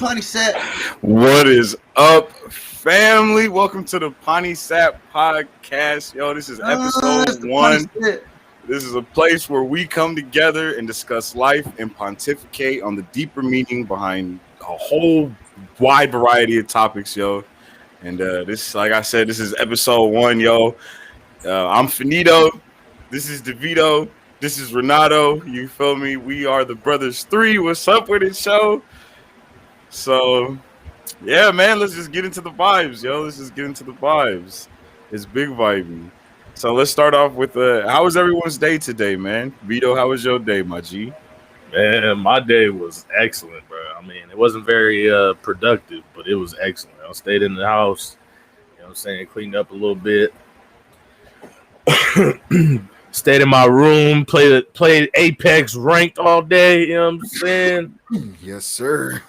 PontiSat. What is up, family? Welcome to the PontiSat Podcast. Yo, this is episode 1. This is a place where we come together and discuss life and pontificate on the deeper meaning behind a whole wide variety of topics, yo. And this, like I said, this is episode 1, yo. I'm Finito. This is DeVito. This is Renato. You feel me? We are the Brothers 3. What's up with it, show? So, yeah, man, let's just get into the vibes, yo. Let's just get into the vibes. It's big vibey. So let's start off with how was everyone's day today, man? Vito, how was your day, my G? Man, my day was excellent, bro. I mean, it wasn't very productive, but it was excellent. I stayed in the house, you know what I'm saying, cleaned up a little bit. Stayed in my room, played Apex ranked all day, you know what I'm saying? Yes, sir.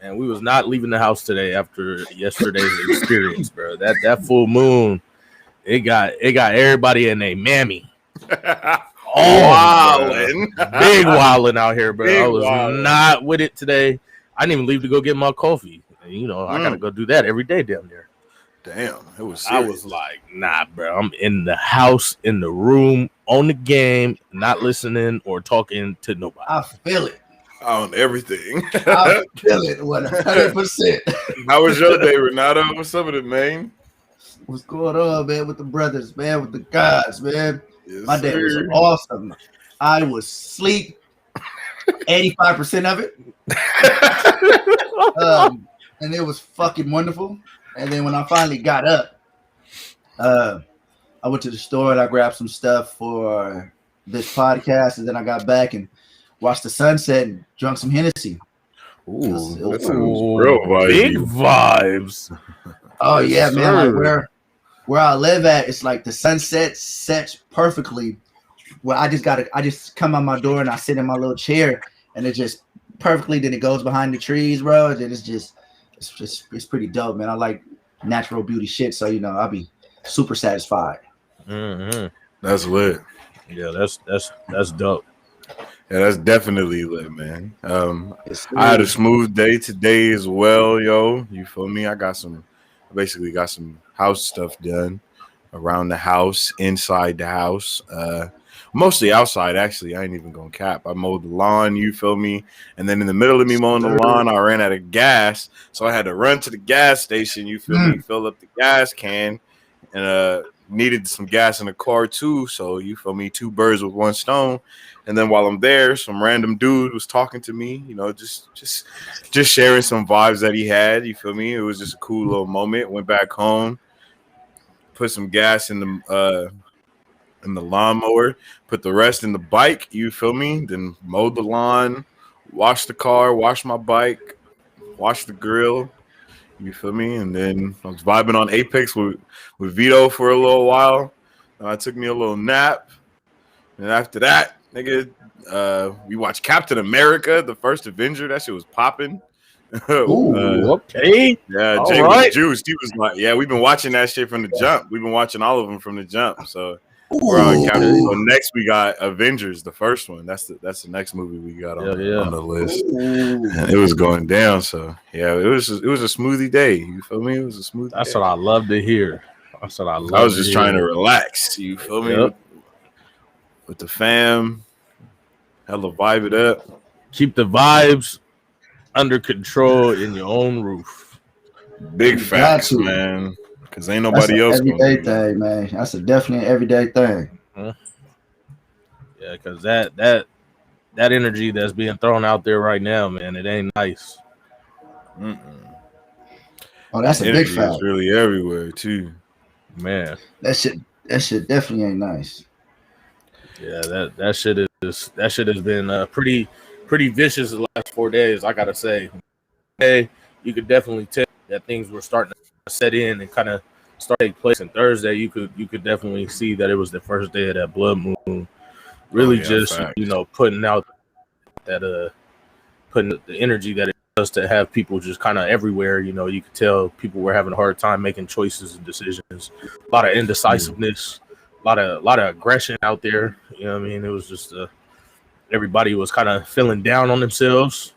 And we was not leaving the house today after yesterday's experience, bro. That full moon, it got everybody in a mammy. Wildin'. Big wildin' out here, bro. Big I was wildin'. not with it today. I didn't even leave to go get my coffee. You know, I gotta go do that every day down there. Damn, it was I serious. was like, nah, bro. I'm in the house, in the room, on the game, not listening or talking to nobody. I feel it. On everything. I feel it 100%. How was your day, Renato? What's up with it, man? What's going on, man, with the brothers, man, with the guys, man? Yes, My day was sir. awesome. I was asleep 85% of it. And it was fucking wonderful. And then when I finally got up, I went to the store and I grabbed some stuff for this podcast. And then I got back and watched the sunset and drunk some Hennessy. Ooh, that sounds real vibey. Big vibes. Oh, yeah, Yes, man. sir. Like where I live at, it's like the sunset sets perfectly. Where I just come out my door and I sit in my little chair and it just perfectly, then it goes behind the trees, bro. And then it's pretty dope, man. I like natural beauty shit. So, you know, I'll be super satisfied. Mm-hmm. That's lit. Yeah, that's dope. Yeah, that's definitely lit, man. It's I had a smooth day today as well, yo. You feel me? I basically got some house stuff done around the house, inside the house. Mostly outside, actually. I ain't even gonna cap. I mowed the lawn, you feel me? And then in the middle of me mowing the lawn, I ran out of gas. So I had to run to the gas station, you feel me? Fill up the gas can. And needed some gas in the car too. So you feel me? 2 birds with 1 stone. And then while I'm there, some random dude was talking to me, you know, just sharing some vibes that he had. You feel me? It was just a cool little moment. Went back home, put some gas in the lawnmower, put the rest in the bike. You feel me? Then mowed the lawn, washed the car, washed my bike, washed the grill. You feel me? And then I was vibing on Apex with Vito for a little while. I took me a little nap. And after that, nigga, we watched Captain America, the first Avenger. That shit was popping. Okay. Yeah, All Jay right. was juiced. He was like, yeah, we've been watching that shit from the jump. We've been watching all of them from the jump. So we're on Captain. So next we got Avengers, the first one. That's the next movie we got on the list. And it was going down. So yeah, it was a smoothie day. You feel me? It was a smooth. That's day. what I love to hear. That's what I love. I was just trying to relax. You feel me? Yep. With the fam, hella vibe it up. Keep the vibes under control in your own roof. Big You facts, got to. man. Because ain't That's nobody an else everyday gonna do that. thing, man. That's definitely an everyday thing. Yeah, because that energy that's being thrown out there right now, man, it ain't nice. Oh, that's a big Energy fact. is really everywhere too. Man. That shit definitely ain't nice. Yeah, that shit has been pretty vicious the last 4 days. I gotta say, hey, you could definitely tell that things were starting to set in and kind of start to take place. And Thursday, you could definitely see that it was the first day of that blood moon. Really, just facts. you know, putting out that putting the energy that it does to have people just kind of everywhere. You know, you could tell people were having a hard time making choices and decisions. A lot of indecisiveness. A lot of aggression out there. You know what I mean? It was just everybody was kind of feeling down on themselves.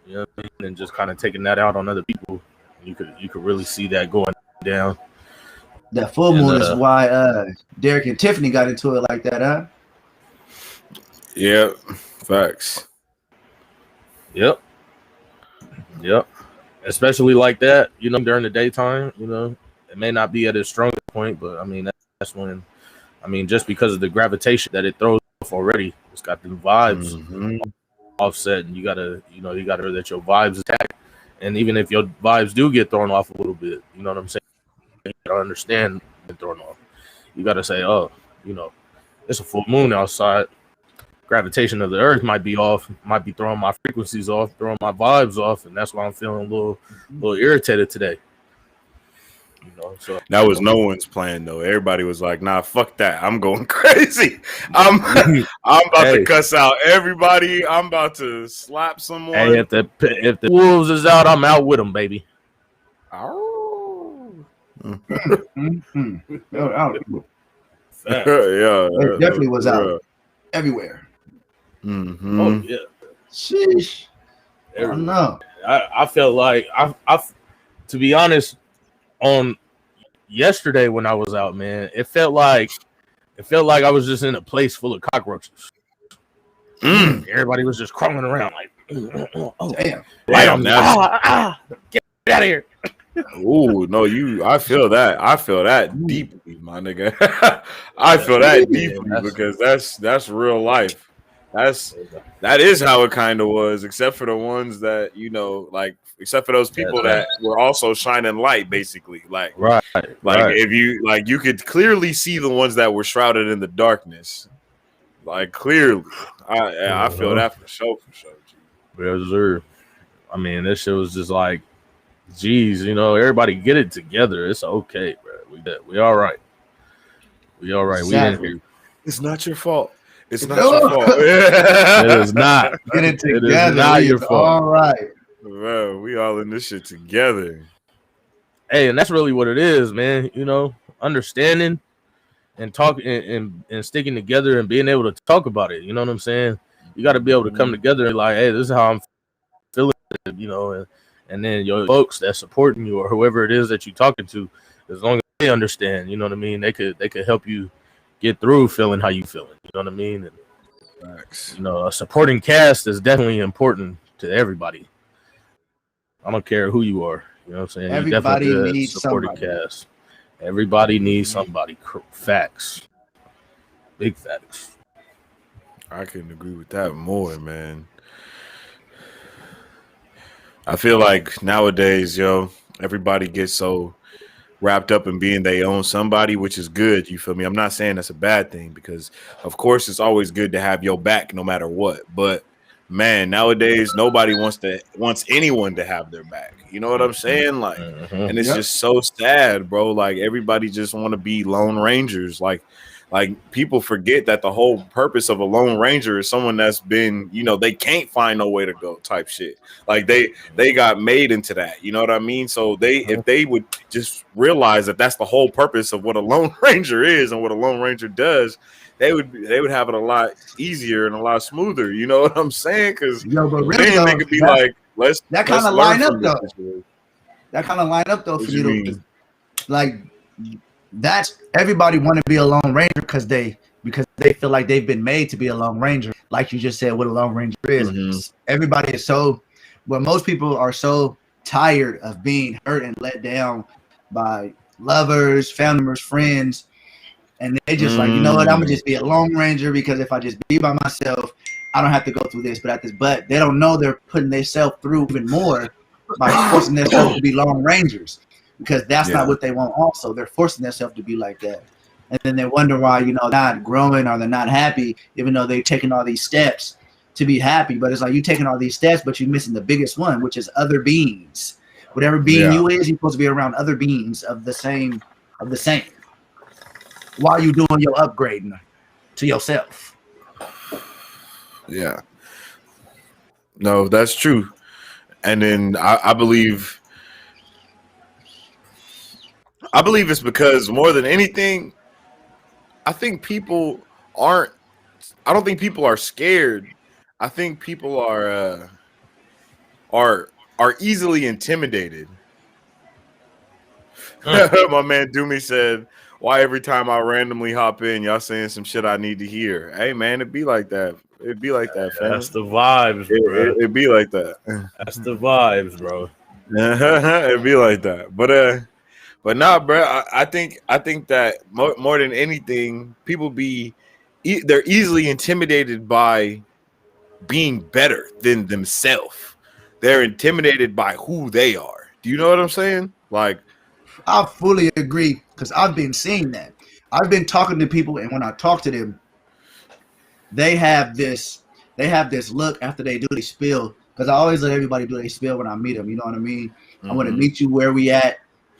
You know what I mean? And just kind of taking that out on other people. You could really see that going down. That full moon is why Derek and Tiffany got into it like that, huh? Yeah, facts. Yep. Especially like that, during the daytime, it may not be at its strongest point, but I mean that's when, just because of the gravitation that it throws off already, it's got the vibes offset, and you gotta that your vibes attack, and even if your vibes do get thrown off a little bit, you know what I'm saying? You gotta understand get thrown off. You gotta say, oh, it's a full moon outside. Gravitation of the earth might be off, might be throwing my frequencies off, throwing my vibes off, and that's why I'm feeling a little irritated today. So that was no one's plan though. Everybody was like, "Nah, fuck that. I'm going crazy. I'm about to cuss out everybody. I'm about to slap someone." Hey, if the wolves is out, I'm out with them, baby. Yeah, it definitely was out everywhere. Mm-hmm. Oh yeah. Sheesh. I don't know. I felt like I to be honest, on yesterday when I was out, man, it felt like I was just in a place full of cockroaches. Everybody was just crawling around like, oh damn, get out of here. Oh no, I feel that deeply, my nigga. I feel that deeply because that's real life. That is how it kind of was, except for the ones that except for those people that were also shining light, basically. If you could clearly see the ones that were shrouded in the darkness, clearly. I feel that for sure. Yes, sir. I mean, this shit was just like, geez, everybody get it together. It's okay, bro. We all right. We all right. Exactly. We in here. It's not your fault. It's not your fault. It is not. Get it together. It is not your fault. All right. Bro, we all in this shit together. Hey, and that's really what it is, man. Understanding and talking and sticking together and being able to talk about it. You know what I'm saying? You got to be able to come together and like, hey, this is how I'm feeling, and then your folks that supporting you or whoever it is that you're talking to, as long as they understand, you know what I mean? They could help you get through feeling how you feeling. You know what I mean? And, Facts. a supporting cast is definitely important to everybody. I don't care who you are. You know what I'm saying? Everybody needs somebody. Cast. Everybody needs somebody. Facts. Big facts. I couldn't agree with that more, man. I feel like nowadays, everybody gets so wrapped up in being they own somebody, which is good. You feel me? I'm not saying that's a bad thing because, of course, it's always good to have your back no matter what. But man, nowadays nobody wants anyone to have their back. You know what I'm saying? And it's just so sad, bro. Like everybody just want to be lone rangers. Like people forget that the whole purpose of a lone ranger is someone that's been, they can't find no way to go type shit. Like they got made into that. You know what I mean? So if they would just realize that that's the whole purpose of what a lone ranger is and what a lone ranger does, they would have it a lot easier and a lot smoother. You know what I'm saying? Because really, then they could be like, let's line up though. That kind of line up though for you to like. That's everybody want to be a Lone Ranger because they feel like they've been made to be a Lone Ranger. Like you just said, what a Lone Ranger is. Mm-hmm. Everybody is most people are so tired of being hurt and let down by lovers, family members, friends, and they just like, you know what, I'm gonna just be a Lone Ranger because if I just be by myself, I don't have to go through this. But they don't know they're putting themselves through even more by forcing themselves to be Lone Rangers. Because that's not what they want also. They're forcing themselves to be like that. And then they wonder why, they're not growing or they're not happy, even though they've taken all these steps to be happy. But it's like you're taking all these steps, but you're missing the biggest one, which is other beings. Whatever being you is, you're supposed to be around other beings of the same. While you're doing your upgrading to yourself. Yeah. No, that's true. And then I believe it's because more than anything, I don't think people are scared. I think people are are easily intimidated. Mm. My man Doomy said, "Why every time I randomly hop in, y'all saying some shit I need to hear?" Hey man, it be like that. It be like that, fam. That's the vibes, bro. It be like that. That's the vibes, bro. It be like that. But nah, bro. I think that more than anything, people they're easily intimidated by being better than themselves. They're intimidated by who they are. Do you know what I'm saying? Like, I fully agree because I've been seeing that. I've been talking to people, and when I talk to them, they have this look after they do their spill. Because I always let everybody do their spill when I meet them. You know what I mean? mm-hmm. I want to meet you where we at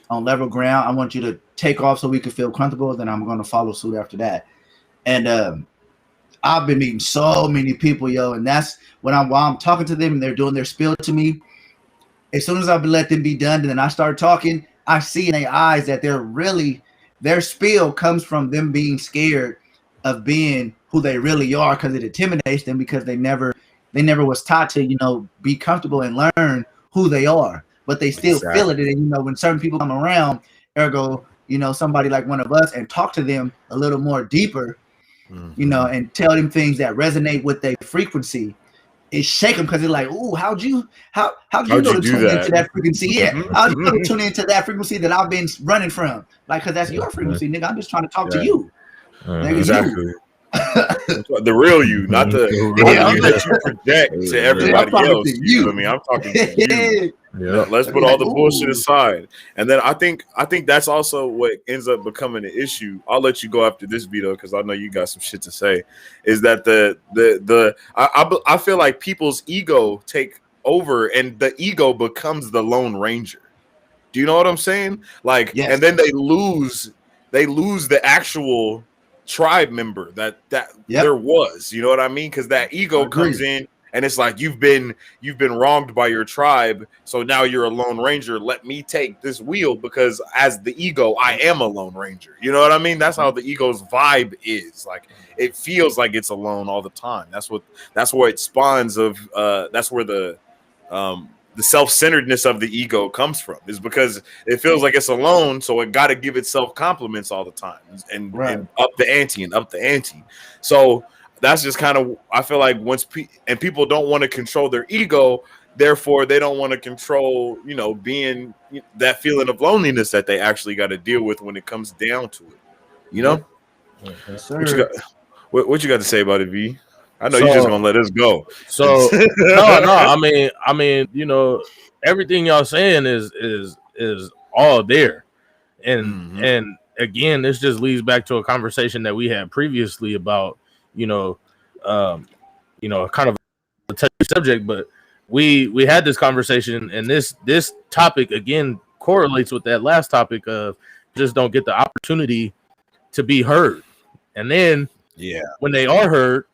on level ground. I want you to take off so we can feel comfortable. Then I'm going to follow suit after that. And I've been meeting so many people, yo, and that's while I'm talking to them and they're doing their spill to me. As soon as I let them be done, and then I start talking, I see in their eyes that their spill comes from them being scared of being who they really are, because it intimidates them, because they never was taught to, be comfortable and learn who they are, but they still feel it. And when certain people come around, ergo, somebody like one of us, and talk to them a little more deeper, and tell them things that resonate with their frequency, it shake them, because they're like, "Ooh, how'd you know to tune into that frequency? Yeah, how'd you know to tune into that frequency that I've been running from? Like, because that's your frequency, nigga. I'm just trying to talk to you." Exactly. The real you, not the you that you project to everybody else. You know what I mean? I'm talking to you. Yeah. Let's put all the bullshit aside. And then I think that's also what ends up becoming an issue. I'll let you go after this, Vito, because I know you got some shit to say. Is that I feel like people's ego take over, and the ego becomes the Lone Ranger. Do you know what I'm saying? Like, yes. And then they lose the actual tribe member that there was. You know what I mean? Because that ego comes in. And it's like, you've been wronged by your tribe, so now you're a Lone Ranger. Let me take this wheel, because as the ego, I am a Lone Ranger. You know what I mean? That's how the ego's vibe is. Like, it feels like it's alone all the time. That's where it spawns of. That's where the self-centeredness of the ego comes from, is because it feels like it's alone, so it got to give itself compliments all the time and up the ante. So. That's just kind of, I feel like people don't want to control their ego, therefore they don't want to control, being that feeling of loneliness that they actually got to deal with when it comes down to it. Yes, what you got to say about it, V? I know you're just gonna let us go. So no. I mean, everything y'all saying is all there, and again, this just leads back to a conversation that we had previously about. Kind of a touchy subject, but we had this conversation, and this topic again correlates with that last topic of just don't get the opportunity to be heard, and then when they are heard,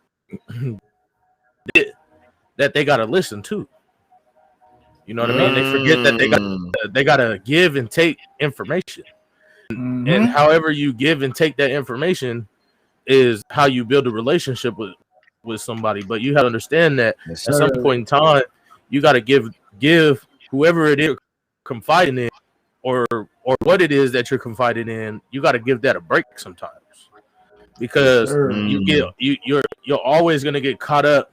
that they gotta listen to. You know what I mean? They forget that they gotta give and take information, and however you give and take that information is how you build a relationship with somebody. But you have to understand that at some point in time, you got to give whoever it is confiding in, or what it is that you're confiding in, you got to give that a break sometimes, because you're always going to get caught up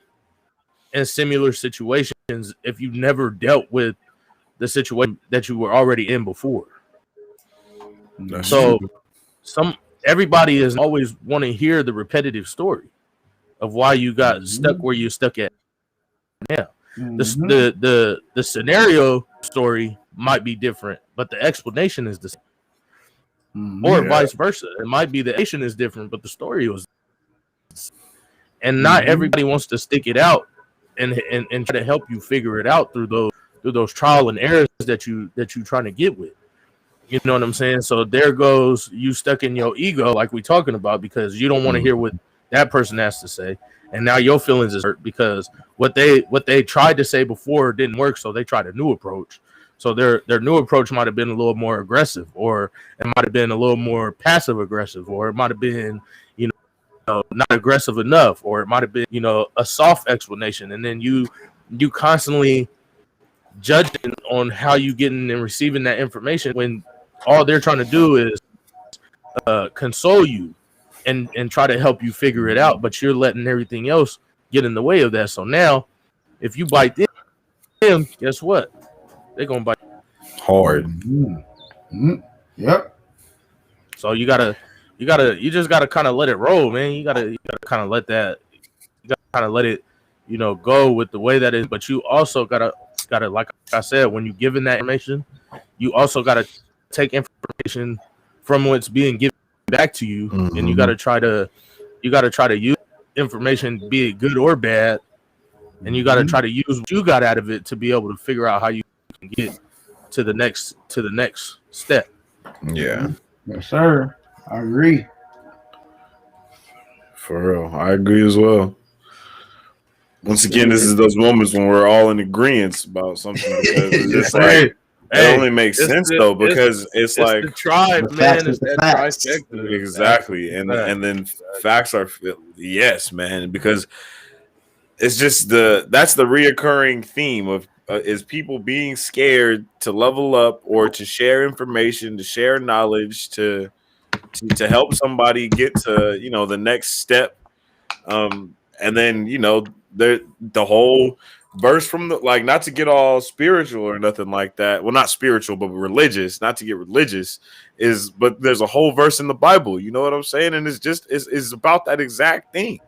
in similar situations if you've never dealt with the situation that you were already in before. Everybody is always want to hear the repetitive story of why you got stuck where you're stuck at now. The scenario story might be different, but the explanation is the same. Or vice versa. It might be the explanation is different, but the story was. And not everybody wants to stick it out and try to help you figure it out through those trial and errors that you trying to get with. You know what I'm saying? So there goes you stuck in your ego, like we talking about, because you don't want to hear what that person has to say, and now your feelings is hurt because what they tried to say before didn't work, so they tried a new approach. So their new approach might have been a little more aggressive, or it might have been a little more passive aggressive, or it might have been not aggressive enough, or it might have been a soft explanation, and then you constantly judging on how you getting and receiving that information when all they're trying to do is console you and try to help you figure it out, but you're letting everything else get in the way of that. So now, if you bite them, guess what? They're gonna bite hard. Yep. So you just gotta kind of let it roll, man. You gotta kind of let that, you gotta kind of let it, go with the way that is. But you also gotta like I said, when you giving that information, you also gotta take information from what's being given back to you, and you gotta try to use information, be it good or bad, and you gotta try to use what you got out of it to be able to figure out how you can get to the next step. Yeah. Yes, sir. I agree. For real. I agree as well. Once again, this is those moments when we're all in agreement about something because it's just like it only makes sense though, because it's like the tribe, man. It's that trifecta. Exactly. And then facts are yes, man, because it's just that's the reoccurring theme of is people being scared to level up or to share information, to share knowledge, to help somebody get to the next step. And then the whole verse from the not to get all spiritual or nothing like that. Well, not spiritual, but religious. Not to get religious but there's a whole verse in the Bible. You know what I'm saying? And it's just it's about that exact thing.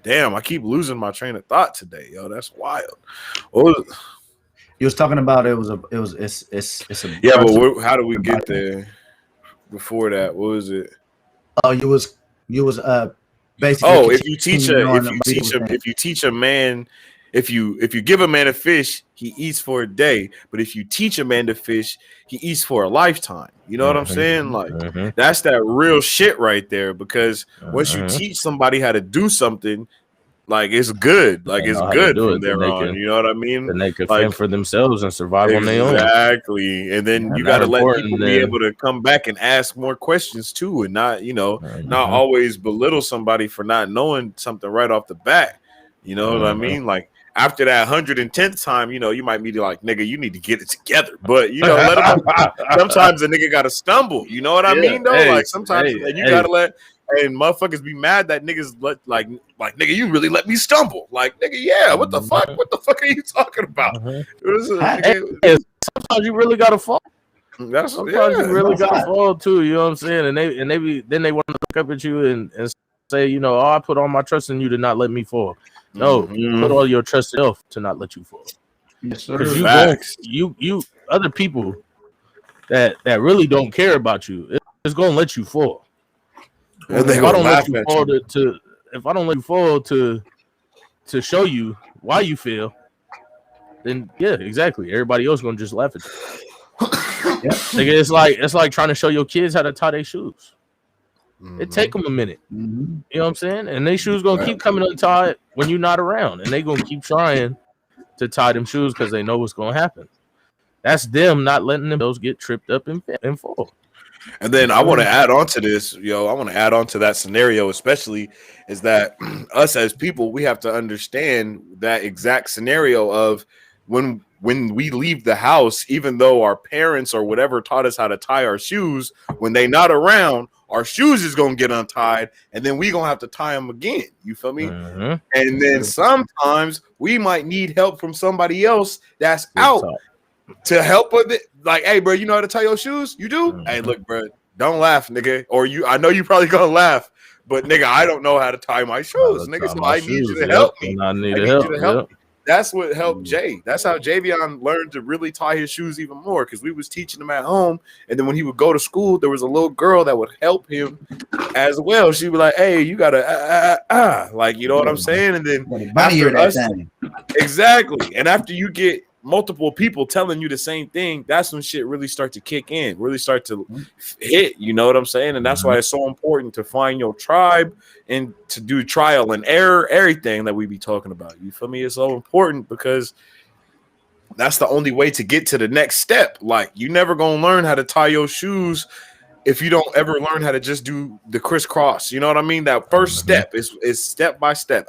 Damn, I keep losing my train of thought today, yo. That's wild. You was talking about it's a yeah, but how do we get there? Before that, what was it? Oh, you was basically. Oh, if you give a man a fish, he eats for a day. But if you teach a man to fish, he eats for a lifetime. You know what I'm saying? Like that's that real shit right there. Because once you teach somebody how to do something, like it's good. Like it's good from there on. You know what I mean? And they can fend for themselves and survive on their own. Exactly. And then you got to let people be able to come back and ask more questions too, and not not always belittle somebody for not knowing something right off the bat. You know what I mean? Like after that 110th time, you might be like, nigga, you need to get it together. But let them. Sometimes a nigga gotta stumble. You know what I mean? Though, like sometimes you gotta let. And motherfuckers be mad that niggas like nigga, you really let me stumble. Like nigga, yeah, what the fuck? What the fuck are you talking about? Sometimes you really gotta fall. Sometimes you really gotta fall too. You know what I'm saying? And they want to look up at you and say, oh, I put all my trust in you to not let me fall. No, put all your trust in yourself to not let you fall. Yes, sir. Because you other people that really don't care about you, it's gonna let you fall. If I don't let you fall to show you why you fail, then yeah, exactly. Everybody else gonna just laugh at you. It's like trying to show your kids how to tie their shoes. It take them a minute. You know what I'm saying? And their shoes gonna keep coming untied when you're not around, and they gonna keep trying to tie them shoes because they know what's gonna happen. That's them not letting themselves get tripped up and fall. And then I want to add on to this, I want to add on to that scenario, especially is that us as people, we have to understand that exact scenario of when we leave the house, even though our parents or whatever taught us how to tie our shoes, when they not around, our shoes is going to get untied and then we going to have to tie them again. You feel me? And then sometimes we might need help from somebody else that's out to help with it. Like, hey, bro, you know how to tie your shoes? You do? Hey, look, bro, don't laugh, nigga. Or I know you probably gonna laugh, but nigga, I don't know how to tie my shoes, nigga. So I need you to help me. I need you to help me. That's what helped Jay. That's how Javion learned to really tie his shoes even more, because we was teaching him at home, and then when he would go to school, there was a little girl that would help him as well. She would be like, "Hey, you gotta like, you know what I'm saying?" And then after us, exactly. And after you get multiple people telling you the same thing, that's when shit really start to kick in, really start to hit. You know what I'm saying? And that's why it's so important to find your tribe and to do trial and error, everything that we be talking about. You feel me? It's so important because that's the only way to get to the next step. Like, you never gonna learn how to tie your shoes if you don't ever learn how to just do the crisscross. You know what I mean? That first step is step by step,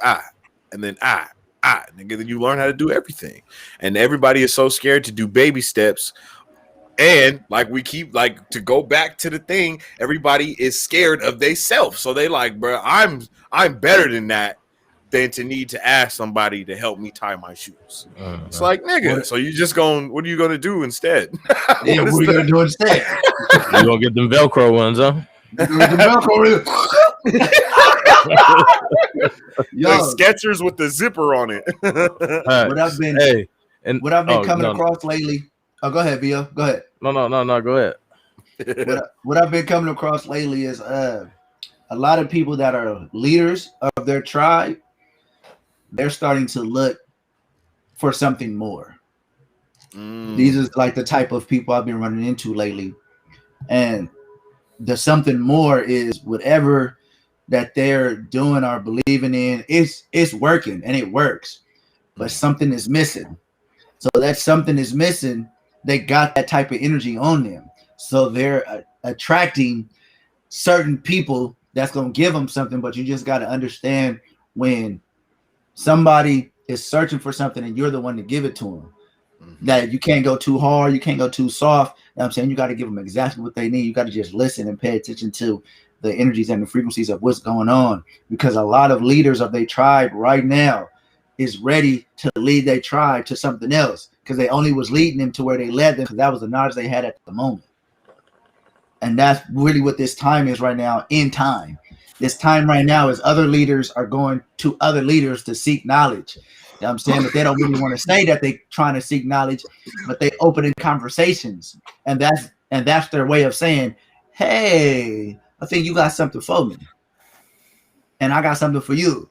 and then nigga, then you learn how to do everything. And everybody is so scared to do baby steps. And like we keep like to go back to the thing, everybody is scared of they self. So they like, bro, I'm better than that than to need to ask somebody to help me tie my shoes. It's like, nigga, so you just what are you gonna do instead? Yeah, what are you gonna do instead? You gonna get them Velcro ones, huh? Yo, Skechers with the zipper on it. What I've been coming across lately. Oh, go ahead, Vio. Go ahead. No. Go ahead. What I've been coming across lately is a lot of people that are leaders of their tribe. They're starting to look for something more. These are like the type of people I've been running into lately, and the something more is whatever that they're doing or believing in. It's working and it works, but something is missing. So that something is missing. They got that type of energy on them. So they're attracting certain people that's going to give them something, but you just got to understand when somebody is searching for something and you're the one to give it to them, that you can't go too hard, you can't go too soft. You know what I'm saying? You got to give them exactly what they need. You got to just listen and pay attention to the energies and the frequencies of what's going on, because a lot of leaders of their tribe right now is ready to lead their tribe to something else, because they only was leading them to where they led them because that was the knowledge they had at the moment. And that's really what this time is right now. In time, this time right now is other leaders are going to other leaders to seek knowledge. You know what I'm saying? But they don't really want to say that they trying to seek knowledge, but they open in conversations, and that's their way of saying, hey, I think you got something for me, and I got something for you.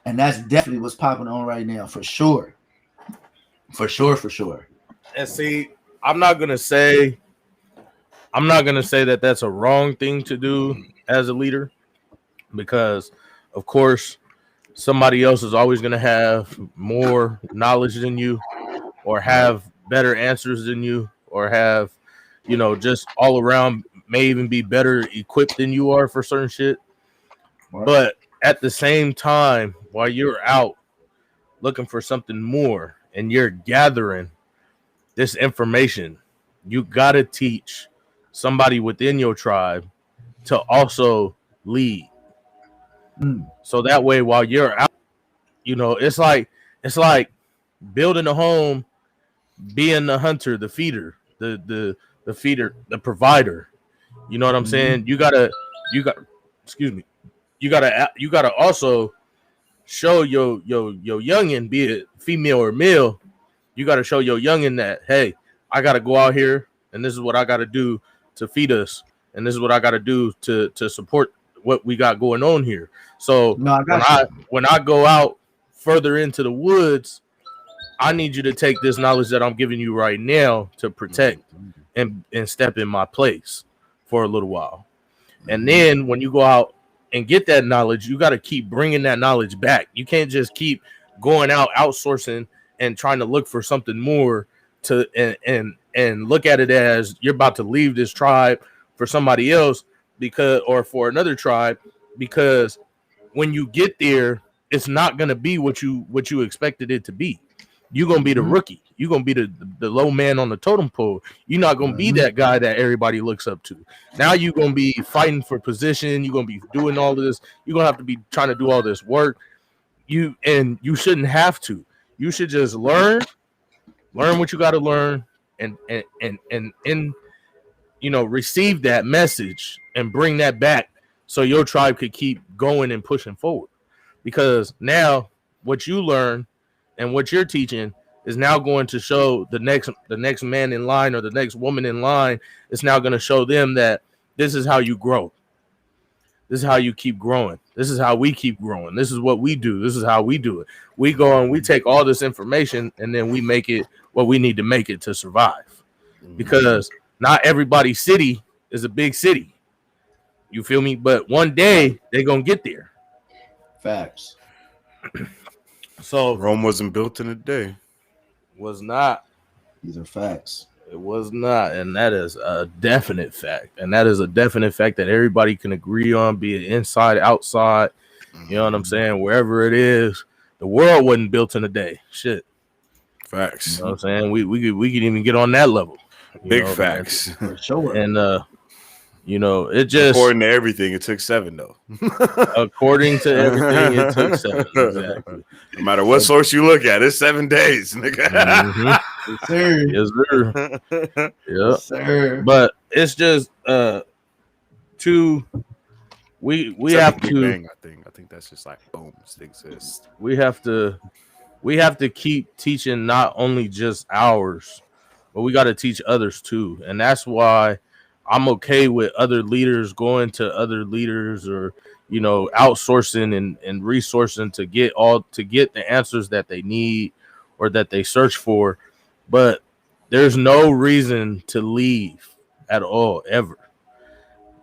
And that's definitely what's popping on right now, for sure. For sure. And see, I'm not gonna say that that's a wrong thing to do as a leader, because of course somebody else is always gonna have more knowledge than you, or have better answers than you, or have, just all around may even be better equipped than you are for certain shit. But at the same time, while you're out looking for something more and you're gathering this information, you got to teach somebody within your tribe to also lead. So that way, while you're out, it's like building a home, being the hunter, the feeder, the feeder, the provider. You know what I'm saying? You gotta also show your youngin, be it female or male, you gotta show your youngin that, hey, I gotta go out here and this is what I gotta do to feed us, and this is what I gotta do to support what we got going on here. So when I go out further into the woods, I need you to take this knowledge that I'm giving you right now to protect and step in my place for a little while. And then when you go out and get that knowledge, you got to keep bringing that knowledge back. You can't just keep going out outsourcing and trying to look for something more to and look at it as you're about to leave this tribe for somebody else, or for another tribe, because when you get there, it's not going to be what you expected it to be. You're going to be the rookie. You're going to be the low man on the totem pole. You're not going to be that guy that everybody looks up to. Now you're going to be fighting for position. You're going to be doing all this. You're going to have to be trying to do all this work. You shouldn't have to. You should just learn what you got to learn, and receive that message and bring that back so your tribe could keep going and pushing forward. Because now what you learn and what you're teaching is now going to show the next man in line, or the next woman in line. It's now going to show them that this is how you grow. This is how you keep growing. This is how we keep growing. This is what we do. This is how we do it. We go and we take all this information and then we make it what we need to make it to survive. Because not everybody's city is a big city. You feel me? But one day they're going to get there. Facts. So Rome wasn't built in a day. Was not. These are facts. It was not, and that is a definite fact. And that is a definite fact that everybody can agree on, be it inside, outside. You know what I'm saying? Wherever it is, The world wasn't built in a day. Shit. Facts. You know what I'm saying? We could even get on that level. Big facts. For sure. And it just according to everything, it took 7 though. According to everything, it took 7. Exactly. No matter what source you look at, it's 7 days. Mm-hmm. Yes, sir. Yes, sir. Yeah. Yes, sir. But it's just we have to. Bang, I think that's just like boom, it exists. We have to keep teaching not only just ours, but we got to teach others too. And that's why I'm okay with other leaders going to other leaders, or outsourcing and resourcing to get the answers that they need or that they search for. But there's no reason to leave at all, ever.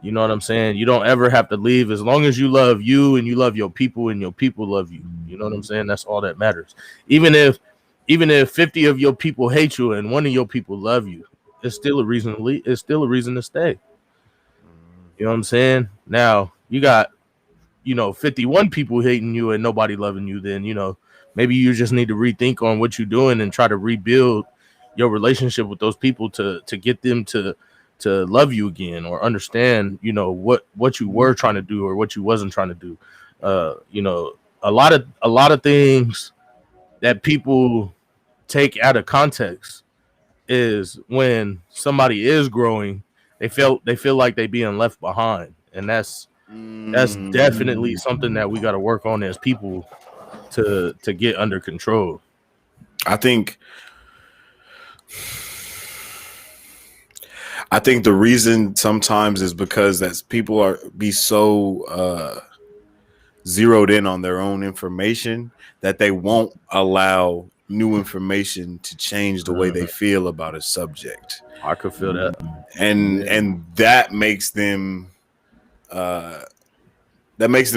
You know what I'm saying? You don't ever have to leave as long as you love you and you love your people and your people love you. You know what I'm saying? That's all that matters. Even if 50 of your people hate you and one of your people love you, it's still a reason to leave. It's still a reason to stay. You know what I'm saying? Now you got 51 people hating you and nobody loving you. Then maybe you just need to rethink on what you're doing and try to rebuild your relationship with those people to get them to love you again, or understand what you were trying to do or what you wasn't trying to do. A lot of things that people take out of context is when somebody is growing, they feel like they being left behind, and that's definitely something that we got to work on as people to get under control. I think the reason sometimes is because that people are be so zeroed in on their own information that they won't allow new information to change the way they feel about a subject. I could feel that. And that makes them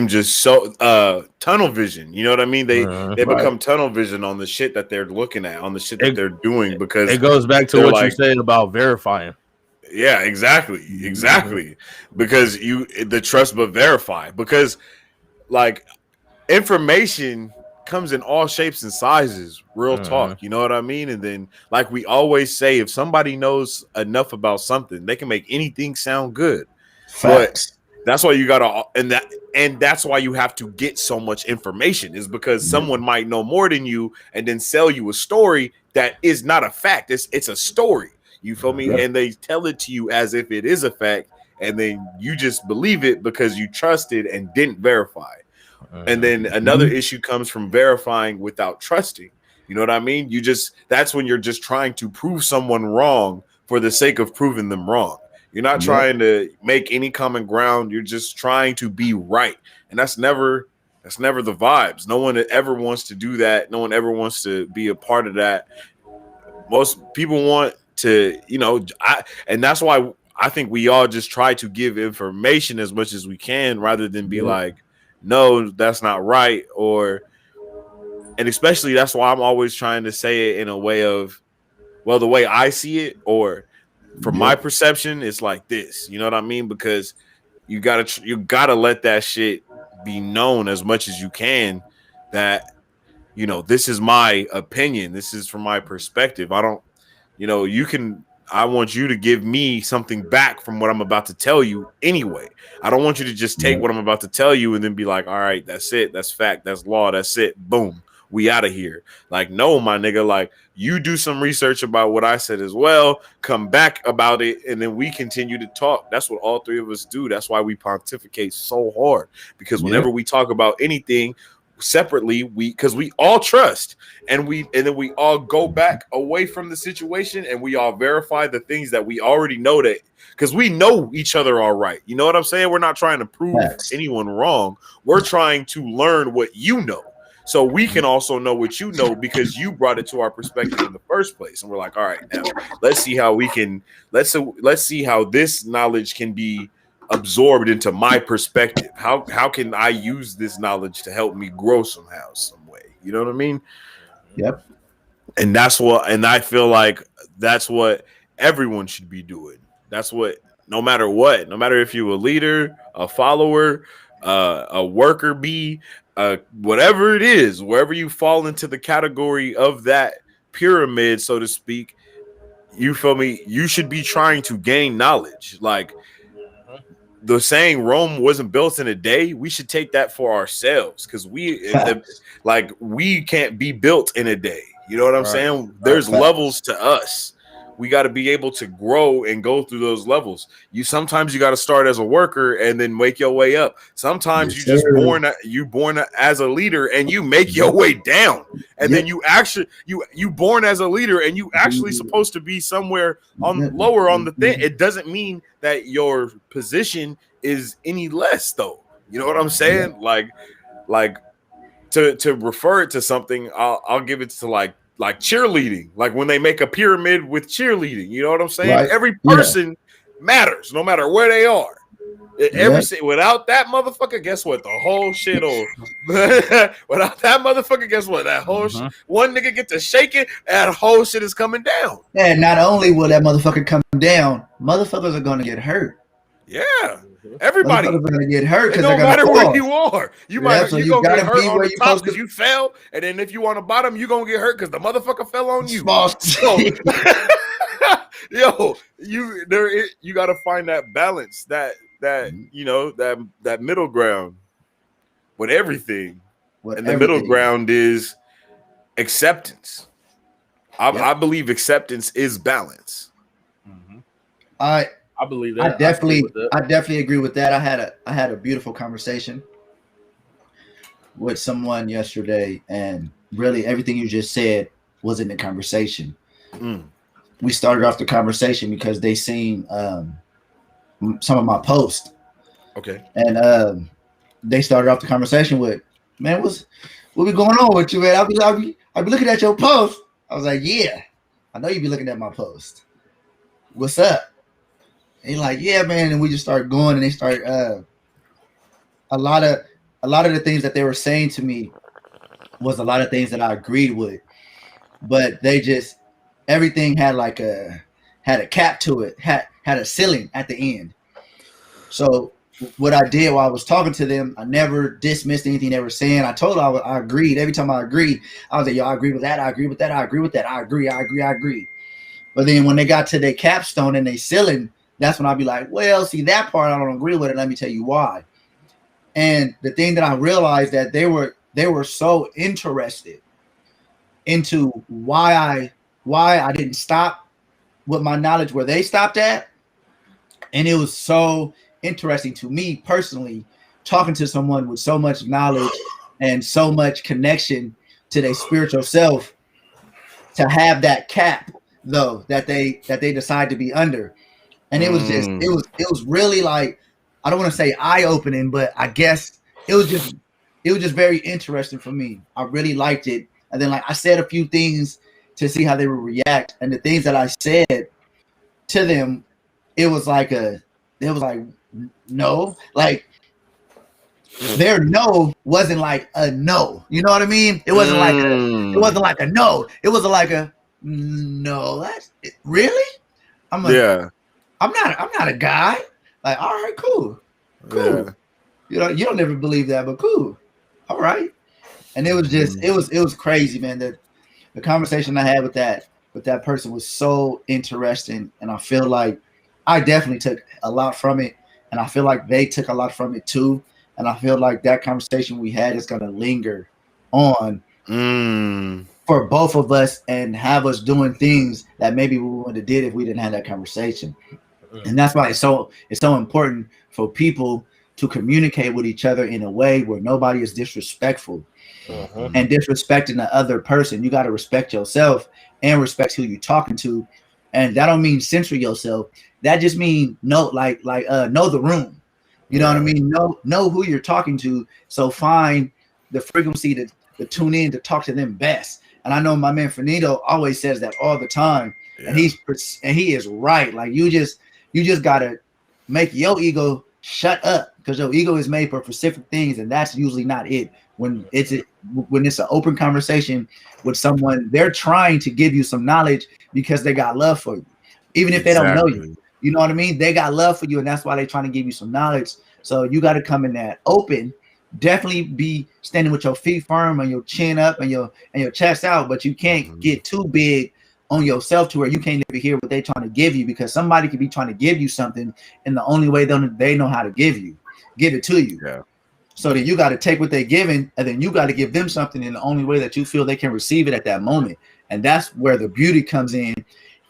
just so tunnel vision. You know what I mean? They become tunnel vision on the shit that they're looking at, on the shit that they're doing, because it goes back to what you said about verifying. Yeah, exactly. Because the trust but verify, because like information comes in all shapes and sizes, real talk, you know what I mean? And then, like we always say, if somebody knows enough about something, they can make anything sound good. Facts. But that's why you gotta, and that's why you have to get so much information, is because someone might know more than you and then sell you a story that is not a fact. It's a story. You feel me? And they tell it to you as if it is a fact, and then you just believe it because you trusted and didn't verify. And then another issue comes from verifying without trusting. You know what I mean? That's when you're just trying to prove someone wrong for the sake of proving them wrong. You're not trying to make any common ground. You're just trying to be right. And that's never the vibes. No one ever wants to do that. No one ever wants to be a part of that. Most people want to, and that's why I think we all just try to give information as much as we can, rather than be like, no, that's not right. And especially that's why I'm always trying to say it in a way of, well, the way I see it, or from my perception, it's like this. You know what I mean? Because you gotta let that shit be known as much as you can, that this is my opinion. This is from my perspective. I want you to give me something back from what I'm about to tell you anyway. I don't want you to just take what I'm about to tell you and then be like, all right, that's it. That's fact. That's law. That's it. Boom. We out of here. Like, no, my nigga, like, you do some research about what I said as well, come back about it, and then we continue to talk. That's what all three of us do. That's why we pontificate so hard, because whenever we talk about anything separately, because we all trust, and then we all go back away from the situation, and we all verify the things that we already know, that because we know each other all right. You know what I'm saying? We're not trying to prove anyone wrong. We're trying to learn what you know, so we can also know what you know, because you brought it to our perspective in the first place. And we're like, all right, now let's see how this knowledge can be absorbed into my perspective. How can I use this knowledge to help me grow somehow, some way? You know what I mean? Yep. And I feel like that's what everyone should be doing. That's what, no matter if you're a leader, a follower, a worker bee, whatever it is, wherever you fall into the category of that pyramid, so to speak, you feel me? You should be trying to gain knowledge. Like the saying, Rome wasn't built in a day. We should take that for ourselves because we can't be built in a day. You know what I'm saying? There's levels to us. We got to be able to grow and go through those levels. Sometimes you got to start as a worker and then make your way up. Sometimes you born as a leader and you make your way down. And then you born as a leader and you actually supposed to be somewhere lower on the thing. It doesn't mean that your position is any less though. You know what I'm saying? Like to refer it to something, I'll give it to like cheerleading, like when they make a pyramid with cheerleading, you know what I'm saying? Right. Every person matters, no matter where they are. Without that motherfucker, guess what? The whole shit will. Without that motherfucker, guess what? That whole shit. One nigga get to shake it, and the whole shit is coming down. And not only will that motherfucker come down, motherfuckers are gonna get hurt. Yeah. Everybody gonna get hurt because no matter where you are, you gonna get hurt on the top because you fell, and then if you on the bottom, you gonna get hurt because the motherfucker fell on you. You gotta find that balance, that middle ground with everything, and the middle ground is acceptance. I believe acceptance is balance. I believe that. I definitely agree with that. I had a beautiful conversation with someone yesterday, and really everything you just said was in the conversation. We started off the conversation because they seen some of my posts. Okay. And they started off the conversation with, "Man, what be going on with you, man? I'll be looking at your post." I was like, "Yeah, I know you be looking at my post. What's up?" And he's like, "Yeah, man," and we just started going, and they started a lot of the things that they were saying to me was a lot of things that I agreed with, but they just everything had had a cap to it, had a ceiling at the end. So what I did while I was talking to them, I never dismissed anything they were saying. I told them I agreed. Every time I agreed, I was like, "Yo, I agree with that. I agree with that. I agree with that. I agree. But then when they got to their capstone and they ceiling, that's when I'll be like, "Well, see, that part I don't agree with it. Let me tell you why." And the thing that I realized that they were so interested into why I didn't stop with my knowledge where they stopped at. And it was so interesting to me personally, talking to someone with so much knowledge and so much connection to their spiritual self, to have that cap though that they decide to be under. And it was just it was really like, I don't want to say eye-opening, but I guess it was just very interesting for me. I really liked it. And then I said a few things to see how they would react. And the things that I said to them, it was like no, like their no wasn't like a no. You know what I mean? It wasn't like a no. It was like a no. That's it, really? I'm not a guy. Like, all right, cool. Yeah. You don't ever believe that, but cool. All right. And it was just it was crazy, man. The conversation I had with that person was so interesting, and I feel like I definitely took a lot from it, and I feel like they took a lot from it too. And I feel like that conversation we had is gonna linger on for both of us and have us doing things that maybe we wouldn't have did if we didn't have that conversation. And that's why it's so important for people to communicate with each other in a way where nobody is disrespectful and disrespecting the other person. You got to respect yourself and respect who you're talking to. And that don't mean censor yourself. That just means know the room. You know what I mean? Know who you're talking to. So find the frequency to tune in to talk to them best. And I know my man Finito always says that all the time. Yeah. And he is right. Like you just gotta make your ego shut up, because your ego is made for specific things, and that's usually not it. When it's an open conversation with someone, they're trying to give you some knowledge because they got love for you, even if they don't know you. You know what I mean? They got love for you, and that's why they're trying to give you some knowledge. So you got to come in that open definitely be standing with your feet firm and your chin up and your chest out, but you can't get too big on yourself to where you can't even hear what they're trying to give you, because somebody could be trying to give you something and the only way they know how to give it to you. Yeah. So then you got to take what they're giving, and then you got to give them something in the only way that you feel they can receive it at that moment. And that's where the beauty comes in,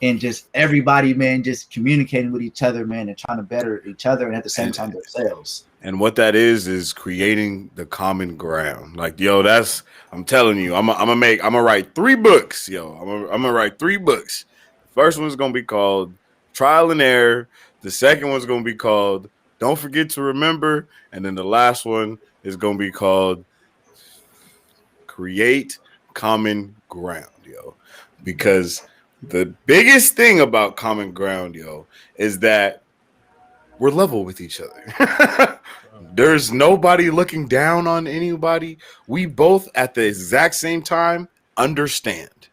and just everybody, man, just communicating with each other, man, and trying to better each other and at the same time themselves. And what that is creating the common ground. Like, yo, I'm telling you, I'm gonna write 3 books, yo. I'm gonna write 3 books. The first one's gonna be called Trial and Error. The second one's gonna be called Don't Forget to Remember, and then the last one is gonna be called Create Common Ground, yo. Because the biggest thing about common ground, yo, is that we're level with each other. There's nobody looking down on anybody. We both at the exact same time understand.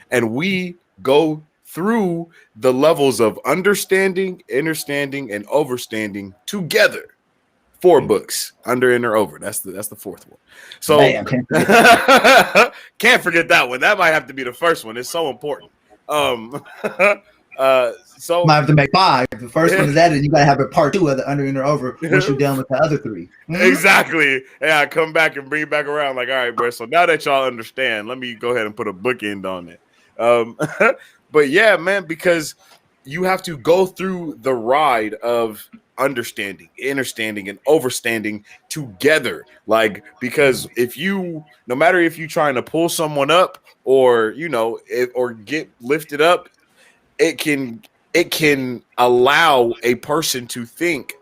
And we go through the levels of understanding, understanding, and overstanding together. 4 books, under and or over. That's the 4th one. So can't forget that one. That might have to be the first one. It's so important. So might have to make 5. The first one is that, and you gotta have a part 2 of the under and or over once you're done with the other 3. Exactly. Yeah, I come back and bring it back around. Like, all right, bro. So now that y'all understand, let me go ahead and put a bookend on it. But yeah, man, because you have to go through the ride of understanding, understanding, and overstanding together. Like, because no matter if you're trying to pull someone up or, or get lifted up, it can allow a person to think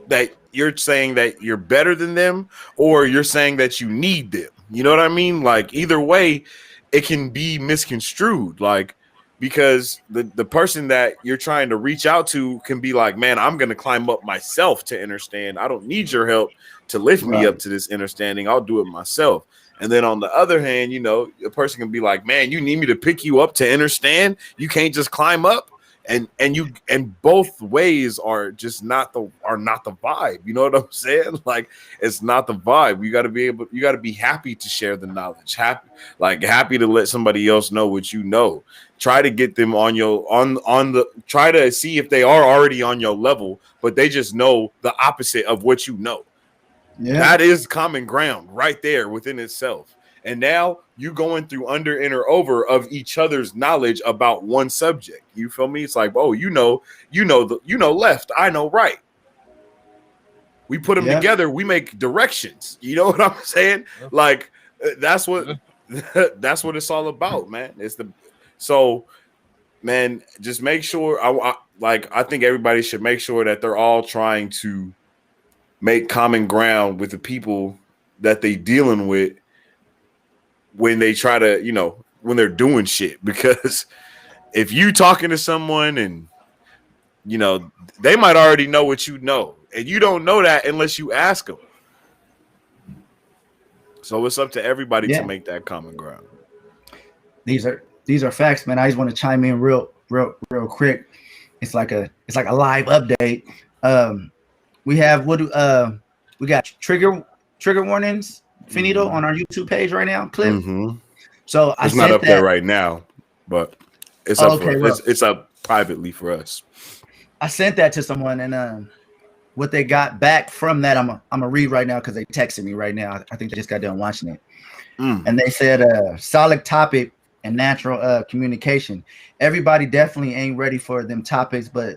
that you're saying that you're better than them, or you're saying that you need them. You know what I mean? Like, either way, it can be misconstrued. Like, because the person that you're trying to reach out to can be like, man, I'm going to climb up myself to understand. I don't need your help to lift me up to this understanding. I'll do it myself. And then on the other hand, a person can be like, man, you need me to pick you up to understand. You can't just climb up. And both ways are just not the vibe. You know what I'm saying? Like, it's not the vibe. You got to be happy to share the knowledge. Happy to let somebody else know what you know. Try to get them try to see if they are already on your level, but they just know the opposite of what you know. Yeah. That is common ground right there within itself. And now you going through under and or over of each other's knowledge about one subject. You feel me? It's like, oh, you know left, I know right. We put them together, we make directions. You know what I'm saying? Like, that's what it's all about, man. So, man, just make sure. I think everybody should make sure that they're all trying to make common ground with the people that they dealing with when they try to, when they're doing shit. Because if you talking to someone and, they might already know what you know, and you don't know that unless you ask them. So it's up to everybody to make that common ground. These are facts, man. I just want to chime in real quick. It's like a live update. We have we got trigger warnings, finito, on our YouTube page right now. Clip. Mm-hmm. So it's not up there right now, but it's up. It's up privately for us. I sent that to someone, and what they got back from that, I'm gonna read right now because they texted me right now. I think they just got done watching it, and they said, "Solid topic and natural communication. Everybody definitely ain't ready for them topics, but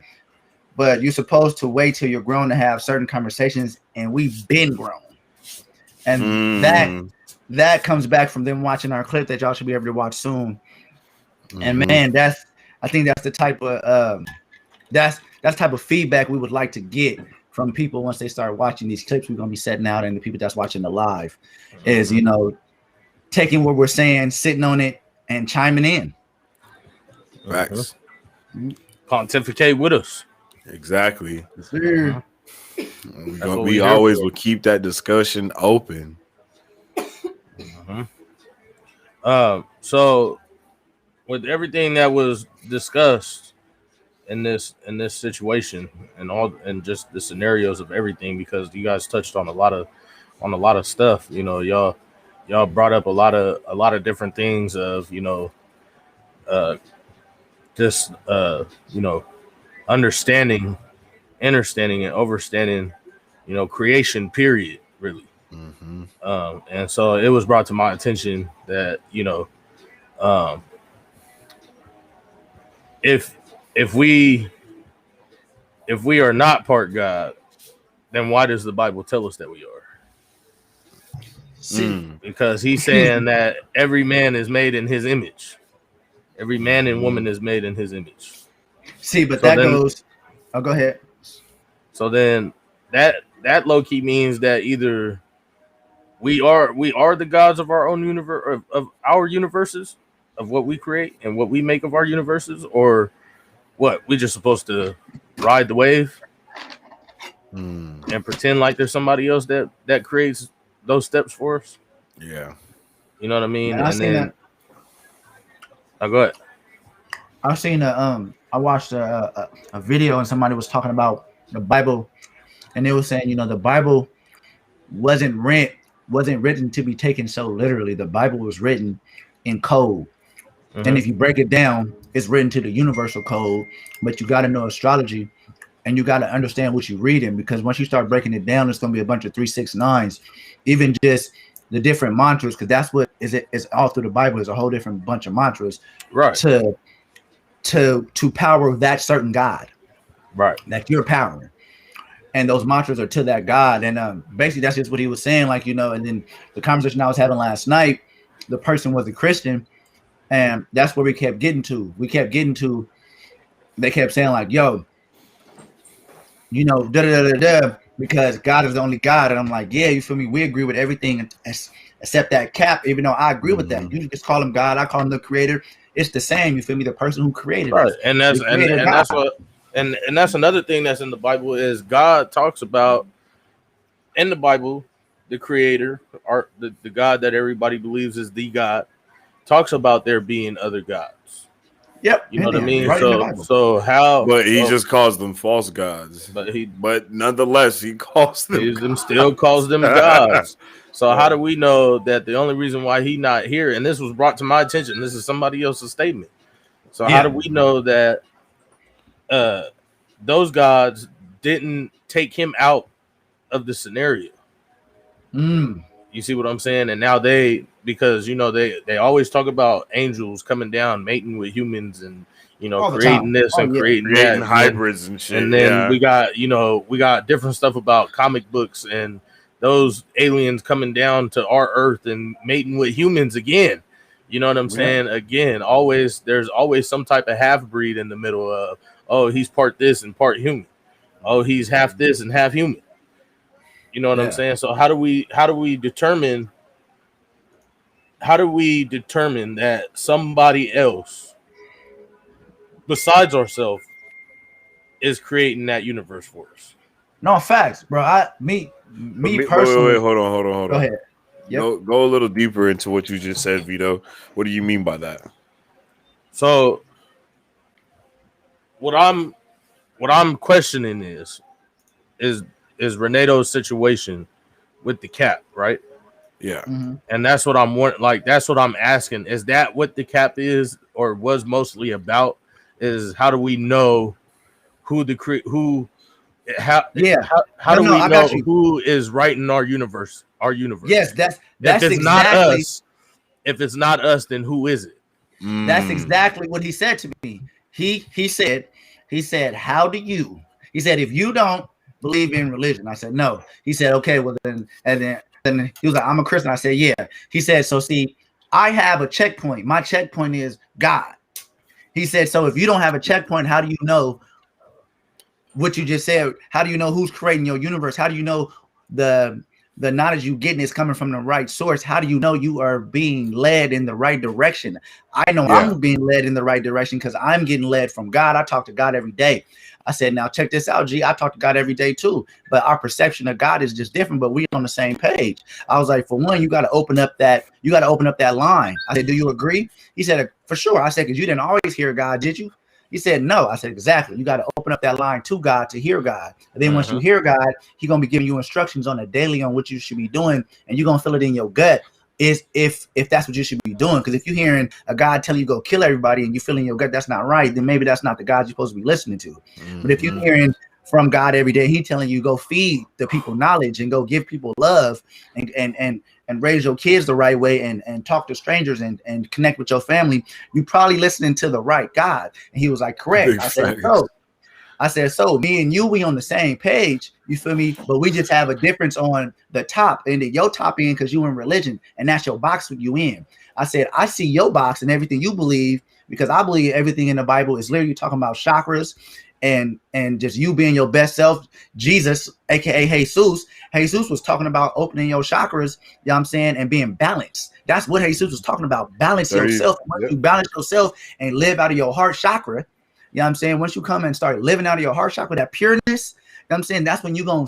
you're supposed to wait till you're grown to have certain conversations, and we've been grown." And that comes back from them watching our clip that y'all should be able to watch soon. And man, I think that's the type of that's type of feedback we would like to get from people once they start watching these clips we're gonna be setting out, and the people that's watching the live is taking what we're saying, sitting on it, and chiming in. Facts. Pontificate with us. Exactly. We always will keep that discussion open. So with everything that was discussed in this situation and just the scenarios of everything, because you guys touched on a lot of on a lot of stuff. You know, y'all brought up a lot of different things of, you know, uh just you know, understanding, understanding and overstanding, you know, creation period, really. Mm-hmm. And so it was brought to my attention that, you know, um if if we are not part God, then why does the Bible tell us that we are? See, Because he's saying that every man is made in his image. Every man and woman is made in his image. see, but So that then, goes. Oh, go ahead. so then that low key means that either we are the gods of our own universe, of our universes, of what we create and what we make of our universes, or what, we just supposed to ride the wave and pretend like there's somebody else that creates those steps for us. Yeah. You know what I mean? Man, I And seen then that. go ahead. I seen I watched a video and somebody was talking about the Bible, and they were saying, you know, the Bible wasn't written to be taken so literally. The Bible was written in code. And if you break it down, it's written to the universal code, but you got to know astrology and you got to understand what you're reading, because once you start breaking it down, it's going to be a bunch of 369s, even just the different mantras, because that's what is all through the Bible is a whole different bunch of mantras, Right. to power that certain God, Right. that you're powering. And those mantras are to that God. And basically that's just what he was saying, like, you know. And then the conversation I was having last night, the person was a Christian, and that's where we kept getting to. They kept saying like, yo, you know, because God is the only God. And I'm like, yeah, you feel me? We agree with everything except that cap, even though I agree with that. You just call him God, I call him the creator. It's the same, you feel me? The person who created us. And that's that's what and that's another thing that's in the Bible is God talks about in the Bible, the creator, or the God that everybody believes is the God, talks about there being other gods. Yep. You know what I mean? Right so how? But he just calls them false gods. But nonetheless, he calls them. Still calls them gods. So how do we know that the only reason why he not here? And this was brought to my attention. This is somebody else's statement. So how do we know that those gods didn't take him out of the scenario? You see what I'm saying? And now because you know they always talk about angels coming down, mating with humans, and you know creating this and creating that, hybrids and shit. And then we got different stuff about comic books and those aliens coming down to our Earth and mating with humans again. You know what I'm saying? Again, there's always some type of half breed in the middle of, oh, he's part this and part human. Oh, he's half this and half human. You know what I'm saying? So how do we determine that somebody else besides ourselves is creating that universe for us? No, facts, bro. Me personally. Wait, hold on. Go ahead. Yep. Go a little deeper into what you just said, Vito. What do you mean by that? So what I'm questioning is Renato's situation with the cap, right? Yeah. And that's what that's what I'm asking. Is that what the cap is or was mostly about? Is how do we know who do we know who is writing our universe? Yes, that's if it's exactly not us. If it's not us, then who is it? That's exactly what he said to me. He said, how do you? He said, if you don't believe in religion, I said no. He said, okay, well then, and then he was like, I'm a Christian. I said, yeah. He said, so see, I have a checkpoint. My checkpoint is God. He said, so if you don't have a checkpoint, how do you know what you just said? How do you know who's creating your universe? How do you know the knowledge you getting is coming from the right source? How do you know you are being led in the right direction? I know I'm being led in the right direction because I'm getting led from God. I talk to God every day. I said, now check this out, G. I talk to God every day too, but our perception of God is just different, but we're on the same page. I was like, for one, you got to open up that line. I said, do you agree? He said, for sure. I said, because you didn't always hear God, did you? He said, no. I said, exactly. You got to open up that line to God to hear God. And then once you hear God, He's going to be giving you instructions on a daily on what you should be doing. And you're going to feel it in your gut is if that's what you should be doing. Because if you're hearing a God telling you go kill everybody and you feel in your gut that's not right, then maybe that's not the God you're supposed to be listening to. But if you're hearing from God every day, He telling you go feed the people knowledge and go give people love and raise your kids the right way and talk to strangers and connect with your family, you probably listening to the right God. And he was like, correct. I said, so me and you, we on the same page, you feel me? But we just have a difference on the top end of your top end because you in religion and that's your box with you in. I said, I see your box and everything you believe because I believe everything in the Bible is literally talking about chakras and just you being your best self. Jesus, aka Jesus was talking about opening your chakras, you know what I'm saying, and being balanced. That's what Jesus was talking about. Balance yourself. Once you balance yourself and live out of your heart chakra, you know what I'm saying, once you come and start living out of your heart chakra, that pureness, you know what I'm saying, that's when you're gonna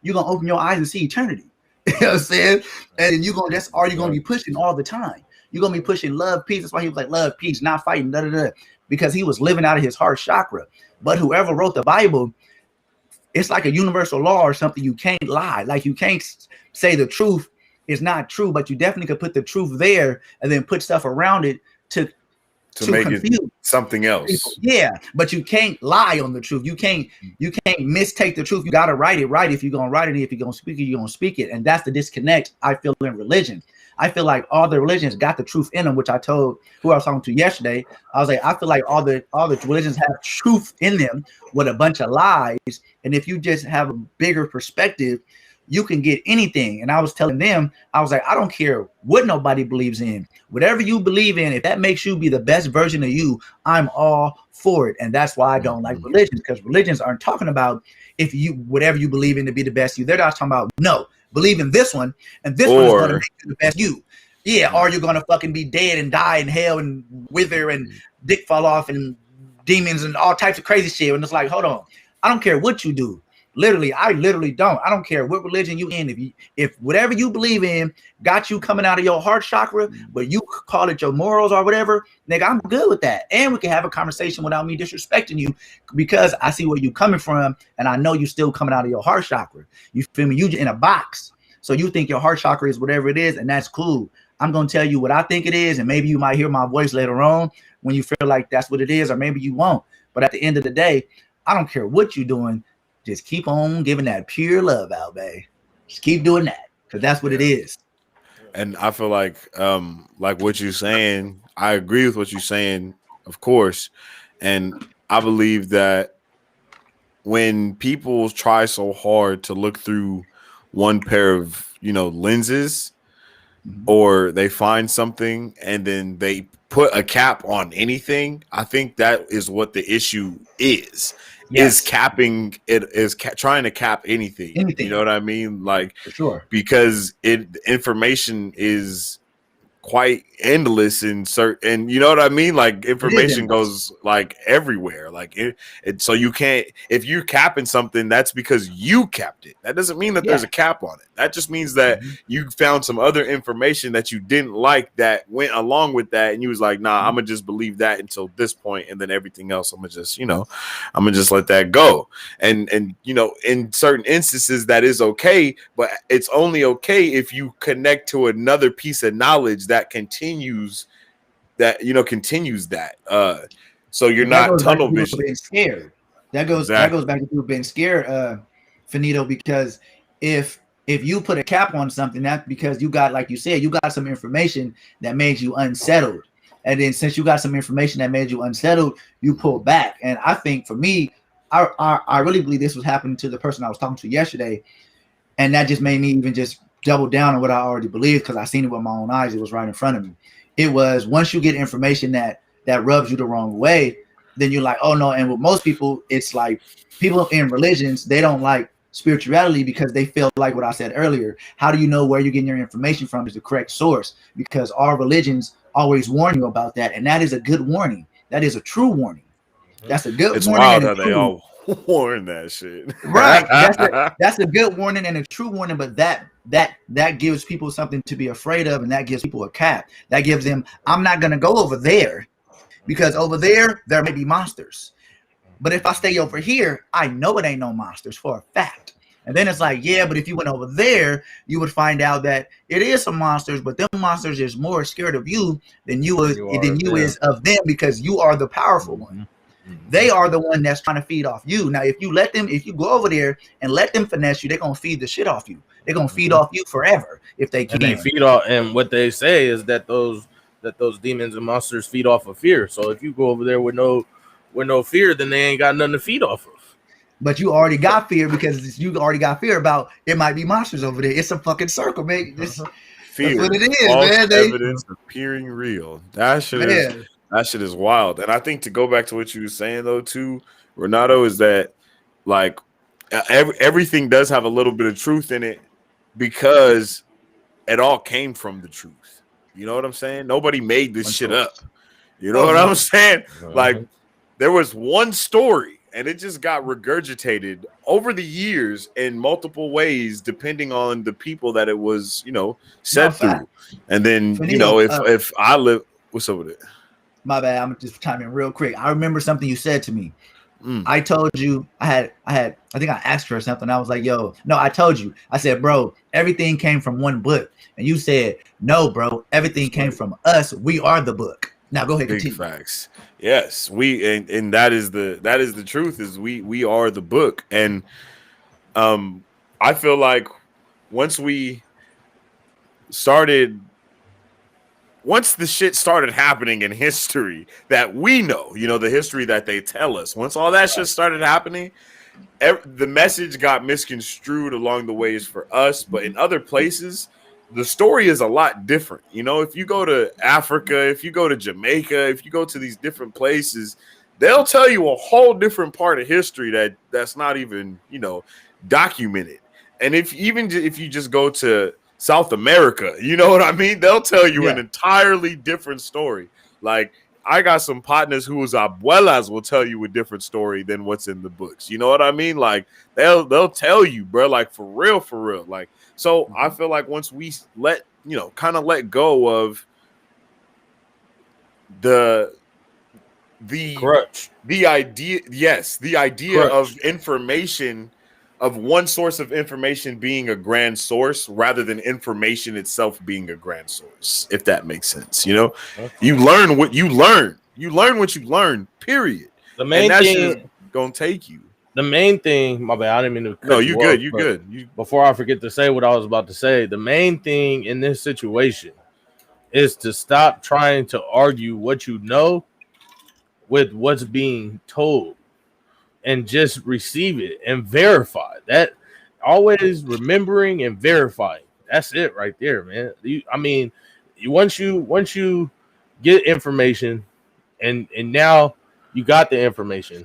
open your eyes and see eternity. You know what I'm saying? And that's all you're gonna be pushing all the time. You're gonna be pushing love, peace. That's why he was like love, peace, not fighting, because he was living out of his heart chakra. But whoever wrote the Bible, it's like a universal law or something. You can't lie. Like you can't say the truth is not true, but you definitely could put the truth there and then put stuff around it to make confuse it something else. people. Yeah, but you can't lie on the truth. You can't mistake the truth. You gotta write it right if you're gonna write it. If you're gonna speak it, you're gonna speak it. And that's the disconnect I feel in religion. I feel like all the religions got the truth in them, which I told who I was talking to yesterday. I was like, I feel like all the religions have truth in them with a bunch of lies. And if you just have a bigger perspective, you can get anything. And I was telling them, I was like, I don't care what nobody believes in. Whatever you believe in, if that makes you be the best version of you, I'm all for it. And that's why I don't like religions, because religions aren't talking about if you whatever you believe in to be the best you. They're not talking about no. Believe in this one, and this one is going to make you the best you. Yeah, or you're going to fucking be dead and die in hell and wither and dick fall off and demons and all types of crazy shit. And it's like, hold on, I don't care what you do. I literally don't. I don't care what religion you in. If whatever you believe in got you coming out of your heart chakra, but you call it your morals or whatever, nigga, I'm good with that. And we can have a conversation without me disrespecting you because I see where you coming from and I know you still coming out of your heart chakra. You feel me? You in a box. So you think your heart chakra is whatever it is, and that's cool. I'm going to tell you what I think it is, and maybe you might hear my voice later on when you feel like that's what it is, or maybe you won't. But at the end of the day, I don't care what you're doing. Just keep on giving that pure love out, babe. Just keep doing that because that's what it is. And I feel like what you're saying, I agree with what you're saying, of course. And I believe that when people try so hard to look through one pair of, lenses, or they find something and then they put a cap on anything, I think that is what the issue is. Yes. Is capping it is trying to cap anything. You know what I mean? Like, for sure, because information is quite endless in certain, you know what I mean? Like information goes like everywhere. Like so you can't, if you're capping something, that's because you capped it. That doesn't mean that there's a cap on it. That just means that you found some other information that you didn't like that went along with that, and you was like, nah, I'm gonna just believe that until this point, and then everything else I'm gonna just let that go. And in certain instances that is okay, but it's only okay if you connect to another piece of knowledge that continues that. So you're not tunnel vision. Being scared. That goes back to people being scared, Finito, because if you put a cap on something, that's because you got, like you said, you got some information that made you unsettled. And then since you got some information that made you unsettled, you pull back. And I think for me, I really believe this was happening to the person I was talking to yesterday. And that just made me even just double down on what I already believed, because I seen it with my own eyes. It was right in front of me. It was, once you get information that rubs you the wrong way, then you're like, oh no. And with most people, it's like people in religions, they don't like spirituality because they feel like what I said earlier. How do you know where you're getting your information from is the correct source? Because our religions always warn you about that. And that is a good warning. That is a true warning. That's a good warning. It's wild how they all warn that shit. Right. That's a good warning and a true warning, but that gives people something to be afraid of, and that gives people a cap. That gives them, I'm not going to go over there because over there may be monsters. But if I stay over here, I know it ain't no monsters for a fact. And then it's like, yeah, but if you went over there, you would find out that it is some monsters, but them monsters is more scared of you than you is of them, because you are the powerful one. They are the one that's trying to feed off you. Now, if you go over there and let them finesse you, they're gonna feed the shit off you. They're gonna feed off you forever if they can. And they feed off, and what they say is that those demons and monsters feed off of fear. So if you go over there with no fear, then they ain't got nothing to feed off of. But you already got fear, because you already got fear about it might be monsters over there. It's a fucking circle, man. Fear, that's what it is, false man. Evidence appearing real. That shit is wild. And I think to go back to what you were saying though, too, Renato, is that like everything does have a little bit of truth in it, because it all came from the truth. You know what I'm saying? Nobody made this shit up. You know what I'm saying? Like, there was one story, and it just got regurgitated over the years in multiple ways, depending on the people that it was, said through. And then, if I live, what's up with it? My bad. I'm just chiming real quick. I remember something you said to me. I told you I think I asked her or something. I was like, yo, no, I told you. I said, bro, everything came from one book. And you said, no, bro, everything came from us. We are the book. Now go ahead. Big continue. Facts. Yes, and that is the truth, is we are the book. And I feel like once the shit started happening in history that we know, the history that they tell us, once all that shit started happening, the message got misconstrued along the ways for us, but in other places, the story is a lot different. If you go to Africa, if you go to Jamaica, if you go to these different places, they'll tell you a whole different part of history that's not even, documented. And if you just go to South America, you know what I mean? They'll tell you an entirely different story. Like, I got some partners whose abuelas will tell you a different story than what's in the books. You know what I mean? Like, they'll tell you, bro, like for real. Like, so I feel like once we let go of the crutch, the idea crutch of information, of one source of information being a grand source rather than information itself being a grand source, if that makes sense. You learn what you learn. You learn what you learn, period. The main thing is gonna take you. The main thing, my bad, I didn't mean to cut No, you good. You good. Before I forget to say what I was about to say, the main thing in this situation is to stop trying to argue what you know with what's being told, and just receive it and verify that. Always remembering and verifying. That's it right there, man. Once you get information and now you got the information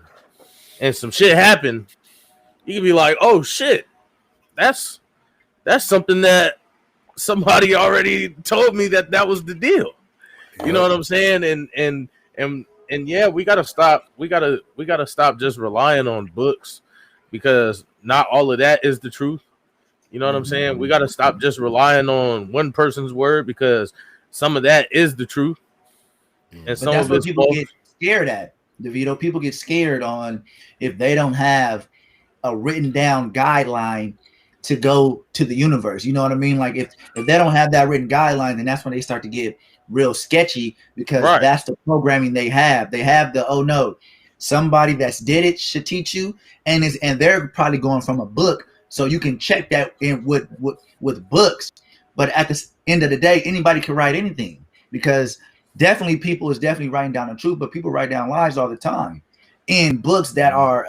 and some shit happened, you can be like, oh shit, that's something that somebody already told me that was the deal. You know what I'm saying? And yeah, we gotta stop just relying on books, because not all of that is the truth. You know what I'm saying? We gotta stop just relying on one person's word, because some of that is the truth. And some that's of what it's people get scared at, DeVito. People get scared on if they don't have a written down guideline to go to the universe. You know what I mean? Like if they don't have that written guideline, then that's when they start to get real sketchy, because that's the programming they have. They have the, oh no, somebody that's did it should teach you, and they're probably going from a book, so you can check that in with books. But at the end of the day, anybody can write anything, because people is definitely writing down the truth, but people write down lies all the time in books that are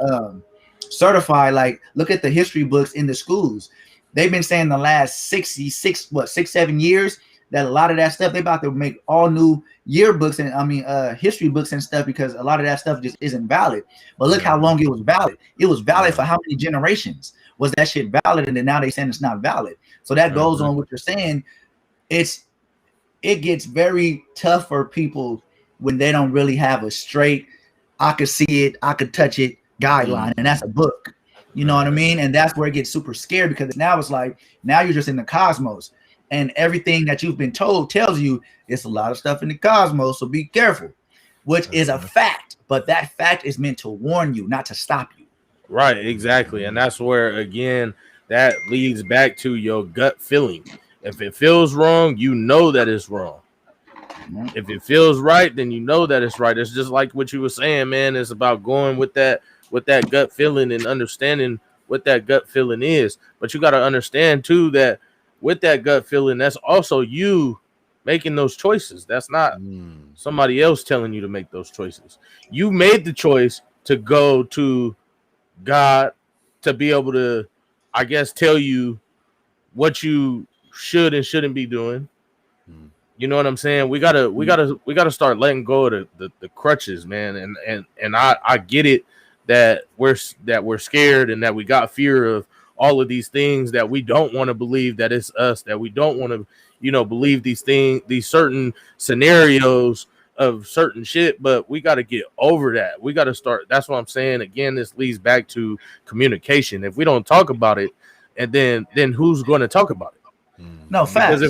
certified. Like, look at the history books in the schools. They've been saying the last 6-7 years that a lot of that stuff, they about to make all new yearbooks and history books and stuff, because a lot of that stuff just isn't valid. But look how long it was valid. It was valid for how many generations was that shit valid, and then now they saying it's not valid. So that goes on what you're saying. It gets very tough for people when they don't really have a straight, I could see it, I could touch it guideline, and that's a book. You know what I mean? And that's where it gets super scared, because now it's like, now you're just in the cosmos, and everything that you've been told tells you it's a lot of stuff in the cosmos, so be careful. which is a fact, but that fact is meant to warn you, not to stop you. Right, exactly. And that's where, again, that leads back to your gut feeling. If it feels wrong, you know that it's wrong. If it feels right, then you know that it's right. It's just like what you were saying, man. It's about going with that gut feeling and understanding what that gut feeling is. But you got to understand too that with that gut feeling, that's also you making those choices. That's not somebody else telling you to make those choices. You made the choice to go to God to be able to, I guess, tell you what you should and shouldn't be doing. You know what I'm saying? We gotta start letting go of the crutches, man. And I get it that we're scared and that we got fear of all of these things, that we don't want to believe that it's us, that we don't want to, believe these things, these certain scenarios of certain shit. But we got to get over that. We got to start. That's what I'm saying. Again, this leads back to communication. If we don't talk about it, and then who's going to talk about it? No, facts.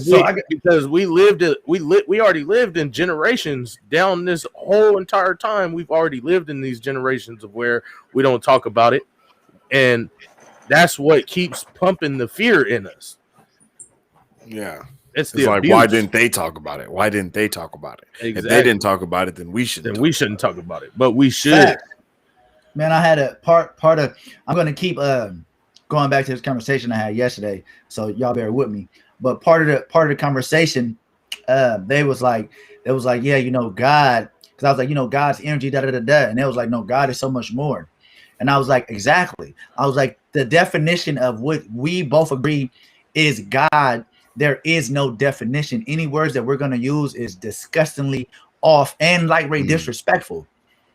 Because we already lived in generations down this whole entire time. We've already lived in these generations of where we don't talk about it, and that's what keeps pumping the fear in us. Yeah, it's like, why didn't they talk about it? Why didn't they talk about it? Exactly. If they didn't talk about it, then we should. Then we shouldn't talk about it, but we should. Facts. Man, I had a part of. I'm going to keep going back to this conversation I had yesterday, so y'all bear with me. But part of the conversation, they was like, yeah, God, because I was like, God's energy, da da da da, and they was like, no, God is so much more, and I was like, exactly. I was like, the definition of what we both agree is God. There is no definition. Any words that we're gonna use is disgustingly off and like very disrespectful.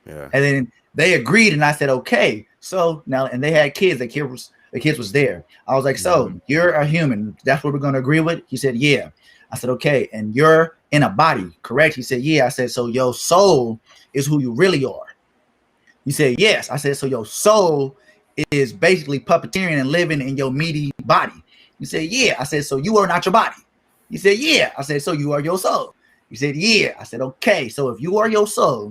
Yeah. And then they agreed, and I said, okay. So now, and they had kids. The kids was there. I was like, so you're a human. That's what we're going to agree with? He said, yeah. I said, okay. And you're in a body, correct? He said, yeah. I said, so your soul is who you really are. He said, yes. I said, so your soul is basically puppeteering and living in your meaty body. He said, yeah. I said, so you are not your body. He said, yeah. I said, so you are your soul. He said, yeah. I said, okay. So if you are your soul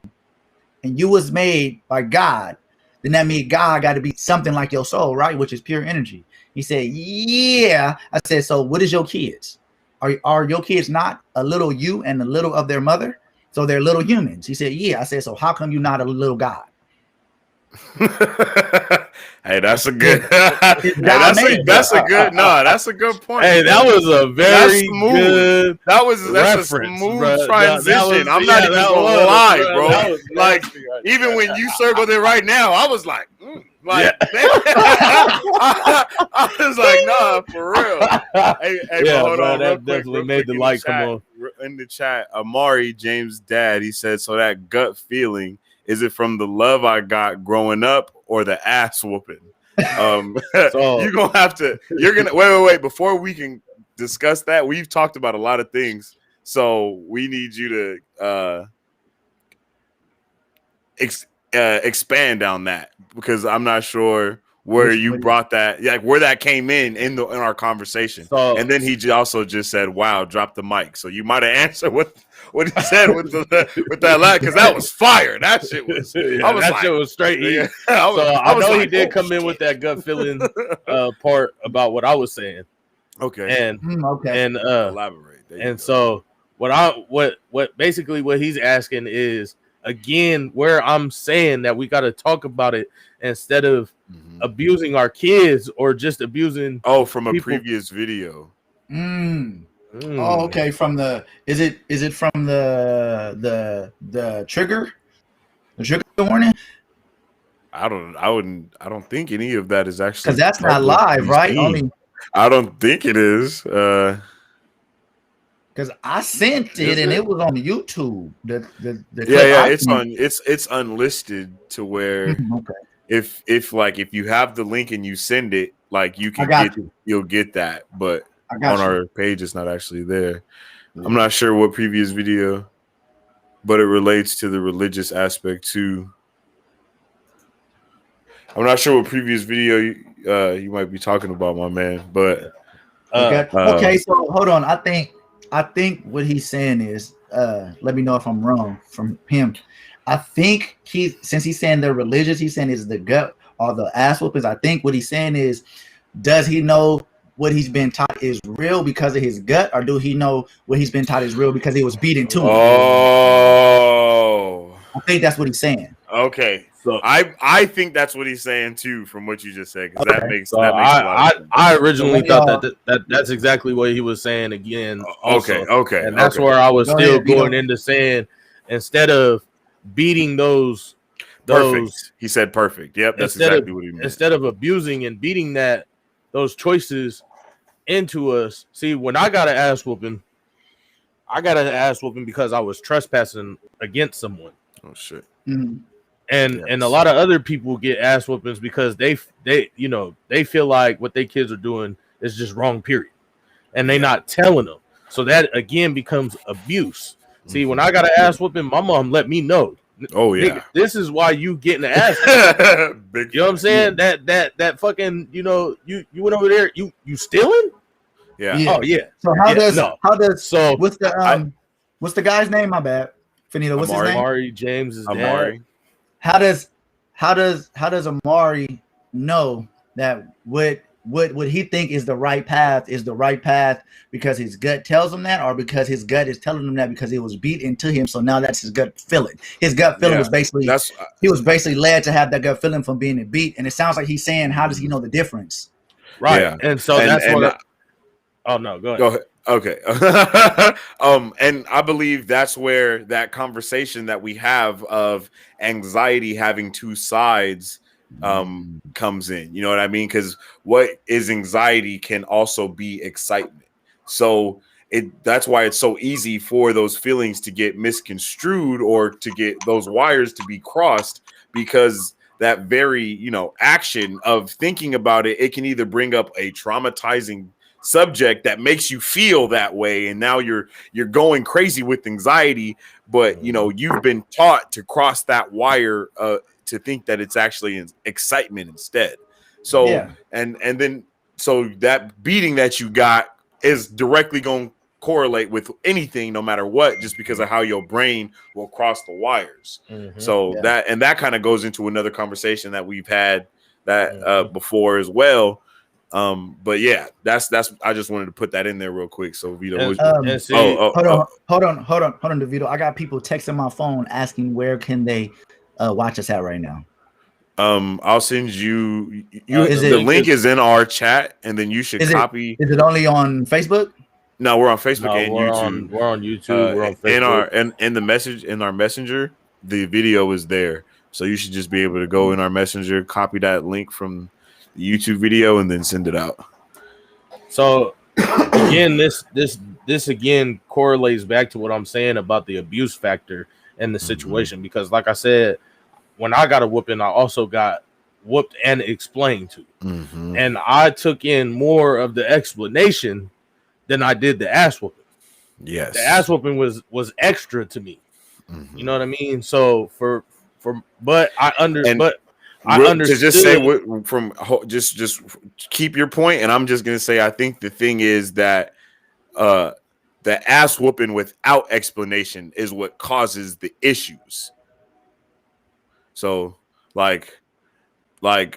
and you was made by God, then that means God got to be something like your soul, right? Which is pure energy. He said, yeah. I said, so what is your kids? Are your kids not a little you and a little of their mother? So they're little humans. He said, yeah. I said, so how come you're not a little God? Hey, that's a good. That's a good point. Hey, that was a very good. That's a smooth transition. I'm not even gonna lie, bro. Like, even when you circled it right now, I was like, I was like, nah, for real. Hey, yeah, hold on, that definitely made the light come on. In the chat, Amari James' dad, he said, so that gut feeling, is it from the love I got growing up or the ass whooping? So you're gonna have to. You're gonna wait. Before we can discuss that, we've talked about a lot of things, so we need you to expand on that, because I'm not sure where you brought that, like where that came in our conversation. So, and then he also just said, "Wow, drop the mic." So you might have answered what he said with that line, because that was fire. That shit was. Shit was straight heat. Yeah, I know he did come in with that gut feeling part about what I was saying. Okay. And elaborate. And so what basically what he's asking is, again, where I'm saying that we got to talk about it instead of abusing our kids or just abusing. Oh, from a previous video. Oh, okay. From the is it from the trigger? The trigger warning? I don't think any of that is actually, because that's not live, right? I don't think it is. Because I sent it and it was on YouTube. It's unlisted to where okay. if you have the link and you send it, like you'll get that, but on our page it's not actually there. Yeah. I'm not sure what previous video, but it relates to the religious aspect too. I'm not sure what previous video you might be talking about, my man, but okay, so hold on. I think what he's saying is, let me know if I'm wrong from him. I think since he's saying they're religious, he's saying is the gut or the ass whoopings. I think what he's saying is, does he know what he's been taught is real because of his gut, or do he know what he's been taught is real because he was beaten to it? Oh, I think that's what he's saying. okay. So I think that's what he's saying too, from what you just said. Because that makes so a lot of sense. I originally thought that's exactly what he was saying again. Also. Okay, and that's where I was Go still ahead, Vito. going into saying, instead of beating those perfect. He said perfect. Yep, that's exactly what he meant. Instead of abusing and beating those choices into us. See, when I got an ass whooping because I was trespassing against someone. Oh shit. Mhm. And a lot of other people get ass whoopings because they feel like what their kids are doing is just wrong, period, and they not telling them. So that again becomes abuse. See, when I got an ass whooping, my mom let me know. Oh yeah, Nigga, this is why you getting the ass. Big You know what I'm saying? That fucking you went over there. You stealing? Yeah. Yeah. Oh yeah. So what's the guy's name? My bad, Finito. What's his name? Amari James is Amari. dad. How does Amari know that what he think is the right path because his gut tells him that, or because his gut is telling him that because it was beat into him, so now that's his gut feeling. His gut feeling was basically he was basically led to have that gut feeling from being beat, and it sounds like he's saying, how does he know the difference? Right. Yeah. And so that's what oh no, go ahead. Go ahead. Okay. And I believe that's where that conversation that we have of anxiety having two sides comes in. You know what I mean? Because what is anxiety can also be excitement. So that's why it's so easy for those feelings to get misconstrued or to get those wires to be crossed, because that very, action of thinking about it, it can either bring up a traumatizing subject that makes you feel that way, and now you're going crazy with anxiety, but you've been taught to cross that wire to think that it's actually an excitement instead. So and then so that beating that you got is directly going to correlate with anything, no matter what, just because of how your brain will cross the wires. So that kind of goes into another conversation that we've had that before as well. But yeah, that's I just wanted to put that in there real quick. So Vito, hold on, DeVito. I got people texting my phone asking where can they watch us at right now. I'll send you the link is in our chat, and then you should copy. Is it only on Facebook? No, we're on Facebook and YouTube. We're on YouTube. We're on Facebook. In our messenger, the video is there. So you should just be able to go in our messenger, copy that link from the YouTube video, and then send it out. So again, this again correlates back to what I'm saying about the abuse factor and the situation, because like I said, when I got a whooping, I also got whooped and explained to. And I took in more of the explanation than I did the ass whooping. Yes. The ass whooping was extra to me. You know what I mean? So but I understood. To just say just keep your point, and I'm just gonna say I think the thing is that the ass whooping without explanation is what causes the issues. So like an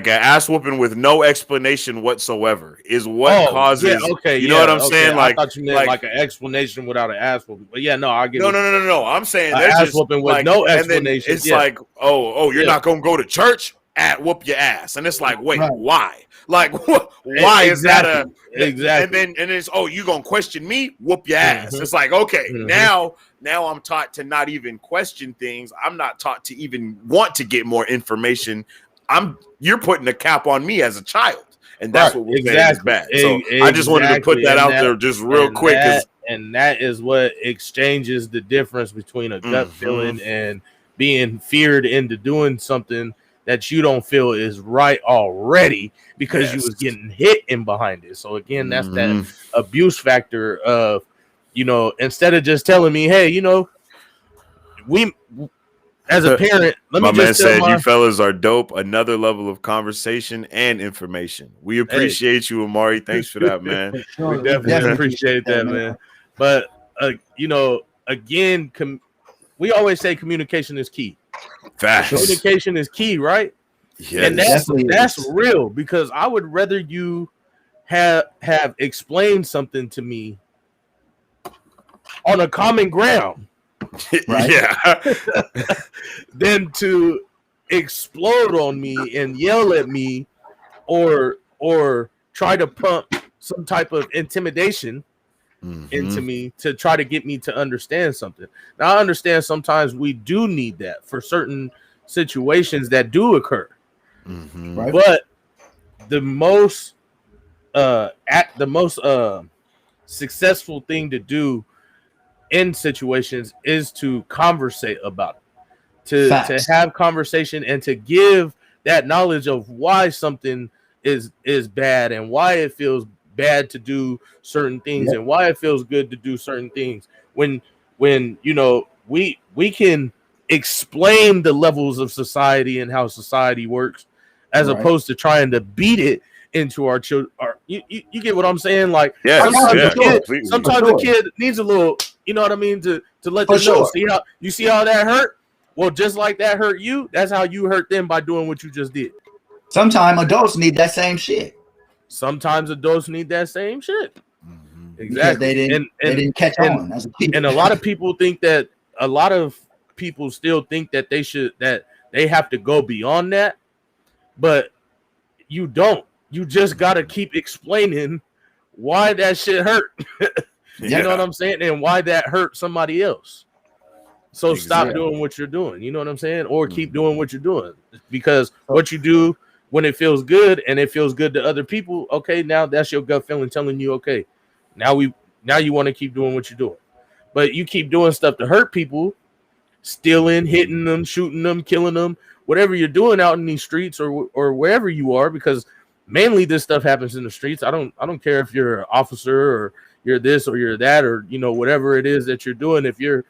ass whooping with no explanation whatsoever is what causes. Yeah, okay, you know what I'm saying? I thought you meant like an explanation without an ass whooping. But yeah, no, I get. No. I'm saying there's ass whooping with no explanation. It's like, you're not gonna go to church? Whoop your ass, and it's like, wait, why? Like, why is that exactly? And then it's you gonna question me? Whoop your ass. It's like, okay, now I'm taught to not even question things. I'm not taught to even want to get more information. You're putting a cap on me as a child, and that's what we're saying is bad. So I just wanted to put that out there just real quick, and that is what exchanges the difference between a gut feeling and being feared into doing something that you don't feel is right already because you was getting hit in behind it. So again, that's that abuse factor of, instead of just telling me, hey, we as a parent, my man said you fellas are dope. Another level of conversation and information. We appreciate you, Amari. Thanks for that, man. We definitely appreciate that, man. But again, we always say communication is key. Facts. Communication is key, right? Yeah, and that's real, because I would rather you have explained something to me on a common ground, right? Yeah, than to explode on me and yell at me, or try to pump some type of intimidation into me to try to get me to understand something. Now, I understand sometimes we do need that for certain situations that do occur. Right. But the most successful thing to do in situations is to conversate about it, to have conversation, and to give that knowledge of why something is bad and why it feels bad to do certain things and why it feels good to do certain things. When you know, we can explain the levels of society and how society works, as opposed to trying to beat it into our children. You get what I'm saying? Like, sometimes a kid needs a little, you know what I mean, to let them know. See how that hurt? Well, just like that hurt you, that's how you hurt them by doing what you just did. Sometimes adults need that same shit. Sometimes adults need that same shit. Exactly. Because they didn't catch on as a kid. And a lot of people still think that they have to go beyond that, but you don't. You just gotta keep explaining why that shit hurt. You know what I'm saying? And why that hurt somebody else. So stop doing what you're doing. You know what I'm saying? Or keep doing what you're doing. Because what you do when it feels good and it feels good to other people, okay, now that's your gut feeling telling you, okay, now you want to keep doing what you're doing. But you keep doing stuff to hurt people, stealing, hitting them, shooting them, killing them, whatever you're doing out in these streets or wherever you are, because mainly this stuff happens in the streets. I don't care if you're an officer or you're this or you're that, or, you know, whatever it is that you're doing. If you're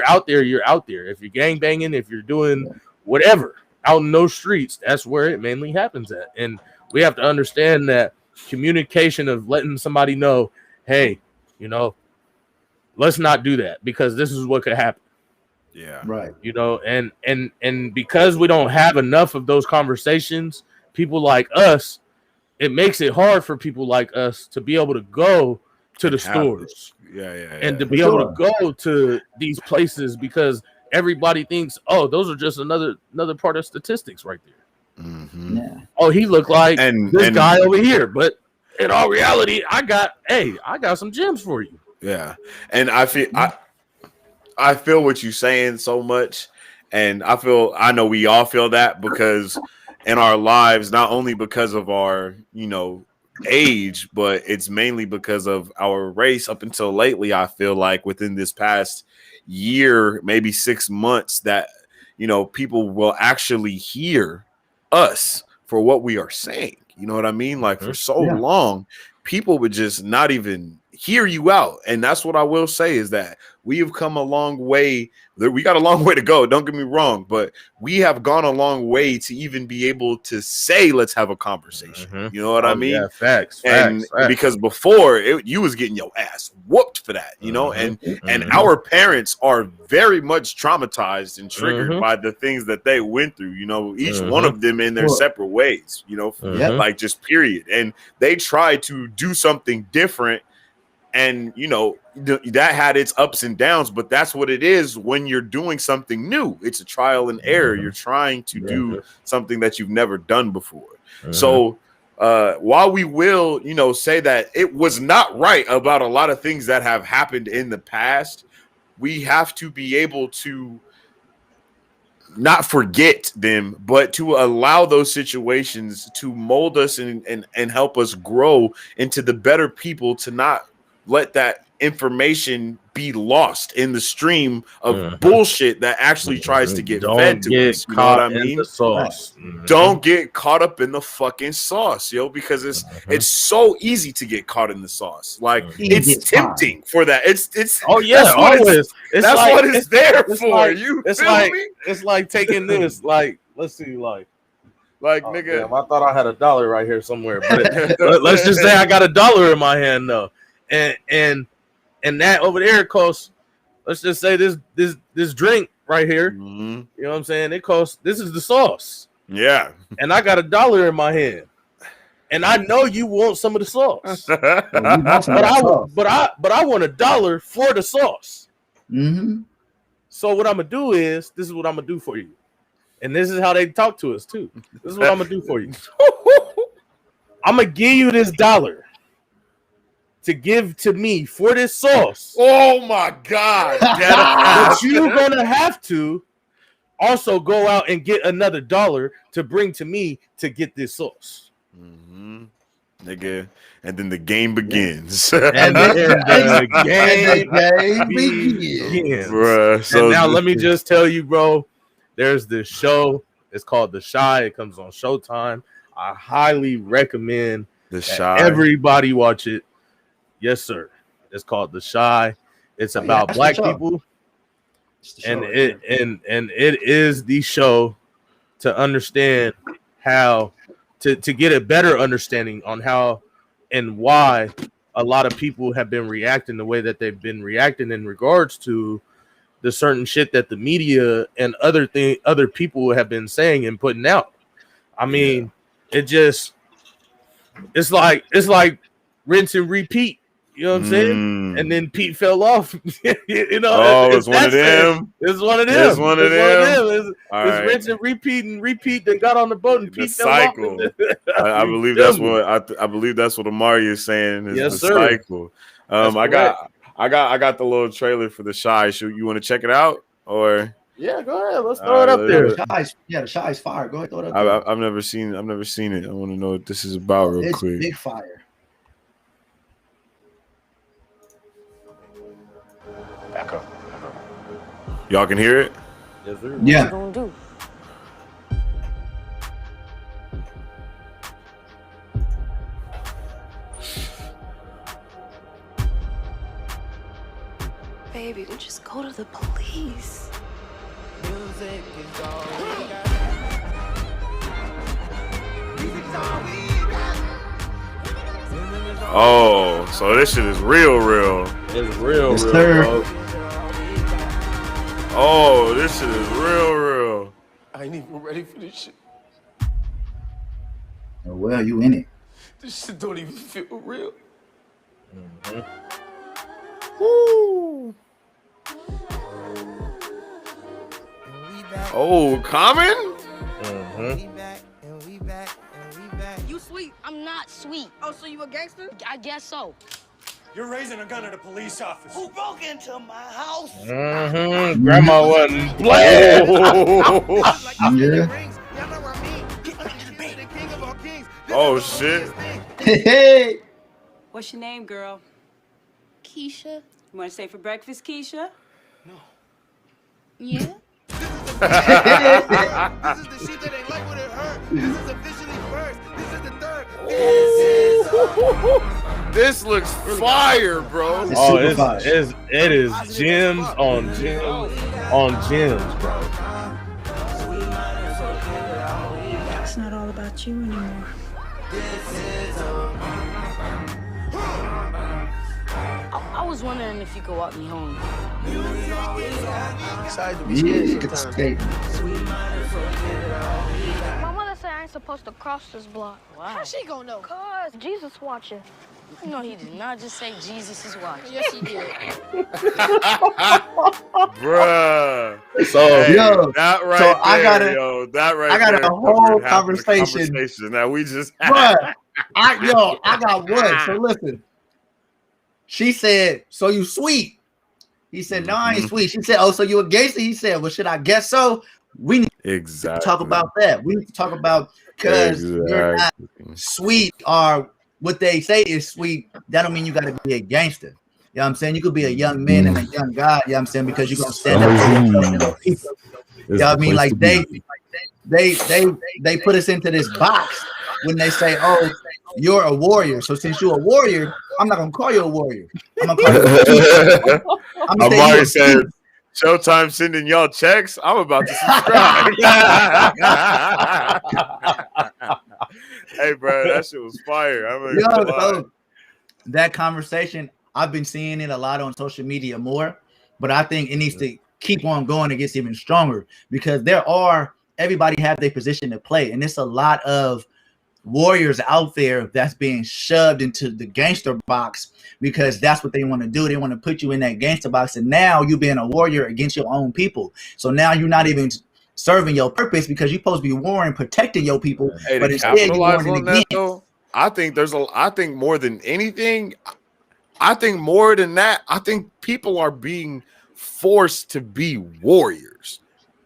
out there, you're out there. If you're gang banging, if you're doing whatever out in those streets, that's where it mainly happens at. And we have to understand that communication of letting somebody know, hey, you know, let's not do that because this is what could happen. Yeah. Right. You know, and because we don't have enough of those conversations, people like us, it makes it hard for people like us to be able to go to the stores. And to be able to go to these places, because everybody thinks, oh, those are just another part of statistics right there. Oh, he looked like this guy over here, but in all reality, I got some gems for you. Yeah. And I feel what you're saying so much, and I know we all feel that, because in our lives, not only because of our, you know, age, but it's mainly because of our race. Up until lately, I feel like within this past year, maybe 6 months, that, you know, people will actually hear us for what we are saying. You know what I mean? Like, for so long, people would just not even hear you out. And that's what I will say, is that we have come a long way. We got a long way to go, don't get me wrong, but we have gone a long way to even be able to say, let's have a conversation. You know what I mean? Yeah, facts. Because before, you was getting your ass whooped for that, you know, and our parents are very much traumatized and triggered by the things that they went through, you know, each one of them in their separate ways, you know, like, just period. And they tried to do something different. And, you know, that had its ups and downs, but that's what it is when you're doing something new. It's a trial and error. You're trying to do something that you've never done before. So while we will, you know, say that it was not right about a lot of things that have happened in the past, we have to be able to not forget them, but to allow those situations to mold us and help us grow into the better people, to not let that information be lost in the stream of bullshit that actually tries to get fed to us. You know what I mean? The sauce. Don't get caught up in the fucking sauce, yo, because it's so easy to get caught in the sauce. Like, it's tempting for that. It's oh yeah, that's always. That's like, what it's there for. Like, You it's feel like me? It's like taking this. Like, let's see, like nigga. Damn, I thought I had $1 right here somewhere, but let's just say I got $1 in my hand though, and that over there costs, let's just say this drink right here. Mm-hmm. You know what I'm saying? It costs. This is the sauce. Yeah. And I got $1 in my hand, and I know you want some of the sauce. But I want $1 for the sauce. Mm-hmm. So what I'm gonna do is this is what I'm gonna do for you, and this is how they talk to us too. This is what I'm gonna do for you. I'm gonna give you this $1 to give to me for this sauce. Oh my God! But you're gonna have to also go out and get another $1 to bring to me to get this sauce. Mm-hmm. Nigga, and then the game begins. And the game begins. Bruh, so and now let me just tell you, bro, there's this show. It's called The Chi. It comes on Showtime. I highly recommend The that Chi. everybody watch it. Yes, sir. It's called The Chi. It's about black people. And it is the show to understand how to get a better understanding on how and why a lot of people have been reacting the way that they've been reacting in regards to the certain shit that the media and other people have been saying and putting out. I mean, it's like rinse and repeat. You know what I'm saying? And then Pete fell off. You know, it's one of them. It's one of them. It's one of them. It's rinse and repeat. Then got on the boat and Pete fell cycle. off. I believe that's what I believe that's what Amari is saying. Is Yes, the sir. cycle. I got the little trailer for The Chi. You want to check it out or? Yeah, go ahead. Let's throw it up there. The Chi is fire. Go ahead, throw it up there. I've never seen it. I want to know what this is about real quick. It's big fire. Back up. Y'all can hear it? Yes, sir. Yeah. What you gonna do? Baby, we just go to the police. Music is all we got. Oh, so this shit is real. It's real, Yes, real, sir. bro. Oh, this shit is real. I ain't even ready for this shit. Oh, well, you in it. This shit don't even feel real. Woo. Oh, Common? You sweet? I'm not sweet. Oh, so you a gangster? I guess so. You're raising a gun at a police officer. Who broke into my house? Grandma wasn't playing. Yeah. Oh, shit. Hey. What's your name, girl? Keisha? You want to stay for breakfast, Keisha? Yeah? This is the shit that ain't like what it hurt. This is officially first. This is the third. This looks fire, bro. It's Oh, super fire. it is gems on gems, bro. It's not all about you anymore. I was wondering if you could walk me home. Excited to be Yeah, scared good sometimes. escape. My mother said I ain't supposed to cross this block. Wow. How she gonna know? Cause Jesus watching. No, he did not just say Jesus is watching. Yes, he did. Bruh. So Hey, Yo, that right so there, I got a- yo. That right I got there a whole covered half of the conversation. That we just Bruh, I got one. So listen. She said, so you sweet? He said, no, I ain't sweet. She said, oh, so you a gangster? He said, well, should I guess so? We need Exactly. to talk about that. We need to talk about because you're not sweet or what they say is sweet. That don't mean you got to be a gangster. You know what I'm saying? You could be a young man and a young guy. You know what I'm saying? Because you're going to stand up for yourself. You know what I mean? Like they put us into this box when they say, oh, you're a warrior. So since you're a warrior, I'm not gonna call you a warrior. I'm gonna call you a thief. I'm gonna say you Amari a said, thief. Showtime sending y'all checks. I'm about to subscribe. Hey, bro, that shit was fire. So that conversation, I've been seeing it a lot on social media more. but I think it needs to keep on going. It gets even stronger because everybody have their position to play, and it's a lot of warriors out there that's being shoved into the gangster box because that's what they want to do. They want to put you in that gangster box, and now you being a warrior against your own people. So now you're not even serving your purpose because you're supposed to be warring, protecting your people, but instead you're warring against. I think more than anything, I think more than that, I think people are being forced to be warriors.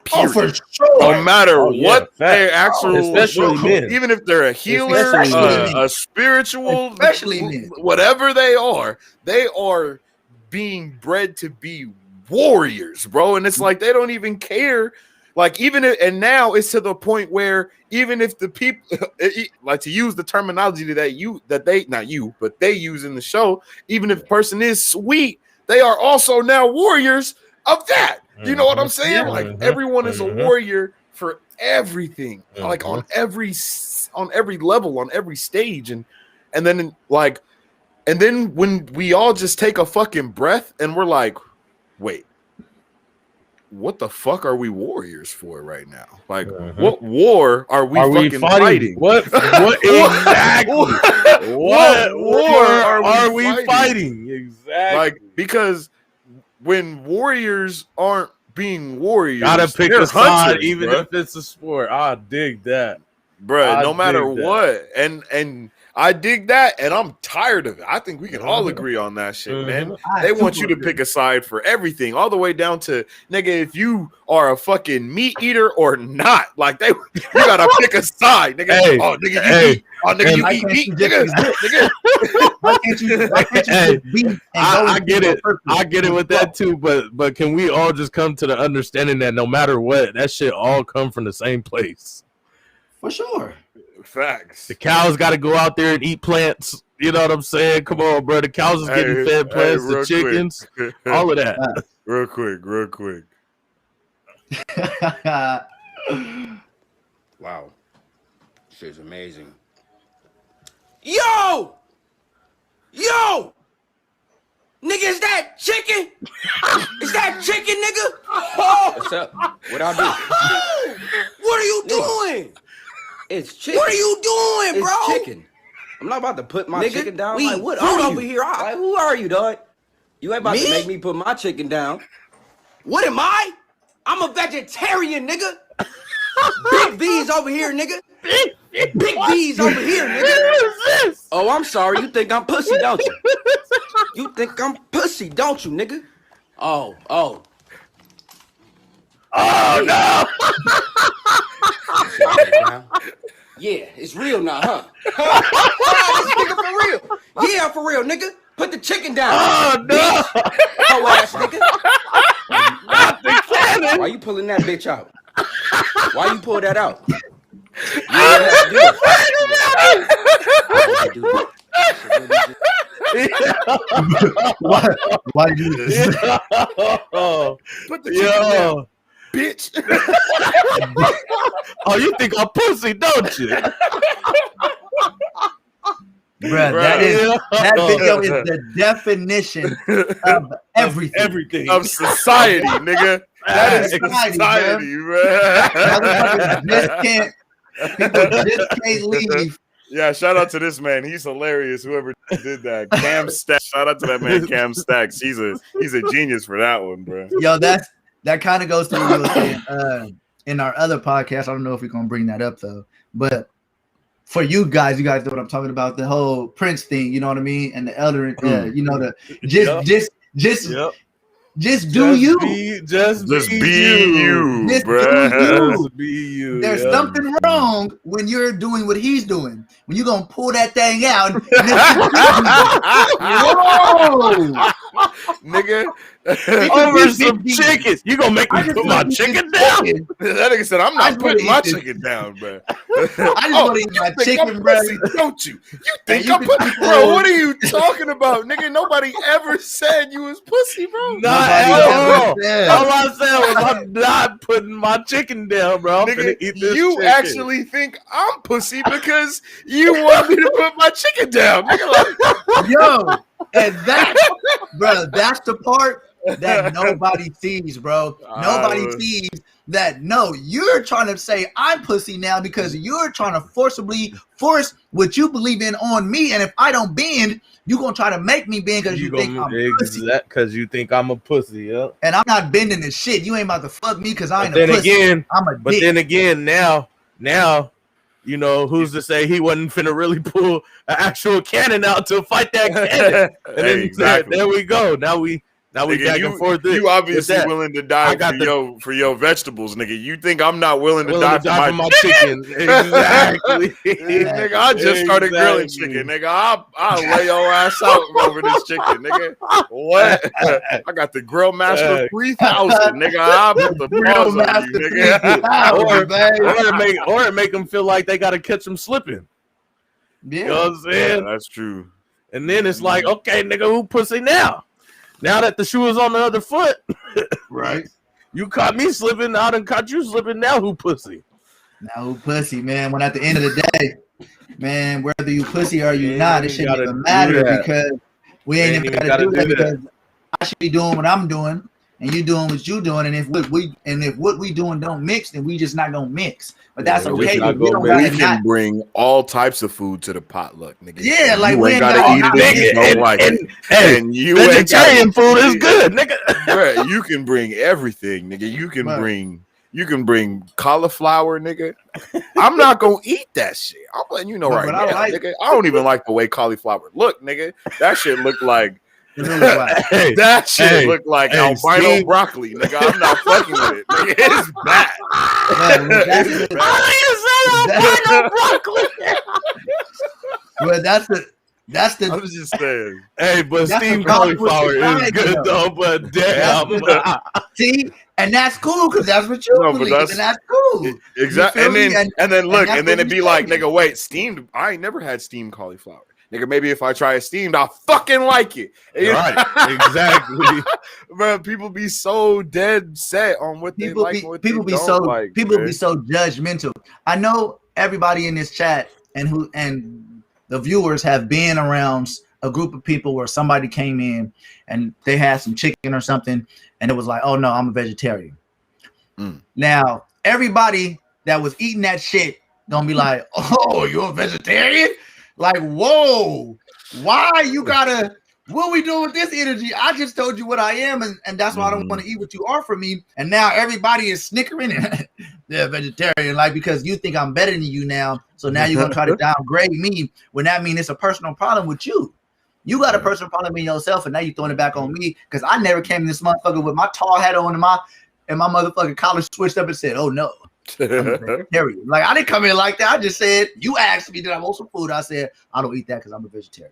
Period. Oh, for sure. No matter what their actual, especially men, even if they're a healer, a spiritual, especially men, whatever they are being bred to be warriors, bro. And it's like they don't even care. Like and now it's to the point where even if the people, like to use the terminology that they use in the show, even if the person is sweet, they are also now warriors of that. You know what I'm saying? Like everyone is a warrior for everything, like on every level, on every stage, and then when we all just take a fucking breath and we're like, wait, what the fuck are we warriors for right now? Like, what war are we fighting? What exactly? What war are we fighting? Exactly. Like, because when warriors aren't being warriors, gotta pick a side, even bro. If it's a sport. I dig that, bro. No matter what, and I dig that, and I'm tired of it. I think we can all agree on that shit, man. They want you to pick a side for everything, all the way down to nigga, if you are a fucking meat eater or not. Like you gotta pick a side, nigga. Hey, oh, nigga, you eat meat, nigga. Why can't you just beat and I get it. I get it with that too, but can we all just come to the understanding that no matter what, that shit all come from the same place? For sure. Facts. The cows got to go out there and eat plants. You know what I'm saying? Come on, bro. The cows is getting fed plants. The chickens, all of that. Real quick. Wow, shit's amazing. Yo, nigga, is that chicken? Is that chicken, nigga? Oh. What's up? What I do? What are you doing? It's chicken. What are you doing, bro? It's chicken. I'm not about to put my chicken down. Like, what are you over here? Like, who are you, dog? You ain't about to make me put my chicken down. What am I? I'm a vegetarian, nigga. Big V's over here, nigga. Big V's over here, nigga. Oh, I'm sorry. You think I'm pussy, don't you? You think I'm pussy, don't you, nigga? Oh, no. Yeah, it's real now, huh? This nigga for real. Yeah, for real, nigga. Put the chicken down. Oh, no. Hoe ass nigga. Why you pulling that bitch out? Why you pull that out? Why do you do this? Put the chicken down, bitch. Oh, you think I'm pussy, don't you? Bruh, that video is the definition of everything. Of society, nigga. That is society, man. People just can't leave. Yeah, shout out to this man. He's hilarious. Whoever did that, Cam Stacks. Shout out to that man, Cam Stacks. He's a genius for that one, bro. Yo, that kind of goes to what we were saying in our other podcast. I don't know if we're gonna bring that up though, but for you guys know what I'm talking about. The whole Prince thing, you know what I mean, and the elder, you know, just do you. Just be you, bro. Just be you. There's something wrong when you're doing what he's doing. When you're gonna pull that thing out, whoa, nigga, over some chickens. You gonna make me put my chicken down? That nigga said, "I'm not putting my chicken down, bro." I just want to eat my chicken, bro. Don't you? You think I'm pussy, bro? What are you talking about, nigga? Nobody ever said you was pussy, bro. Not at all. All I said was I'm not putting my chicken down, bro. Nigga, you actually think I'm pussy because you want me to put my chicken down, nigga. Yo, and that, bro, that's the part that nobody sees, bro. Nobody sees that. No, you're trying to say I'm pussy now because you're trying to force what you believe in on me. And if I don't bend, you're gonna try to make me bend because you think I'm pussy. Because you think I'm a pussy, yeah. And I'm not bending this shit. You ain't about to fuck me because I ain't a pussy. Again, I'm a dick. But then again, now, you know, who's to say he wasn't finna really pull an actual cannon out to fight that cannon? And then exactly. There we go. Now we nigga, back and forth. You obviously willing to die for your vegetables, nigga. You think I'm not willing to die for my chicken? Exactly. Nigga, I just started grilling chicken, nigga. I'll lay your ass out over this chicken, nigga. What? I got the Grill Master 3000, nigga. I'll put the pause on you, nigga. Or make them feel like they got to catch them slipping. Yeah. You know what I'm saying? Yeah, that's true. And then it's like, okay, nigga, who pussy now? Now that the shoe is on the other foot, right? You caught me slipping. I done caught you slipping. Now who pussy? Now who pussy, man? When at the end of the day, man, whether you pussy or you not, it shouldn't even matter because we ain't even gotta do that because I should be doing what I'm doing and you doing what you doing. And if what we doing don't mix, then we just not gonna mix. But that's okay. We can bring all types of food to the potluck, nigga. Yeah, like we ain't gotta eat it if you don't like it. And you vegetarian food is good, nigga. Bruh, you can bring everything, nigga. You can bring cauliflower, nigga. I'm not gonna eat that shit. I'm letting you know right now, nigga. I don't even like the way cauliflower look, nigga. That shit look like that shit look like albino broccoli, nigga. I'm not fucking with it. Nigga, it's bad. Albino broccoli. Well, that's the. I was just saying. Hey, but steamed cauliflower is good though. But damn, see, and that's cool because that's what you believe, and that's cool. Exactly. And then look, and then it'd be like, nigga, wait, steamed. I ain't never had steamed cauliflower. Nigga, maybe if I try it steamed, I'll fucking like it. Right, exactly. But people be so dead set on what they like and what they don't like. People be so judgmental. I know everybody in this chat and the viewers have been around a group of people where somebody came in and they had some chicken or something and it was like, oh no, I'm a vegetarian. Now, everybody that was eating that shit gonna be like, oh, you're a vegetarian? Like, whoa, why you gotta, what we doing with this energy? I just told you what I am, and that's why I don't want to eat what you offer me. And now everybody is snickering and they're vegetarian, like, because you think I'm better than you now. So now you're gonna try to downgrade me when that means it's a personal problem with you. You got a personal problem in yourself, and now you're throwing it back on me because I never came in this motherfucker with my tall hat on and my motherfucking collar switched up and said, oh no. Vegetarian. Like, I didn't come in like that. I just said, you asked me did I want some food. I said, I don't eat that because I'm a vegetarian.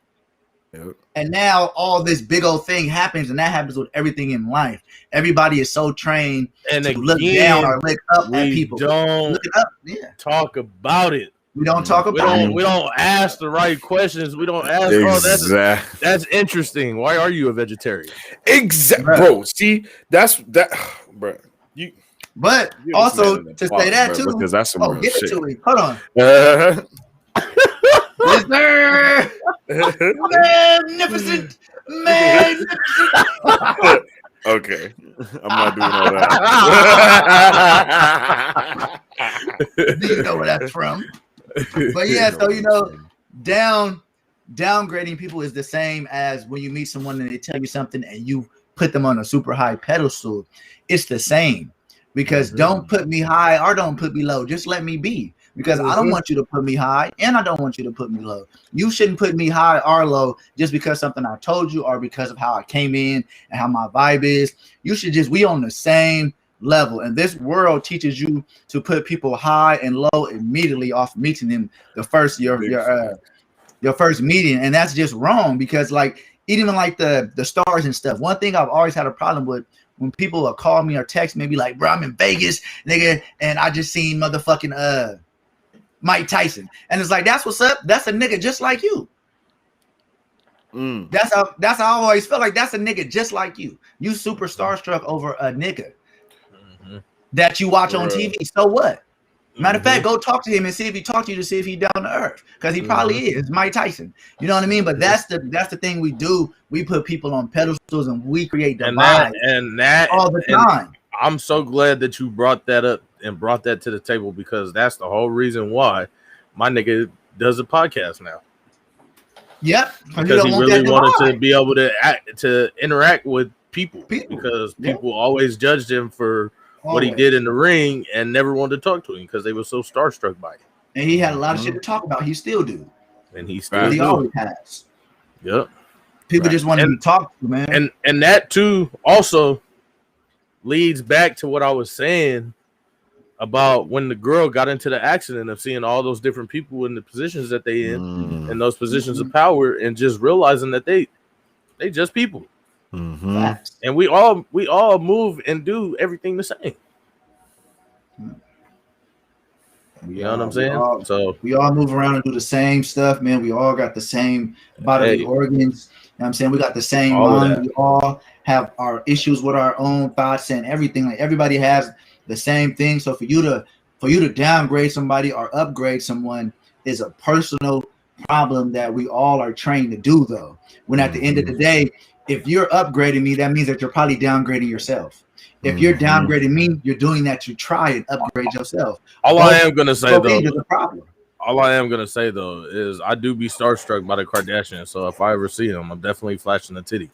Yep. And now all this big old thing happens, and that happens with everything in life. Everybody is so trained to look down or look up at people. Don't look it up. Talk about it. We don't talk about it. We don't ask the right questions. We don't ask. Exactly. That's interesting. Why are you a vegetarian? Exactly, bro. See, that's that, bro. But also to say that too, because that's some real get shit. it to me. Hold on. Yes, sir. Magnificent. Okay, I'm not doing all that. You know where that's from. But yeah, so downgrading people is the same as when you meet someone and they tell you something and you put them on a super high pedestal. It's the same. Because don't put me high or don't put me low. Just let me be. Because I don't want you to put me high and I don't want you to put me low. You shouldn't put me high or low just because something I told you or because of how I came in and how my vibe is. You should we on the same level. And this world teaches you to put people high and low immediately off meeting them your first meeting. And that's just wrong because like even like the stars and stuff. One thing I've always had a problem with when people will call me or text me, be like, bro, I'm in Vegas, nigga, and I just seen motherfucking Mike Tyson. And it's like, that's what's up. That's a nigga just like you. That's how I always felt like that's a nigga just like you. You super starstruck over a nigga that you watch on TV. So what? Matter of fact, go talk to him and see if he talked to you to see if he's down to earth, because he probably is. Mike Tyson, you know what I mean? But that's the thing we do. We put people on pedestals and we create divides and that all the time. I'm so glad that you brought that up and brought that to the table, because that's the whole reason why my nigga does a podcast now. Yep, because he really wanted to be able to interact with people. Because people always judged him for what he did in the ring and never wanted to talk to him because they were so starstruck by him. And he had a lot of shit to talk about. He still do. And he still always has. Yep. People just want to talk to, man. And that too also leads back to what I was saying about when the girl got into the accident of seeing all those different people in the positions that they in those positions of power, and just realizing that they just people. And we all move and do everything the same. You know what I'm saying? So we all move around and do the same stuff, man. We all got the same bodily organs. You know what I'm saying? We got the same mind. We all have our issues with our own thoughts and everything. Like everybody has the same thing. So for you to downgrade somebody or upgrade someone is a personal problem that we all are trained to do, though. When at the end of the day, if you're upgrading me, that means that you're probably downgrading yourself. If you're downgrading me, you're doing that to try and upgrade yourself. All I am gonna say though is I do be starstruck by the Kardashians. So if I ever see them, I'm definitely flashing the titty.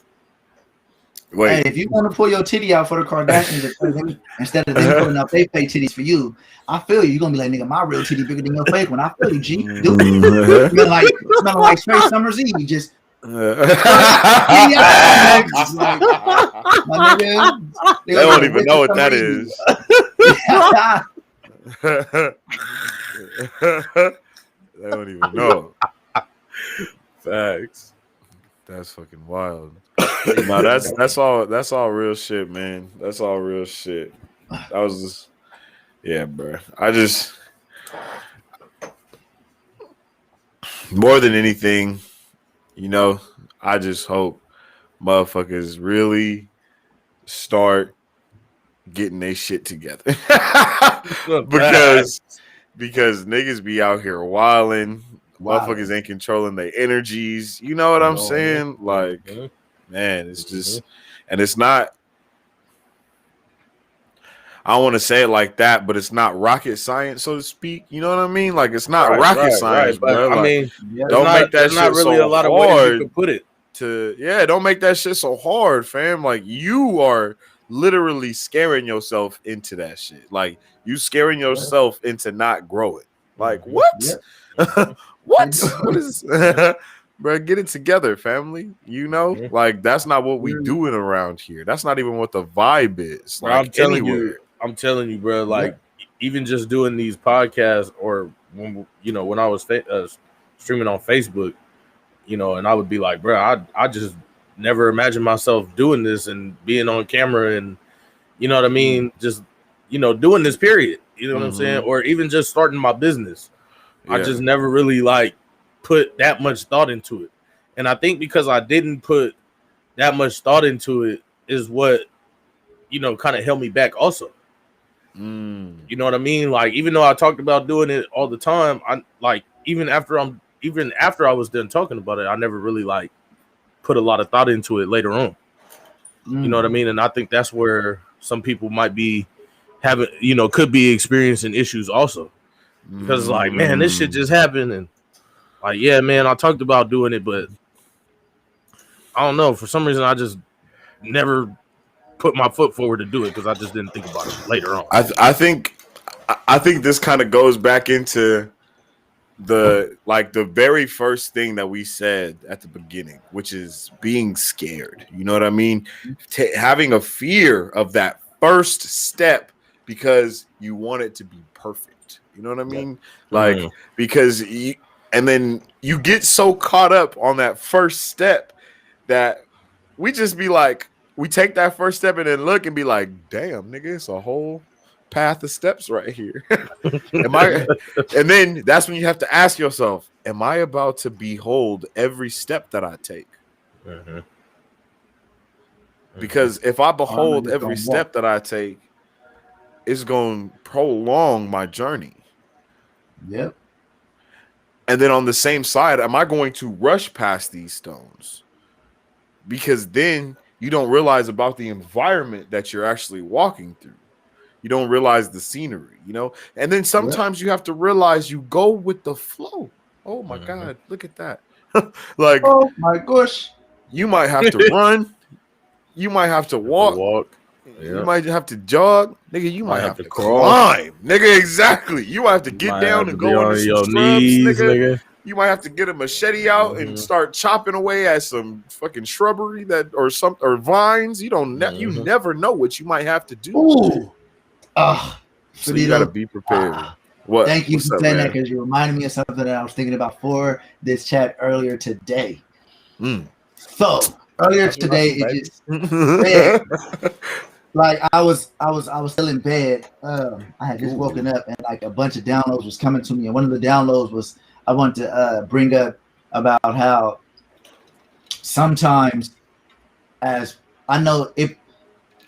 Wait. Hey, if you want to pull your titty out for the Kardashians instead of them pulling out their fake titties for you, I feel you. You're gonna be like, nigga, my real titty bigger than your fake one. I feel you, G. Dude, smell like straight summer's eve. Just they don't even know what that is. They don't even know. Facts. That's fucking wild. No, that's all real shit, man. That's all real shit. That was just, yeah, bro. I just, more than anything, you know, I just hope motherfuckers really start getting their shit together. because niggas be out here wilding. Motherfuckers ain't controlling their energies. You know what I'm saying? Like, man, it's just, and it's not, I don't want to say it like that, but it's not rocket science, so to speak. You know what I mean? Like, it's not rocket science, bro. Like, I mean, don't make that shit not really so a lot of ways you can put it. Don't make that shit so hard, fam. Like, you are literally scaring yourself into that shit. Like, you scaring yourself into not growing. Like, what? What? What is bro, get it together, family. You know, like that's not what we doing around here. That's not even what the vibe is. Bro, like I'm telling you, bro. Like even just doing these podcasts, or when I was streaming on Facebook, you know, and I would be like, bro, I just never imagined myself doing this and being on camera, and you know what I mean, just doing this period. You know what I'm saying, or even just starting my business. I just never really like put that much thought into it. And I think because I didn't put that much thought into it is what, kind of held me back also. You know what I mean? Like, even though I talked about doing it all the time, I like, even after I was done talking about it, I never really like put a lot of thought into it later on. You know what I mean? And I think that's where some people might be having, could be experiencing issues also. Because it's like, man, this shit just happened, and like, yeah, man, I talked about doing it, but I don't know. For some reason, I just never put my foot forward to do it because I just didn't think about it later on. I think this kind of goes back into the very first thing that we said at the beginning, which is being scared. You know what I mean? Having a fear of that first step because you want it to be perfect. You know what I mean? Like, because and then you get so caught up on that first step that we just be like, we take that first step and then look and be like, damn, nigga, it's a whole path of steps right here. And then that's when you have to ask yourself, am I about to behold every step that I take? Because if I behold every step that I take, it's going to prolong my journey. Yep. And then on the same side, am I going to rush past these stones? Because then you don't realize about the environment that you're actually walking through. You don't realize the scenery, you know? And then sometimes you have to realize you go with the flow. Oh my God, look at that. Like, oh my gosh. You might have to run. You might have to walk. You might have to jog. Nigga, you might have to climb. Nigga, exactly. You might have to get down and go into some shrubs, nigga. You might have to get a machete out and start chopping away at some fucking shrubbery or vines. You don't you never know what you might have to do. Ooh. So you gotta be prepared. What? Thank you for saying that, because you reminded me of something that I was thinking about for this chat earlier today. So earlier today, it just like I was still in bed. I had just woken up, and like a bunch of downloads was coming to me, and one of the downloads was I wanted to bring up about how sometimes, as I know it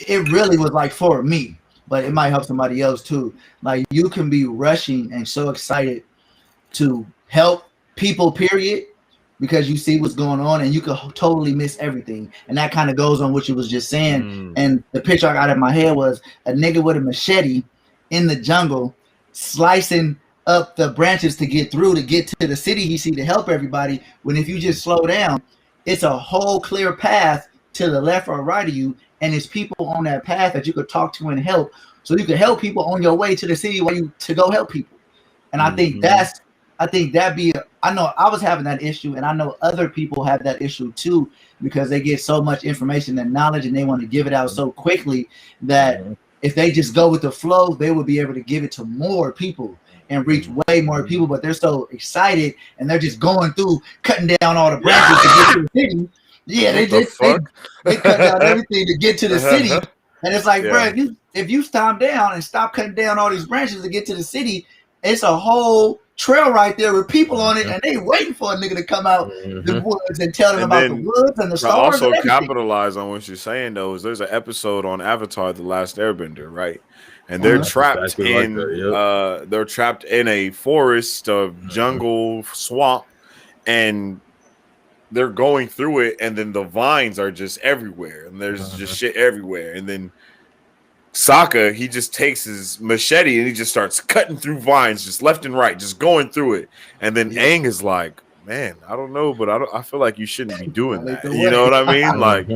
really was like for me, but it might help somebody else too. Like you can be rushing and so excited to help people, period, because you see what's going on, and you could totally miss everything. And that kind of goes on what you was just saying. And the picture I got in my head was a nigga with a machete in the jungle slicing up the branches to get to the city he see to help everybody. When if you just slow down, it's a whole clear path to the left or right of you, and it's people on that path that you could talk to and help. So you can help people on your way to the city to go help people. And I think I know I was having that issue, and I know other people have that issue too, because they get so much information and knowledge and they want to give it out so quickly that if they just go with the flow, they would be able to give it to more people and reach way more people. But they're so excited and they're just going through, cutting down all the branches to get to the city. Yeah, they cut down everything to get to the city. And it's like, bro, if you stop down and stop cutting down all these branches to get to the city, it's a whole trail right there with people on it, and they waiting for a nigga to come out the woods and tell them about the woods and the stars. Also capitalize on what you're saying though is there's an episode on Avatar: The Last Airbender, right? And they're trapped they're trapped in a forest, jungle, swamp, and they're going through it, and then the vines are just everywhere, and there's just shit everywhere, and then Sokka, he just takes his machete and he just starts cutting through vines, just left and right, just going through it. And then Aang is like, "Man, I don't know, but I feel like you shouldn't be doing that." You know what I mean? Like,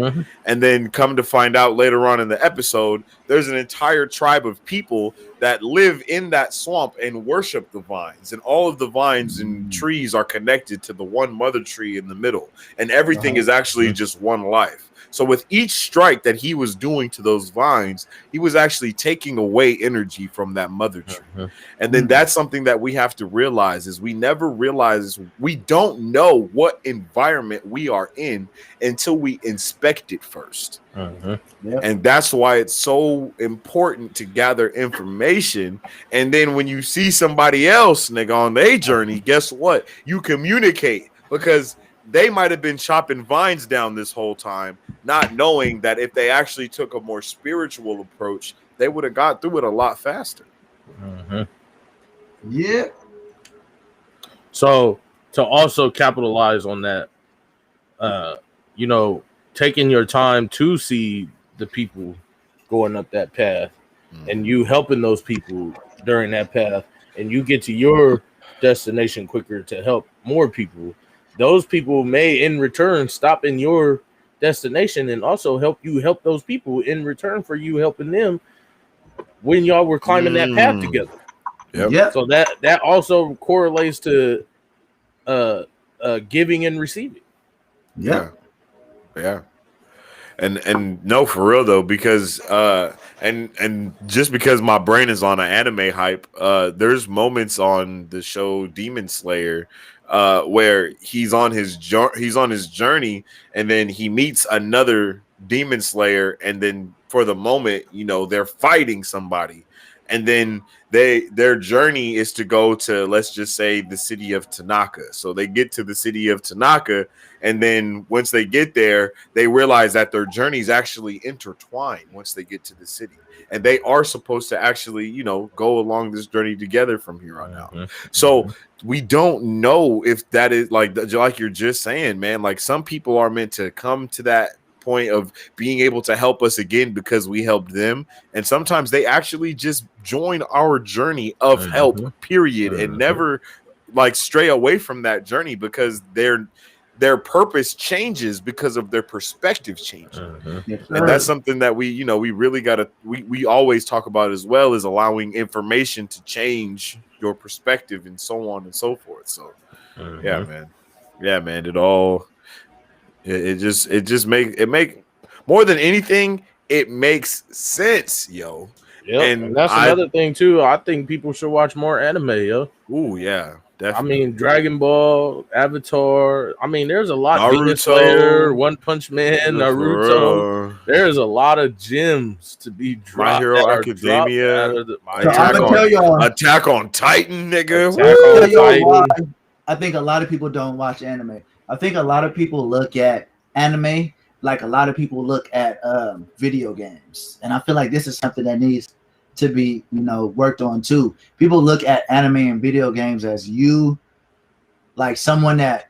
and then come to find out later on in the episode, there's an entire tribe of people that live in that swamp and worship the vines, and all of the vines and trees are connected to the one mother tree in the middle, and everything is actually just one life. So with each strike that he was doing to those vines, he was actually taking away energy from that mother tree. And then that's something that we have to realize is we never realize we don't know what environment we are in until we inspect it first. And that's why it's so important to gather information. And then when you see somebody else, nigga, on their journey, guess what? You communicate, because they might have been chopping vines down this whole time, not knowing that if they actually took a more spiritual approach, they would have got through it a lot faster. Yeah. So to also capitalize on that, you know, taking your time to see the people going up that path and you helping those people during that path, and you get to your destination quicker to help more people. Those people may in return stop in your destination and also help you help those people in return for you helping them when y'all were climbing that path together. So that also correlates to giving and receiving. Yeah. And no, for real though, because and just because my brain is on an anime hype, there's moments on the show Demon Slayer where he's on his journey, and then he meets another demon slayer, and then for the moment, you know, they're fighting somebody, and then their journey is to go to, let's just say, the city of Tanaka. So they get to the city of Tanaka, and then once they get there, they realize that their journey is actually intertwined once they get to the city, and they are supposed to actually, go along this journey together from here on out. So we don't know if that is like you're just saying, man. Like, some people are meant to come to that point of being able to help us again because we helped them, and sometimes they actually just join our journey of help, period, and never like stray away from that journey because their purpose changes because of their perspective changing. And that's something that we really gotta we always talk about as well, is allowing information to change your perspective and so on and so forth. So yeah, man, it just make more than anything, it makes sense, yo. Yeah, and that's another thing too. I think people should watch more anime, yo. Ooh, yeah, definitely. I mean, Dragon Ball, Avatar. I mean, there's a lot. Naruto, Demon Slayer, One Punch Man, Naruto. There's a lot of gems to be dropped. My Hero Academia, Attack on Titan, nigga. I think a lot of people don't watch anime. I think a lot of people look at anime like a lot of people look at video games, and I feel like this is something that needs to be worked on too. People look at anime and video games as like someone that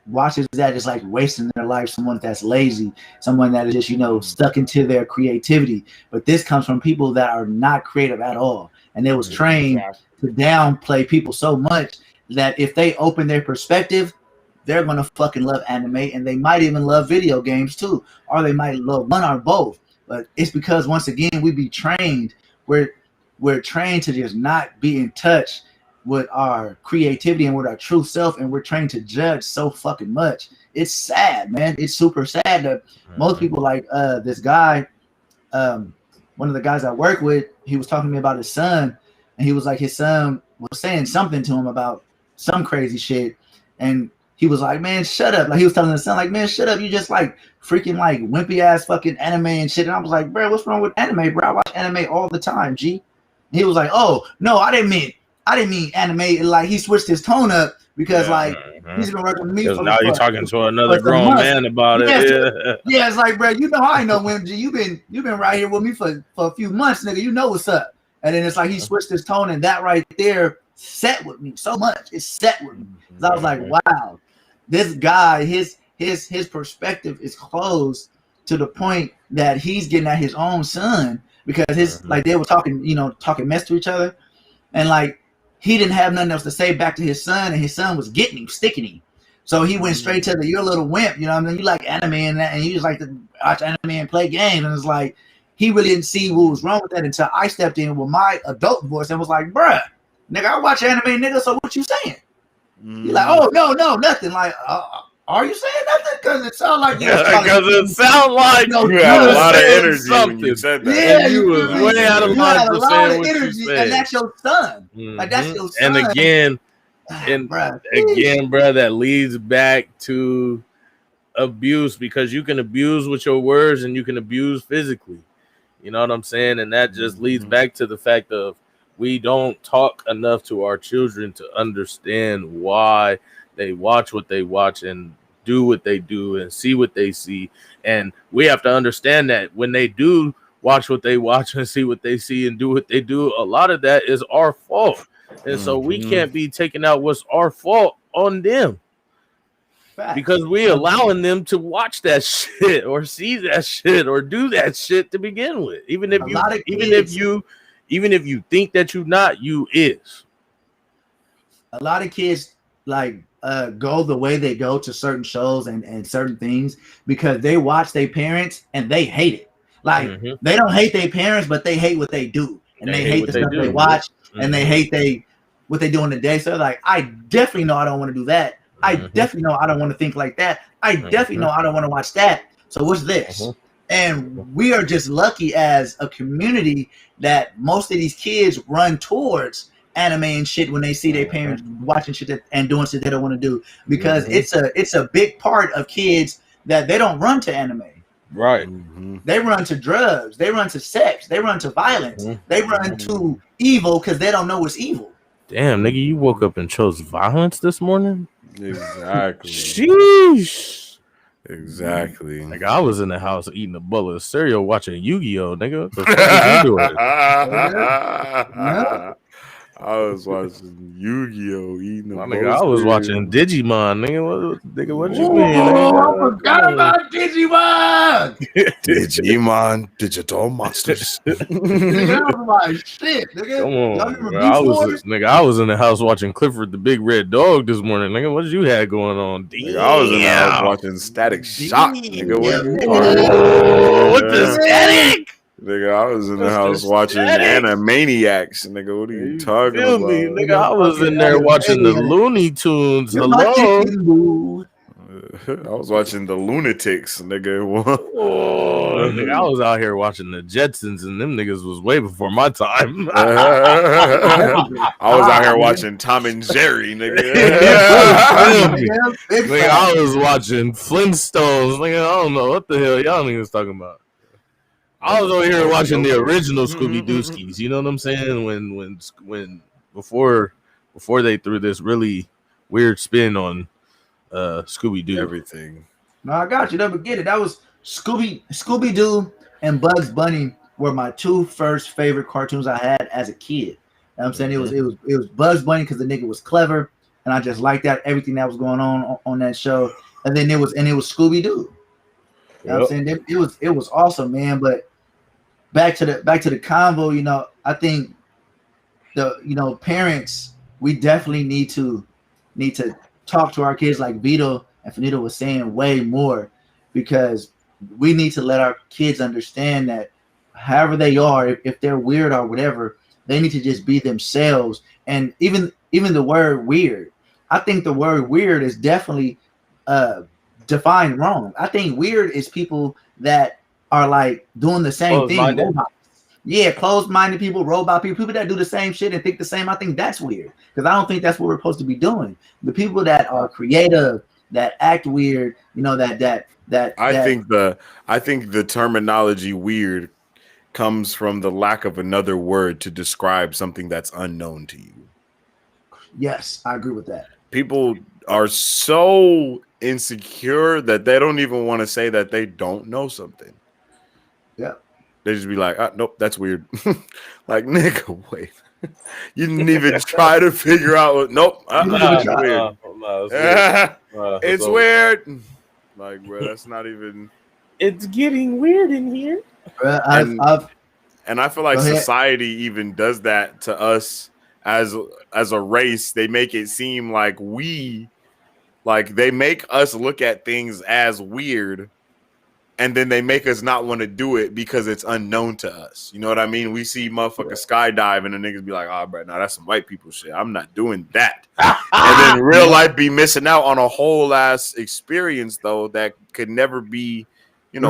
watches that is like wasting their life, someone that's lazy, someone that is just stuck into their creativity. But this comes from people that are not creative at all, and they was trained to downplay people so much that if they open their perspective, they're gonna fucking love anime, and they might even love video games too, or they might love one or both. But it's because once again we be trained. We're trained to just not be in touch with our creativity and with our true self, and we're trained to judge so fucking much. It's sad, man. It's super sad that most people, like this guy, one of the guys I work with, he was talking to me about his son, and he was like, his son was saying something to him about some crazy shit, and he was like, man, shut up. Like, he was telling his son, like, man, shut up. You just like freaking like wimpy ass fucking anime and shit. And I was like, bro, what's wrong with anime, bro? I watch anime all the time, G. And he was like, oh, no, I didn't mean anime. Like, he switched his tone up because he's been working with me. Because now you're talking to another grown man about it. Yeah, it's like, bro, I know when G, you've been right here with me for a few months, nigga. You know what's up. And then it's like he switched his tone, and that right there set with me so much. It set with me. Because I was like, wow. This guy, his perspective is closed to the point that he's getting at his own son because his like they were talking mess to each other, and like he didn't have nothing else to say back to his son, and his son was getting him, sticking him. So he went straight to you're a little wimp, you know what I mean? You like anime and that, and you just like to watch anime and play games, and it's like he really didn't see what was wrong with that until I stepped in with my adult voice and was like, bruh, nigga, I watch anime, nigga, so what you saying? You're like, oh no, nothing. Like, are you saying nothing? Because it sounds like because it sounds like you had a lot of energy when you said that. Yeah, you was way out of line for saying what you said. And that's your son. Like, that's your son. And again, bro, that leads back to abuse, because you can abuse with your words and you can abuse physically. You know what I'm saying? And that just leads back to the fact of we don't talk enough to our children to understand why they watch what they watch and do what they do and see what they see. And we have to understand that when they do watch what they watch and see what they see and do what they do, a lot of that is our fault. And so we can't be taking out what's our fault on them. Because we allowing them to watch that shit or see that shit or do that shit to begin with. Even if you think that you're not, you is. A lot of kids like go the way they go to certain shows and certain things because they watch their parents and they hate it. Like they don't hate their parents, but they hate what they do, and they hate the stuff they watch, and they hate what they do in the day. So like, I definitely know I don't want to do that. I definitely know I don't want to think like that. I definitely know I don't want to watch that. So what's this? And we are just lucky as a community that most of these kids run towards anime and shit when they see their parents watching shit and doing shit they don't want to do, because it's a big part of kids that they don't run to anime. Right. They run to drugs. They run to sex. They run to violence. They run to evil because they don't know it's evil. Damn, nigga, you woke up and chose violence this morning? Exactly. Sheesh. Exactly. Like I was in the house eating a bowl of cereal, watching Yu-Gi-Oh, nigga. What the fuck are you doing? I was watching Yu-Gi-Oh, eating a bowl Nigga, I of was cereal. watching Digimon, nigga. What you Oh, mean? I forgot about Digimon. Digimon Digital Monsters. Nigga, that was my shit, nigga. Come Y'all on, remember bro. Beast Wars? I was in the house watching Clifford the Big Red Dog this morning, nigga. What you had going on? Nigga, I was in the house watching Static Shock. Nigga, what you What the static? Nigga, I was in the house watching Animaniacs. Nigga, what are you talking Feel about? me, nigga? I was in there watching the Looney Tunes. Hello. I was watching the Lunatics, nigga. Oh, nigga, I was out here watching the Jetsons, and them niggas was way before my time. I was out here watching Tom and Jerry, nigga. Nigga, I was watching Flintstones. Nigga, I don't know what the hell y'all niggas talking about. I was over here watching the original Scooby Dooskies. You know what I'm saying? When before they threw this really weird spin on Scooby Doo. Everything. No, I got you. Never get it. That was Scooby Doo and Bugs Bunny were my two first favorite cartoons I had as a kid. You know what I'm saying? It was Bugs Bunny because the nigga was clever, and I just liked that everything that was going on that show. And then it was Scooby Doo. You know what I'm saying? It was awesome, man. But back to the convo, you know, I think parents, we definitely need to talk to our kids like Vito and Finito was saying way more, because we need to let our kids understand that however they are, if they're weird or whatever, they need to just be themselves. And even the word weird, I think the word weird is definitely defined wrong. I think weird is people that are like doing the same thing. Yeah, closed-minded people, robot people that do the same shit and think the same. I think that's weird, because I don't think that's what we're supposed to be doing. The people that are creative, that act weird, you know, I think the terminology weird comes from the lack of another word to describe something that's unknown to you. Yes, I agree with that. People are so insecure that they don't even want to say that they don't know something. Yeah. They just be like, nope, that's weird. Like, nigga, wait. You didn't even try to figure out. Nope, it's weird. It's weird. Like, bro, that's not even. It's getting weird in here. And I feel like society even does that to us as a race. They make it seem like they make us look at things as weird. And then they make us not want to do it because it's unknown to us. You know what I mean? We see motherfuckers skydive and the niggas be like, bro, nah, that's some white people shit. I'm not doing that. And then real life be missing out on a whole ass experience, though, that could never be,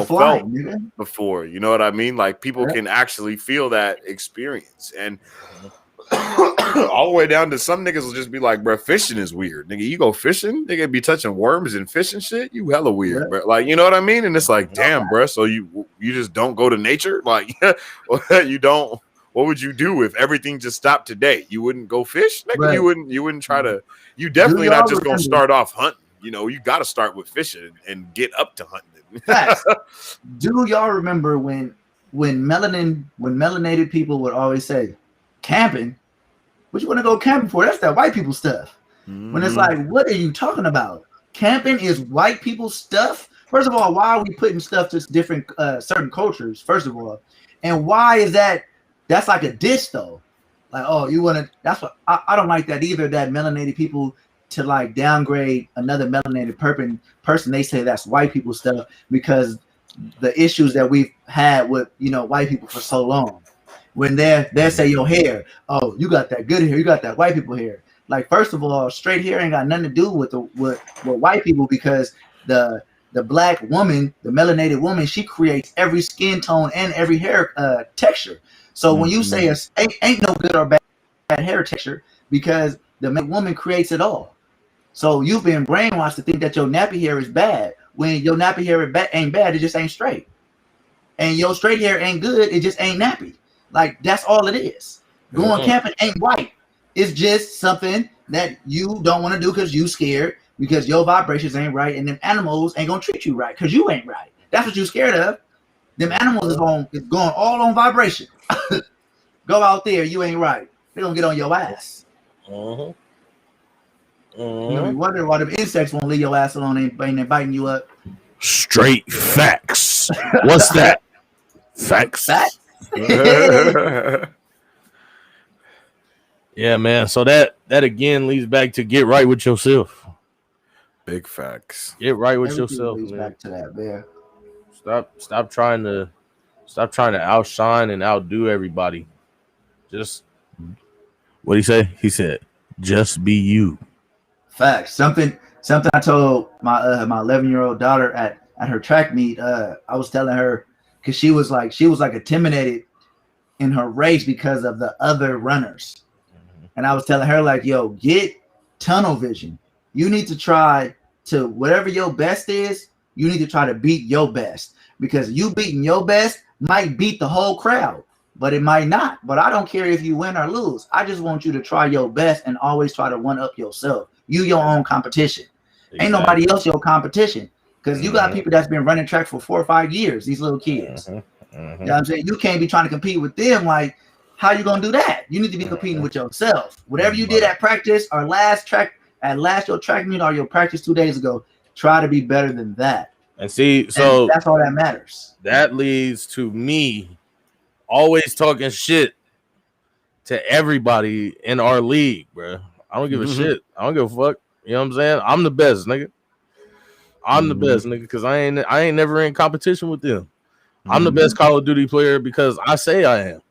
felt before. You know what I mean? Like, people can actually feel that experience. And all the way down to some niggas will just be like, bro, fishing is weird. Nigga, you go fishing, nigga be touching worms and fish and shit. You hella weird, bro. Like, you know what I mean? And it's like, damn, bro. So you just don't go to nature? Like, you don't. What would you do if everything just stopped today? You wouldn't go fish, nigga. Right. You wouldn't try to. You definitely not just gonna start off hunting. You know, you got to start with fishing and get up to hunting. Facts. Do y'all remember when melanated people would always say, camping? What you want to go camping for? That's that white people stuff. When it's like, what are you talking about? Camping is white people stuff? First of all, why are we putting stuff to different certain cultures? First of all, and why is that? That's like a diss though. Like, oh, you want to? That's what I don't like that either. That melanated people to like downgrade another melanated person. They say that's white people stuff because the issues that we've had with white people for so long. When they say your hair, oh, you got that good hair, you got that white people hair. Like, first of all, straight hair ain't got nothing to do with white people, because the black woman, the melanated woman, she creates every skin tone and every hair texture. So when you say ain't no good or bad hair texture, because the woman creates it all. So you've been brainwashed to think that your nappy hair is bad, when your nappy hair ain't bad, it just ain't straight. and your straight hair ain't good. It just ain't nappy. Like that's all it is. Going camping ain't right. It's just something that you don't want to do because you scared, because your vibrations ain't right, and them animals ain't gonna treat you right because you ain't right. That's what you scared of. Them animals is going all on vibration. Go out there, you ain't right. They're gonna get on your ass. You know, you wonder why the insects won't leave your ass alone and they biting you up. Straight facts. What's that? Facts. Yeah, man. So that again leads back to get right with yourself. Big facts. Get right with Everything yourself, leads man. back to that, man. Stop trying to outshine and outdo everybody. Just what he say? He said, "Just be you." Facts. Something I told my 11-year-old daughter at her track meet. I was telling her because she was like intimidated in her race because of the other runners, and I was telling her like, "Yo, get tunnel vision. You need to try to whatever your best is. You need to try to beat your best, because you beating your best might beat the whole crowd, but it might not. But I don't care if you win or lose. I just want you to try your best and always try to one up yourself. You your own competition. Exactly. Ain't nobody else your competition, because you got people that's been running track for 4 or 5 years. These little kids. You know what I'm saying? You can't be trying to compete with them. Like, how you gonna do that? You need to be competing with yourself. Whatever you did at practice or last your track meet or your practice 2 days ago, try to be better than that. And see, so and that's all that matters. That leads to me always talking shit to everybody in our league, bro. I don't give a shit. I don't give a fuck. You know what I'm saying? I'm the best, nigga. I'm the best, nigga, because I ain't never in competition with them. I'm the best Call of Duty player because I say I am.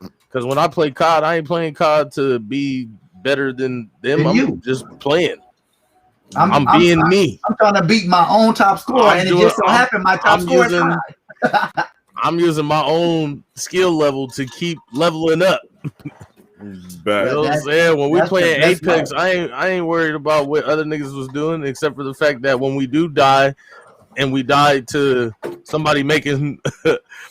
Because when I play COD, I ain't playing COD to be better than them. I'm just playing. I'm being me. I'm trying to beat my own top score, and it just so happened my top score is high. I'm using my own skill level to keep leveling up. You know what I'm saying? When we playing Apex, I ain't worried about what other niggas was doing, except for the fact that when we do die, and we die to somebody making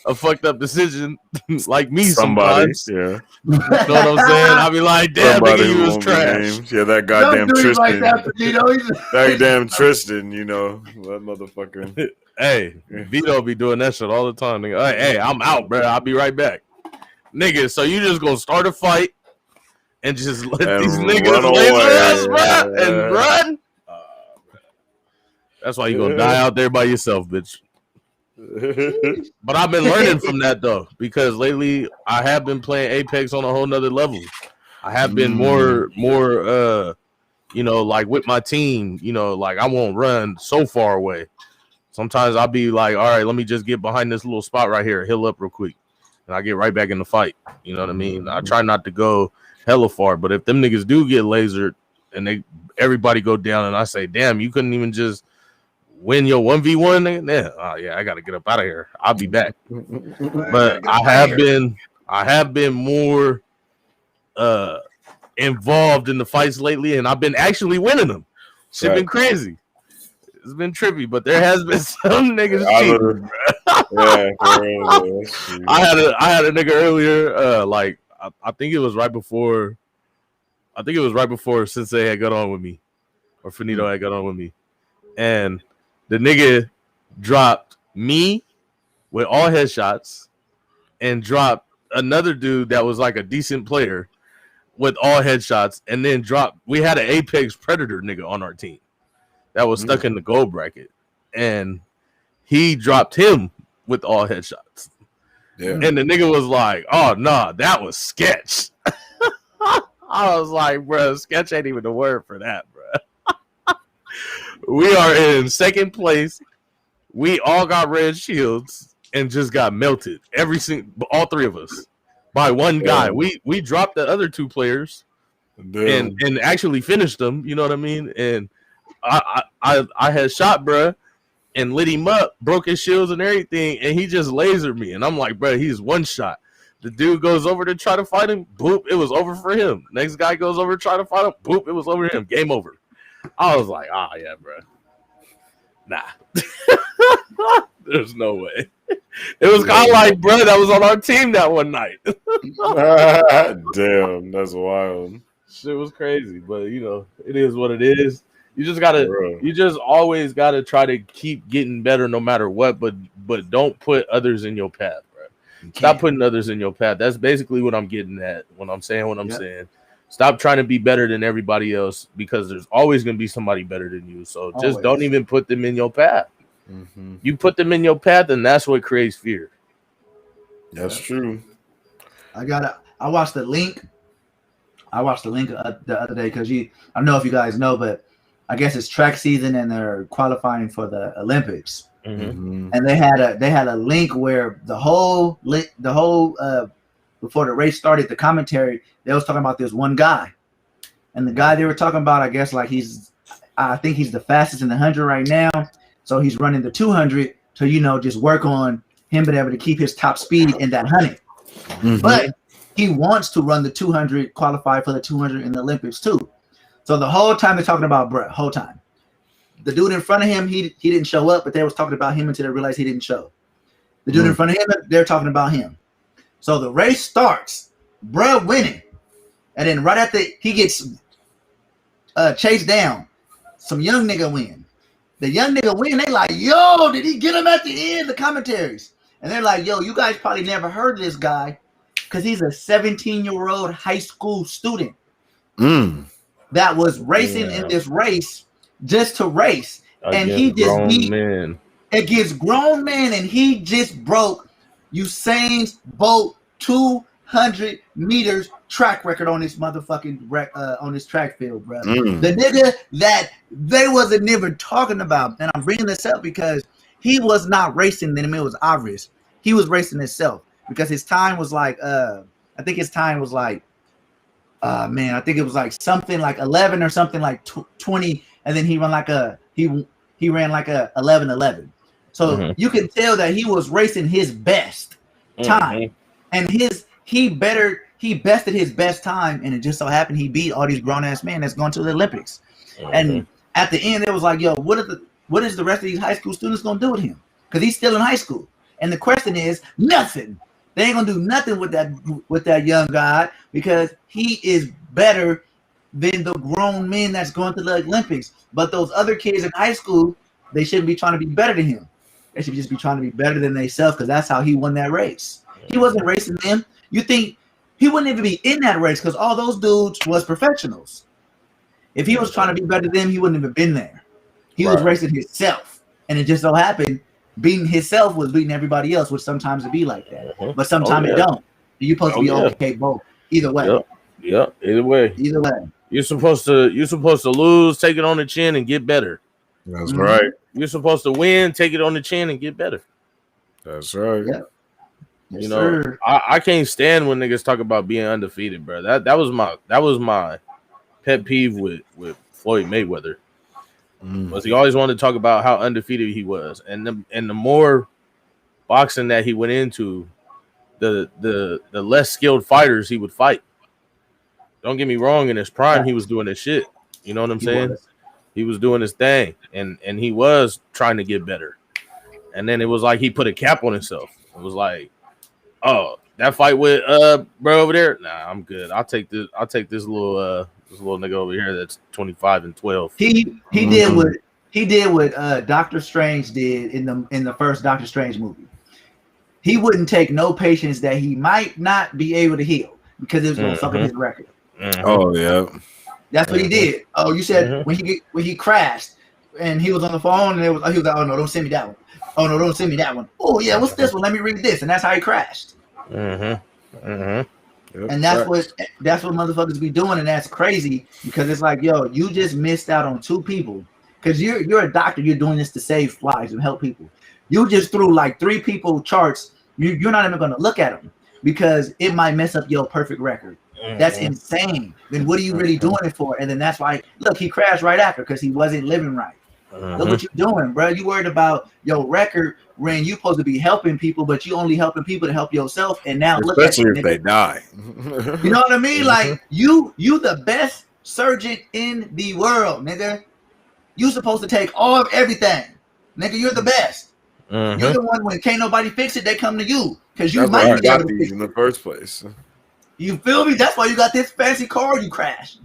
a fucked up decision, like me sometimes. Yeah. You know what I'm saying? I'll be like, damn, nigga, you was trash. Yeah, that goddamn Tristan. That damn Tristan, you know, that motherfucker. Hey, Vito be doing that shit all the time, nigga. Hey, I'm out, bro. I'll be right back. Nigga, so you just gonna start a fight and just let these niggas laser us, bro, and run? That's why you gonna die out there by yourself, bitch. But I've been learning from that though, because lately I have been playing Apex on a whole nother level. I have been more you know, like with my team, you know, like I won't run so far away. Sometimes I'll be like, all right, let me just get behind this little spot right here, heal up real quick, and I get right back in the fight. You know what I mean? I try not to go hella far, but if them niggas do get lasered and everybody go down, and I say, damn, you couldn't even just win your 1v1, yeah, oh yeah, I gotta get up out of here. I'll be back. But I have been more involved in the fights lately, and I've been actually winning them. Shit been crazy. It's been trippy, but there has been some niggas cheating. I had a nigga earlier, like I think it was right before Sensei had got on with me, or Finito had got on with me, and the nigga dropped me with all headshots and dropped another dude that was like a decent player with all headshots, and then we had an Apex Predator nigga on our team that was stuck in the gold bracket, and he dropped him with all headshots. Yeah. And the nigga was like, oh, nah, that was sketch. I was like, bro, sketch ain't even the word for that, bro. We are in second place. We all got red shields and just got melted. All three of us by one guy. We dropped the other two players and actually finished them. You know what I mean? And I had shot, bro, and lit him up, broke his shields and everything, and he just lasered me. And I'm like, bro, he's one shot. The dude goes over to try to fight him. Boop, it was over for him. Next guy goes over to try to fight him. Boop, it was over him. Game over. I was like, yeah, bro. Nah. There's no way. It was kind of like, bro, that was on our team that one night. Damn, that's wild. Shit was crazy, but it is what it is. You just always gotta try to keep getting better no matter what, but don't put others in your path, bro. Stop putting others in your path. That's basically what I'm getting at when I'm saying what I'm saying. Stop trying to be better than everybody else, because there's always gonna be somebody better than you. So just don't even put them in your path. Mm-hmm. You put them in your path, and that's what creates fear. That's true. I watched the link. I watched the link the other day because I don't know if you guys know, but I guess it's track season and they're qualifying for the Olympics. Mm-hmm. And they had a link where the whole before the race started, the commentary, they was talking about this one guy, and the guy they were talking about, I guess I think he's the fastest in the 100 right now, so he's running the 200 to just work on him being able to keep his top speed in that 100. Mm-hmm. But he wants to run the 200, qualify for the 200 in the Olympics too. So the whole time they're talking about Brett, whole time. The dude in front of him, he didn't show up, but they was talking about him until they realized he didn't show. The dude in front of him, they're talking about him. So the race starts, Brett winning. And then right after he gets chased down, some young nigga win. The young nigga win, they like, yo, did he get him at the end? The commentaries. And they're like, yo, you guys probably never heard of this guy because he's a 17-year-old high school student that was racing in this race just to race. And he just beat against grown men, and he just broke Usain's Bolt 200 meters track record on this motherfucking on this track field, bro. The nigga that they wasn't never talking about, and I'm bringing this up because he was not racing them. It was obvious he was racing himself because his time was like I think it was like something like 11 or something like 20, and then he ran like a 11:11. So you can tell that he was racing his best time, and he bested his best time, and it just so happened he beat all these grown ass men that's going to the Olympics. And at the end, it was like, yo, what is the rest of these high school students gonna do with him? Because he's still in high school, and the question is nothing. They ain't gonna do nothing with that young guy because he is better than the grown men that's going to the Olympics. But those other kids in high school, they shouldn't be trying to be better than him. They should just be trying to be better than themselves because that's how he won that race. He wasn't racing them. You think he wouldn't even be in that race because all those dudes was professionals. If he was trying to be better than them, he wouldn't have been there. He was racing himself. And it just so happened beating himself was beating everybody else, which sometimes it be like that. But sometimes it don't. You're supposed to be okay both. Either way. Yep. Either way. You're supposed to lose, take it on the chin, and get better. That's right. You're supposed to win, take it on the chin, and get better. That's right. Yeah. Yes, I can't stand when niggas talk about being undefeated, bro. That was my pet peeve with Floyd Mayweather. Was he always wanted to talk about how undefeated he was, and the more boxing that he went into, the less skilled fighters he would fight. Don't get me wrong, in his prime he was doing his shit. You know what I'm saying? He was doing his thing, and he was trying to get better. And then it was like he put a cap on himself. It was like, oh, that fight with bro over there, nah, I'm good. I'll take this little nigga over here that's 25-12. He did what Doctor Strange did in the first Doctor Strange movie. He wouldn't take no patients that he might not be able to heal because it was gonna fuck up his record. Oh yeah. That's what he did. Oh, you said when he crashed and he was on the phone and he was like, oh no, don't send me that one. Oh no, don't send me that one. Oh yeah, what's this one? Let me read this, and that's how he crashed. Yep, and that's what motherfuckers be doing, and that's crazy because it's like, yo, you just missed out on two people because you're a doctor. You're doing this to save lives and help people. You just threw like 3 people charts. You're not even gonna look at them because it might mess up your perfect record. That's insane. Then what are you really doing it for? And then that's why, look, he crashed right after because he wasn't living right. Look what you're doing, bro. You worried about your record when you supposed to be helping people, but you only helping people to help yourself. And now especially look at if they die. You know what I mean? Like you the best surgeon in the world, nigga. You supposed to take all of everything, nigga. You're the best. You're the one when can't nobody fix it, they come to you because you That's might why you be able got to these fix in it. the first place. You feel me? That's why you got this fancy car you crashed,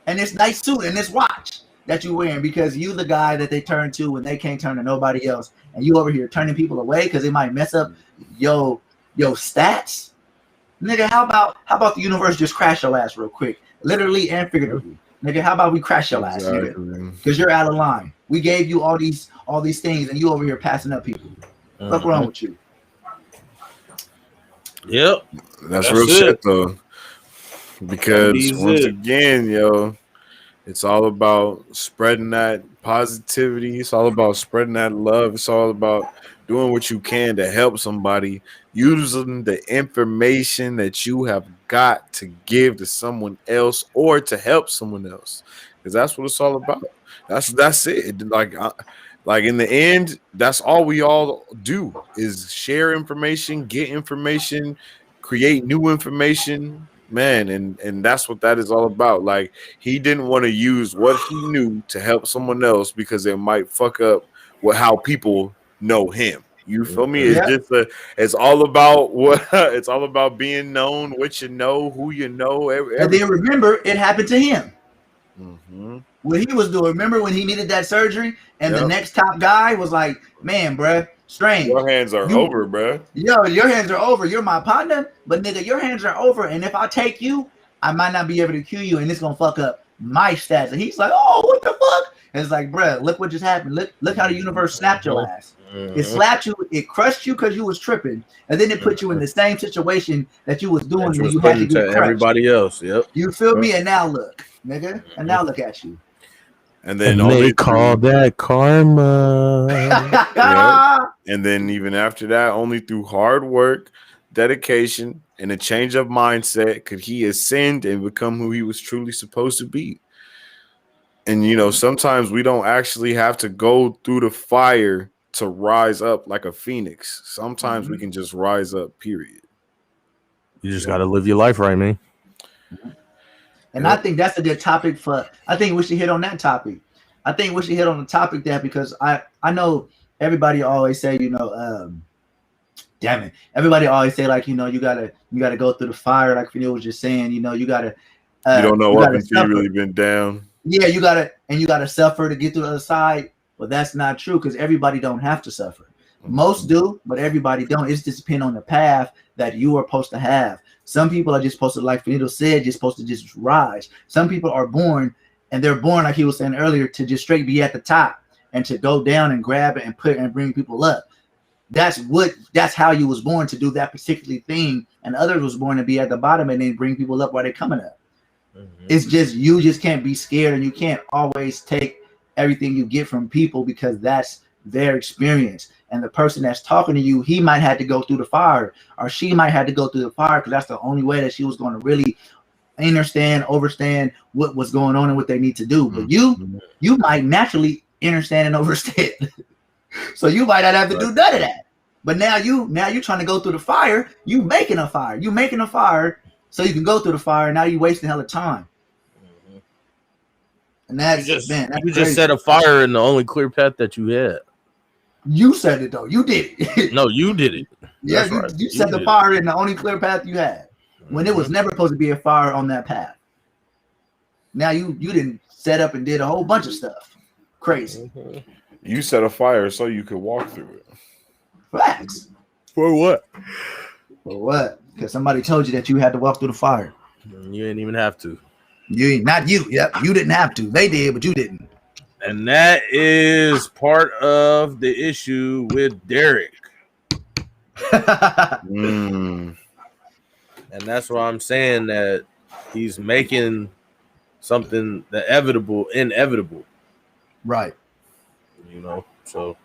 and this nice suit and this watch that you wearing because you the guy that they turn to when they can't turn to nobody else, and you over here turning people away because they might mess up yo stats. Nigga, how about the universe just crash your ass real quick, literally and figuratively. Nigga, how about we crash your ass, nigga? Because you're out of line. We gave you all these things, and you over here passing up people. What's wrong with you? Yep, that's real shit though. Because once again, yo, it's all about spreading that positivity. It's all about spreading that love. It's all about doing what you can to help somebody, using the information that you have got to give to someone else or to help someone else. Because that's what it's all about. That's it. Like in the end, that's all we all do is share information, get information, create new information, man, and that's what that is all about. Like he didn't want to use what he knew to help someone else because it might fuck up how people know him. You feel me? It's just it's all about what it's all about being known, what you know, who you know. And then remember, it happened to him. Mm-hmm. What he was doing. Remember when he needed that surgery, and the next top guy was like, "Man, bruh, Strange, your hands are over, bruh. Yo, your hands are over. You're my partner, but nigga, your hands are over. And if I take you, I might not be able to kill you, and it's gonna fuck up my stats." And he's like, "Oh, what the fuck?" And it's like, bruh, look what just happened. Look how the universe slapped your ass. It slapped you, it crushed you because you was tripping, and then it put you in the same situation that you was doing when you had to get crushed. Everybody else. Yep. You feel me? And now look, nigga, and now look at you. And then they call that karma. And then even after that, only through hard work, dedication, and a change of mindset could he ascend and become who he was truly supposed to be. And you know, sometimes we don't actually have to go through the fire to rise up like a phoenix. Sometimes we can just rise up, period. You just got to live your life right, man. And I think that's a good topic for. I think we should hit on that topic. I think we should hit on the topic there because I know everybody always say, you know, damn it. Everybody always say like, you know, you gotta go through the fire. Like Fidel was just saying, you know, you gotta. You don't know what until you really been down. Yeah, you gotta suffer to get to the other side. But that's not true because everybody don't have to suffer. Most do, but everybody don't. It's just depend on the path that you are supposed to have. Some people are just supposed to, like Finito said, just supposed to just rise. Some people are born, and they're born, like he was saying earlier, to just straight be at the top and to go down and grab it and put and bring people up. That's how you was born to do that particular thing, and others was born to be at the bottom and then bring people up while they're coming up. It's just you just can't be scared, and you can't always take everything you get from people because that's their experience. And the person that's talking to you, he might have to go through the fire, or she might have to go through the fire because that's the only way that she was going to really understand what was going on and what they need to do. But you might naturally understand and understand. So you might not have to do none of that. But now you're trying to go through the fire. You making a fire so you can go through the fire. Now you wasting hell of time. And that's you just set a fire in the only clear path that you had. You said it though. You did it. No, you did it. Yeah, you set the fire in the only clear path you had when it was never supposed to be a fire on that path. Now you didn't set up and did a whole bunch of stuff. Crazy. You set a fire so you could walk through it. Facts. For what? For what? Because somebody told you that you had to walk through the fire. You didn't even have to. Not you. Yep, you didn't have to. They did, but you didn't. And that is part of the issue with Derek. And that's why I'm saying that he's making something inevitable. Right. You know, so.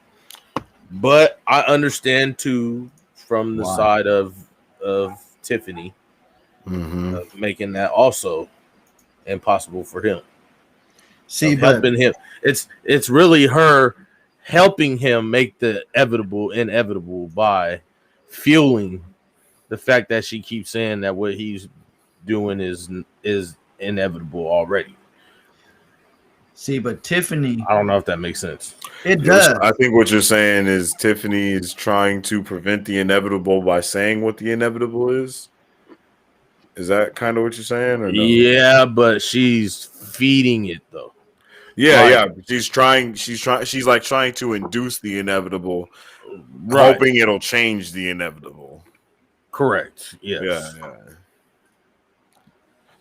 But I understand too from the side of Tiffany of making that also impossible for him. See, helping him. It's really her helping him make the inevitable by fueling the fact that she keeps saying that what he's doing is inevitable already. See, but Tiffany, I don't know if that makes sense. It does. I think what you're saying is Tiffany is trying to prevent the inevitable by saying what the inevitable is. Is that kind of what you're saying, or no? Yeah, but she's feeding it though. Yeah, Like, yeah. She's like trying to induce the inevitable, right. hoping it'll change the inevitable. Correct. Yes. Yeah.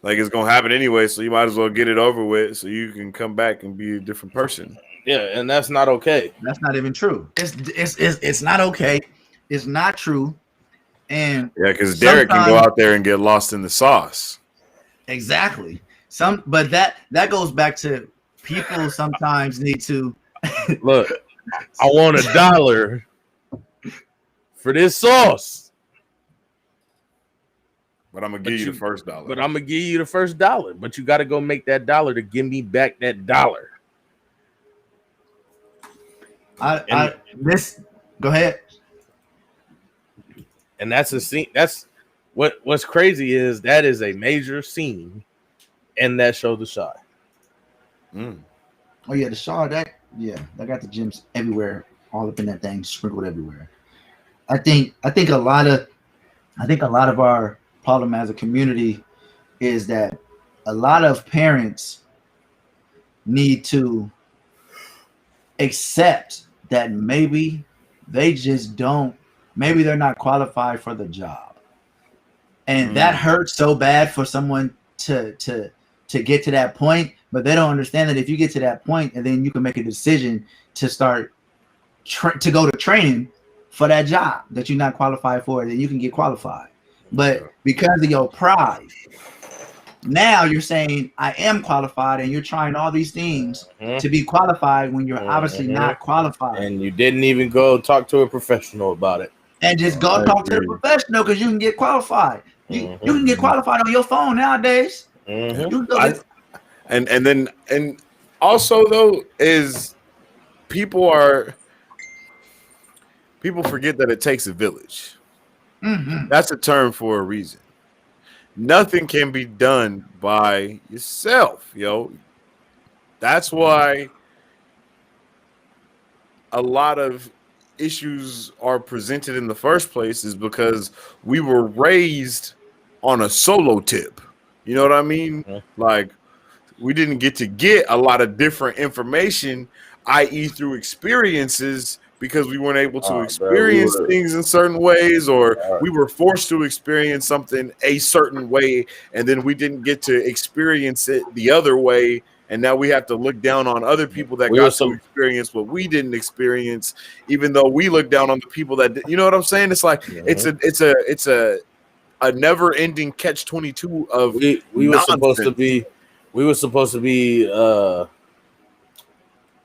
Like it's gonna happen anyway, so you might as well get it over with, so you can come back and be a different person. Yeah, and that's not okay. That's not even true. It's not okay. It's not true. And yeah, because Derek can go out there and get lost in the sauce. Exactly. But that goes back to people sometimes need to look. I want $1 for this sauce, but I'm gonna give you the first $1. But I'm gonna give you the first $1. But you got to go make that $1 to give me back that $1. Go ahead. And that's a scene. That's what's crazy is that is a major scene in that show, The Chi. Oh yeah, The Chi. They got the gems everywhere, all up in that thing, sprinkled everywhere. I think a lot of our problem as a community is that a lot of parents need to accept that maybe they just don't. Maybe they're not qualified for the job, and that hurts so bad for someone to get to that point. But they don't understand that if you get to that point, and then you can make a decision to start to go to training for that job that you're not qualified for, then you can get qualified. But because of your pride, now you're saying I am qualified, and you're trying all these things to be qualified when you're obviously not qualified. And you didn't even go talk to a professional about it. And just go talk to the professional because you can get qualified. You can get qualified on your phone nowadays. And also though is people forget that it takes a village. That's a term for a reason. Nothing can be done by yourself, yo. That's why a lot of issues are presented in the first place is because we were raised on a solo tip. You know what I mean? Like we didn't get a lot of different information, i.e. through experiences, because we weren't able to experience things in certain ways, or we were forced to experience something a certain way, and then we didn't get to experience it the other way. And now we have to look down on other people that got to experience what we didn't experience, even though we look down on the people that did. You know what I'm saying? It's like it's a never-ending catch-22 of we were supposed to be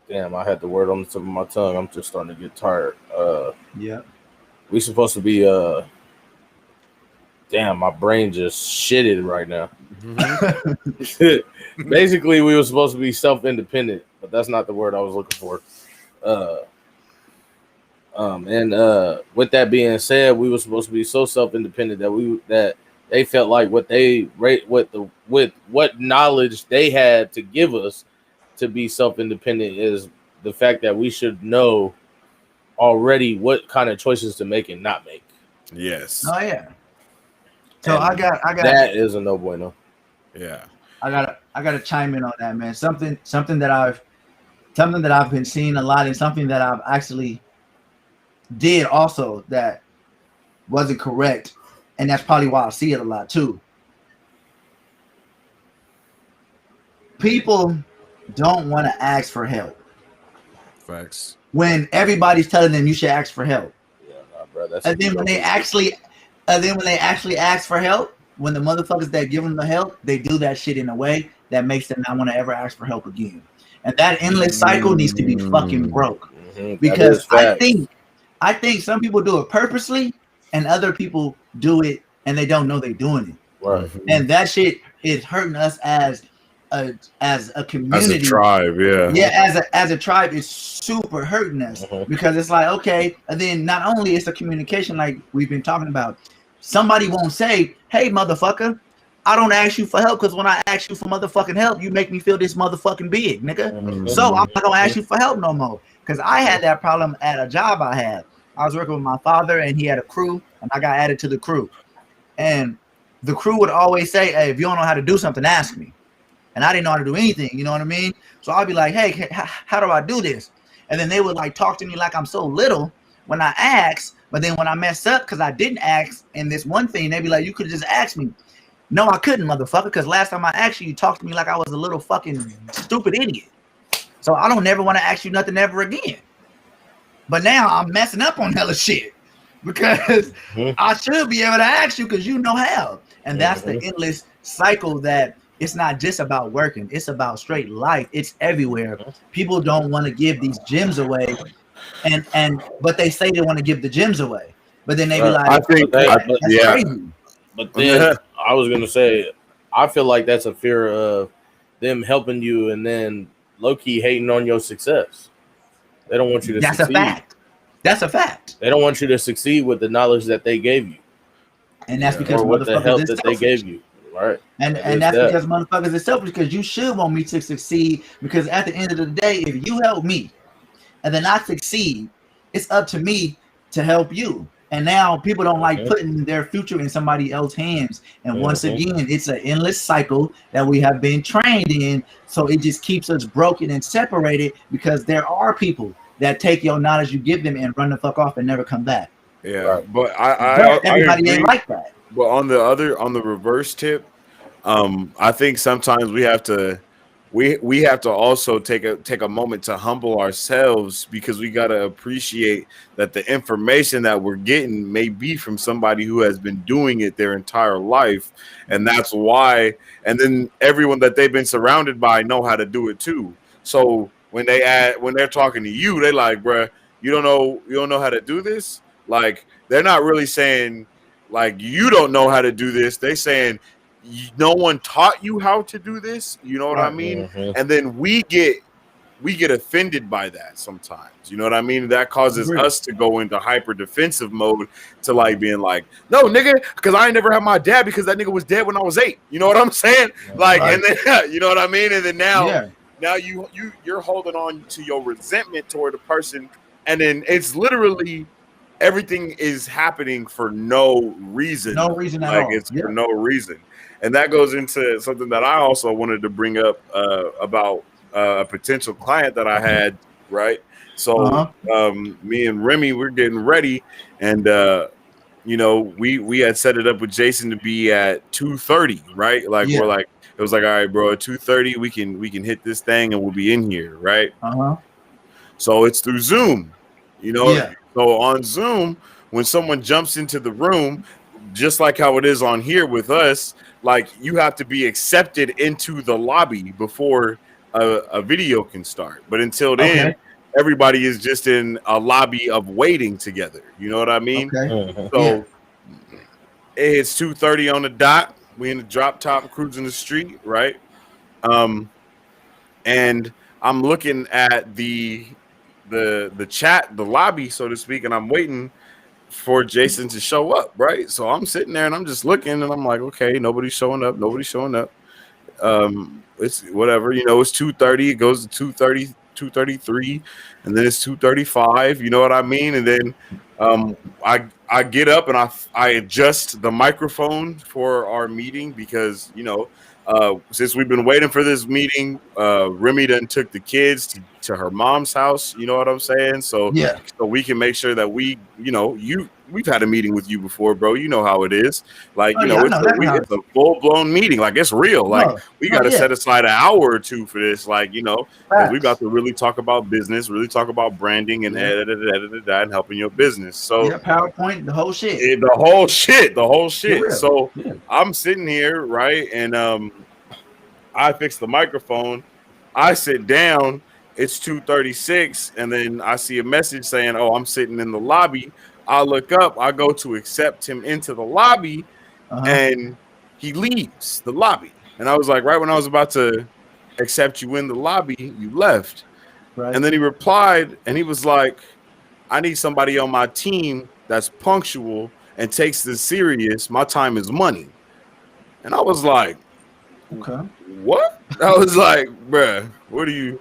damn, I had the word on the tip of my tongue. I'm just starting to get tired. We supposed to be damn, my brain just shitted right now. Basically, we were supposed to be self-independent, but that's not the word I was looking for. With that being said, we were supposed to be so self-independent that they felt like what knowledge they had to give us to be self-independent is the fact that we should know already what kind of choices to make and not make. Yes. Oh yeah. So I got that is a no bueno. Yeah. I gotta chime in on that, man. Something that I've been seeing a lot, and something that I've actually did also that wasn't correct, and that's probably why I see it a lot too. People don't want to ask for help. Facts. When everybody's telling them you should ask for help. Yeah, nah, bro, and then when they actually ask for help, when the motherfuckers that give them the help, they do that shit in a way that makes them not want to ever ask for help again. And that endless cycle needs to be fucking broke. Because I think some people do it purposely and other people do it and they don't know they're doing it. Right. And that shit is hurting us as a community. As a tribe, yeah. Yeah, as a tribe, it's super hurting us because it's like, okay, and then not only it's a communication like we've been talking about, somebody won't say, hey, motherfucker, I don't ask you for help because when I ask you for motherfucking help, you make me feel this motherfucking big, nigga. Mm-hmm. So I'm not gonna ask you for help no more. Because I had that problem at a job I had. I was working with my father and he had a crew, and I got added to the crew. And the crew would always say, hey, if you don't know how to do something, ask me. And I didn't know how to do anything, you know what I mean? So I'd be like, hey, how do I do this? And then they would like talk to me like I'm so little when I ask, but then when I mess up because I didn't ask in this one thing, they'd be like, you could just ask me. No, I couldn't, motherfucker, because last time I asked you, you talked to me like I was a little fucking stupid idiot. So I don't never want to ask you nothing ever again. But now I'm messing up on hella shit because I should be able to ask you because you know how. And that's the endless cycle that it's not just about working. It's about straight life. It's everywhere. People don't want to give these gems away. But they say they want to give the gems away. But then they be like, I think that's crazy. But then I was gonna say, I feel like that's a fear of them helping you and then low-key hating on your success. They don't want you to succeed. That's a fact. That's a fact. They don't want you to succeed with the knowledge that they gave you. And that's because or with the help that selfish. they gave you. Right. And that's because motherfuckers are selfish because you should want me to succeed because at the end of the day, if you help me and then I succeed, it's up to me to help you. And now people don't like putting their future in somebody else's hands. And once again, it's an endless cycle that we have been trained in. So it just keeps us broken and separated because there are people that take your knowledge you give them and run the fuck off and never come back. Yeah, but everybody ain't like that. But on the reverse tip, I think sometimes we have to also take a moment to humble ourselves because we got to appreciate that the information that we're getting may be from somebody who has been doing it their entire life, and that's why. And then everyone that they've been surrounded by know how to do it too. So when they're talking to you, they like, bruh, you don't know how to do this. Like they're not really saying like you don't know how to do this. They saying no one taught you how to do this. You know what I mean? And then we get offended by that sometimes. You know what I mean? That causes us to go into hyper defensive mode to like being like, no, nigga, because I ain't never had my dad because that nigga was dead when I was 8. You know what I'm saying? Like, and then you know what I mean? And then now you're holding on to your resentment toward the person, and then it's literally everything is happening for no reason. No reason at all. It's for no reason. And that goes into something that I also wanted to bring up about a potential client that I had, right? So me and Remy, we're getting ready, and we had set it up with Jason to be at 2:30, right? Like we're like, it was like, all right, bro, at 2:30 we can hit this thing and we'll be in here, right? So it's through Zoom, So on Zoom, when someone jumps into the room, just like how it is on here with us, like you have to be accepted into the lobby before a video can start. But until then, everybody is just in a lobby of waiting together. You know what I mean? So it's 2:30 on the dot. We in the drop top cruising the street, right? And I'm looking at the chat, the lobby, so to speak, and I'm waiting for Jason to show up, right? So I'm sitting there and I'm just looking and I'm like, okay, nobody's showing up. It's whatever, it's 2:30, it goes to 2:30, 2:33, and then it's 2:35, you know what I mean? And then I get up and I adjust the microphone for our meeting because since we've been waiting for this meeting, Remy done took the kids to her mom's house. You know what I'm saying? So we can make sure that we've had a meeting with you before, bro. You know how it is. Like, it's a full blown meeting. Like it's real. Like we got to set aside an hour or two for this. Like, we got to really talk about business, really talk about branding and and helping your business. So PowerPoint, the whole shit. The whole shit. So I'm sitting here, right? And I fix the microphone. I sit down. It's 2:36, and then I see a message saying, "Oh, I'm sitting in the lobby." I look up. I go to accept him into the lobby, and he leaves the lobby. And I was like, right when I was about to accept you in the lobby, you left. Right. And then he replied, and he was like, "I need somebody on my team that's punctual and takes this serious. My time is money." And I was like, Okay. what? I was like, bruh, what are you?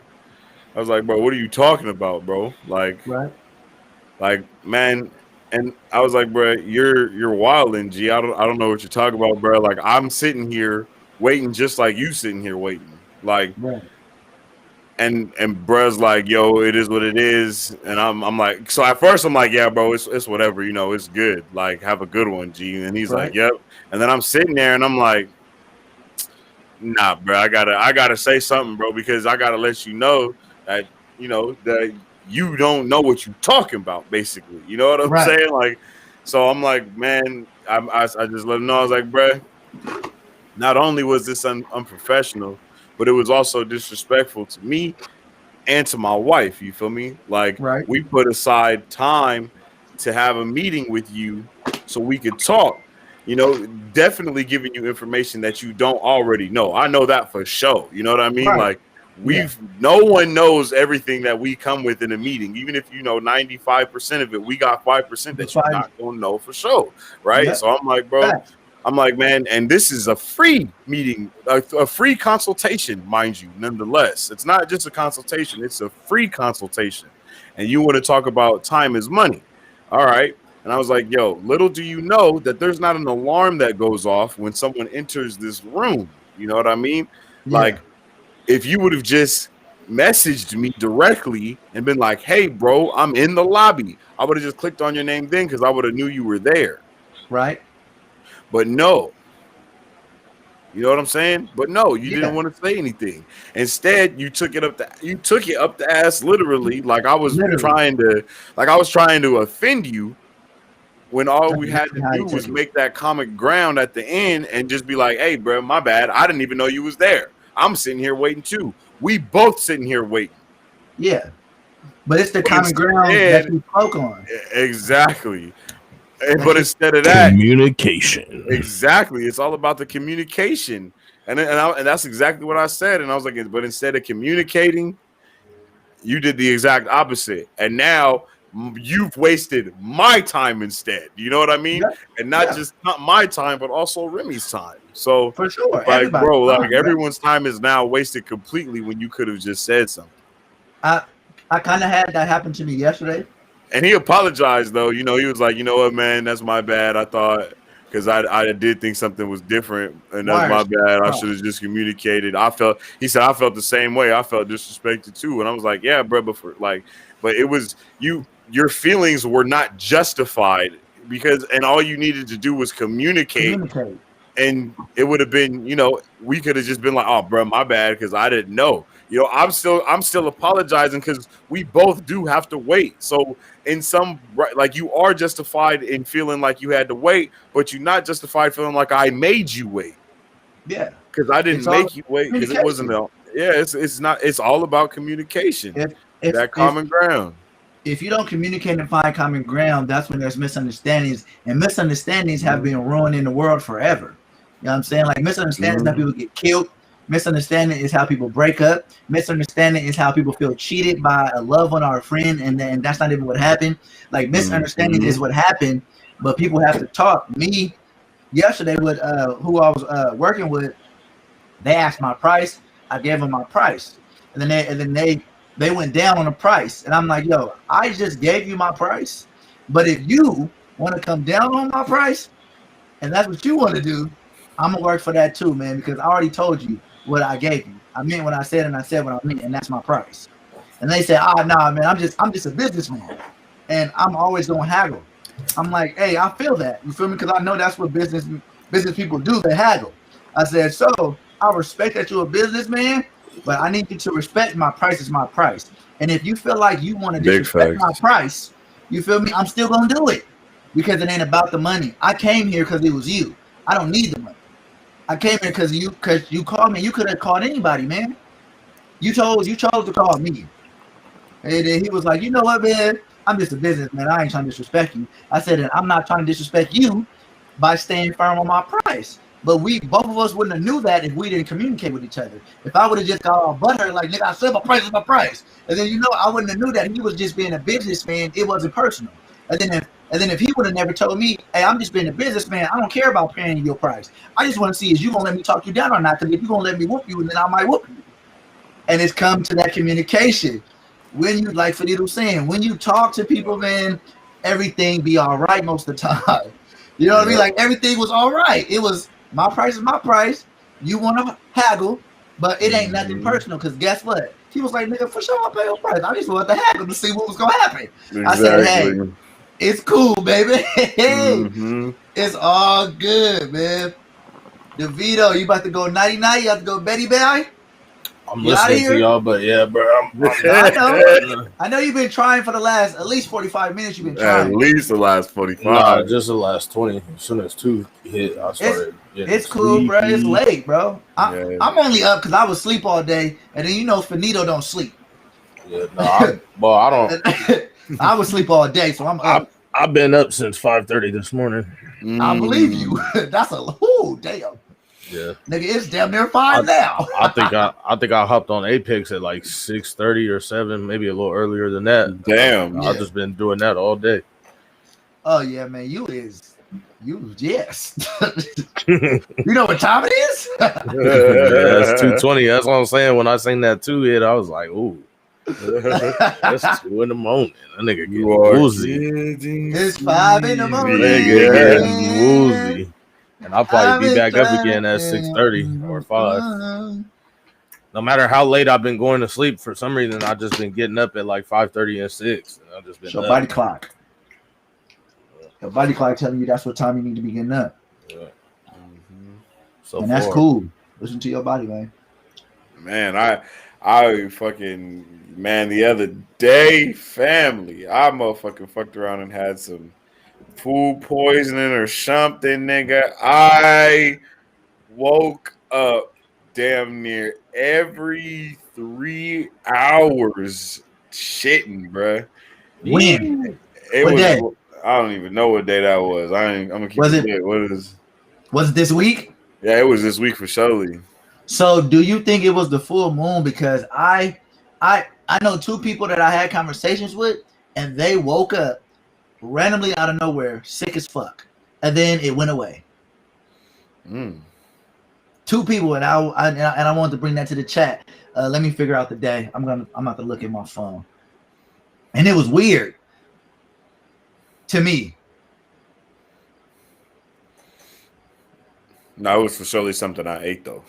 I was like, bro, what are you talking about, bro? Like, Right. Man. And I was like, bro, you're wilding, G. I don't know what you're talking about, bro. Like, I'm sitting here waiting just like you sitting here waiting. Like, Right. and bruh's like, yo, it is what it is. And I'm like, so at first I'm like, yeah, bro, it's whatever, you know, it's good. Like, have a good one, G. And he's Right. like, yep. And then I'm sitting there and I'm like, nah, bro, I gotta say something, bro, because I gotta let you know that, you know, that you don't know what you're talking about, basically. You know what I'm Right. saying? Like, so I'm like, man, I just let him know. I was like, bro, not only was this unprofessional, but it was also disrespectful to me and to my wife. You feel me? Like, Right. we put aside time to have a meeting with you so we could talk. You know, definitely giving you information that you don't already know. I know that for sure. You know what I mean? Right. Like, no one knows everything that we come with in a meeting. Even if you know 95% of it, we got 5% that you're not gonna know for sure. Right. Yep. So I'm like, bro, I'm like, man, and this is a free meeting, a free consultation, mind you, nonetheless. It's not just a consultation, it's a free consultation. And you want to talk about time is money. All right. And I was like, yo, little do you know that there's not an alarm that goes off when someone enters this room. You know what I mean? Yeah. Like, if you would have just messaged me directly and been like, hey, bro, I'm in the lobby, I would have just clicked on your name then because I would have knew you were there. Right. But no. You know what I'm saying? But no, you didn't want to say anything. Instead, you took it up the ass, literally, like I was trying to offend you, when all we had to do was make that common ground at the end and just be like, hey, bro, my bad. I didn't even know you was there. I'm sitting here waiting too. We both sitting here waiting. Yeah. But it's the common ground that you spoke on. Exactly. But instead of that, communication. Exactly. It's all about the communication. And that's exactly what I said. And I was like, but instead of communicating, you did the exact opposite. And now you've wasted my time instead. You know what I mean? Yeah. And not just not my time, but also Remy's time. So for sure, like, bro, like everyone's time is now wasted completely when you could have just said something. I kind of had that happen to me yesterday. And he apologized, though. You know, he was like, you know what, man, that's my bad. I thought, because I did think something was different, and that's my bad. I should have just communicated. He said, I felt the same way. I felt disrespected too. And I was like, yeah, bro, but it was your feelings were not justified and all you needed to do was communicate. And it would have been, you know, we could have just been like, oh, bro, my bad, because I didn't know. You know, I'm still apologizing because we both do have to wait. So in some, like, you are justified in feeling like you had to wait, but you're not justified feeling like I made you wait. Yeah, because I didn't make you wait because it wasn't. It's not. It's all about communication. That common ground. If you don't communicate and find common ground, that's when there's misunderstandings, and misunderstandings have been ruining the world forever. You know what I'm saying? Like, misunderstandings that people get killed. Misunderstanding is how people break up. Misunderstanding is how people feel cheated by a loved one or a friend, and then that's not even what happened. Like, misunderstanding is what happened, but people have to talk. Me, yesterday with who I was working with, they asked my price. I gave them my price, and then they went down on the price, and I'm like, yo, I just gave you my price, but if you want to come down on my price, and that's what you want to do, I'm gonna work for that too, man, because I already told you what I gave you. I meant what I said, and I said what I meant, and that's my price. And they said, nah, man, I'm just a businessman, and I'm always gonna haggle. I'm like, hey, I feel that. You feel me? Because I know that's what business people do. They haggle. I said, so I respect that you're a businessman, but I need you to respect my price is my price. And if you feel like you want to disrespect my price, you feel me? I'm still gonna do it because it ain't about the money. I came here because it was you. I don't need the money. I came here because you called me. You could have called anybody, man. You chose to call me. And then he was like, you know what, man? I'm just a businessman. I ain't trying to disrespect you. I said, and I'm not trying to disrespect you by staying firm on my price. But both of us wouldn't have knew that if we didn't communicate with each other. If I would have just got all butthurt, like, nigga, I said my price is my price. And then, I wouldn't have knew that he was just being a businessman. It wasn't personal. And then if he would have never told me, hey, I'm just being a businessman, I don't care about paying your price. I just want to see is you gonna let me talk you down or not? Because if you're gonna let me whoop you, then I might whoop you. And it's come to that communication. When you, like Fadil was saying, when you talk to people, man, everything be all right most of the time. You know what I mean? Like everything was all right. It was my price is my price. You want to haggle, but it ain't nothing personal. Because guess what? He was like, nigga, for sure I'll pay your price. I just wanted to haggle to see what was gonna happen. Exactly. I said, hey, it's cool, baby. It's all good, man. DeVito, you about to go 99? You have to go Betty Bye? I'm listening to y'all, but yeah, bro. I know you've been trying for the last at least 45 minutes. You've been trying. At least the last 45. Nah, just the last 20. As soon as 2 hit, I started. It's cool, bro. It's late, bro. I'm only up because I was asleep all day, and then you know Finito don't sleep. Yeah, no, I don't. I was asleep all day, so I'm up. I've been up since 5:30 this morning. I believe you. That's damn. Yeah, nigga, it's damn near 5 now. I think I hopped on Apex at like 6:30 or 7, maybe a little earlier than that. Damn, I've just been doing that all day. Oh yeah, man, yes. You know what time it is? Yeah, it's 2:20. That's what I'm saying. When I seen that 2 hit, I was like, ooh. That's 2 in the morning. That nigga getting woozy. It's 5 in the morning. Nigga getting woozy. And I'll probably be back up again at 6:30 or 5. No matter how late I've been going to sleep, for some reason I've just been getting up at like 5:30 and 6. And I've just been your body clock. Your body clock telling you that's what time you need to be getting up. Yeah. So and that's cool. Listen to your body, man. Man, I fucking the other day, family, I motherfucking fucked around and had some food poisoning or something, nigga. I woke up damn near every 3 hours shitting, bruh. When? It what was. Day? I don't even know what day that was. I'm gonna keep it. What is? Was it this week? Yeah, it was this week for surely. So, do you think it was the full moon? Because I know 2 people that I had conversations with, and they woke up randomly out of nowhere, sick as fuck, and then it went away. 2 people, and I wanted to bring that to the chat. Let me figure out the day. I'm about to look at my phone, and it was weird to me. No, it was for surely something I ate though.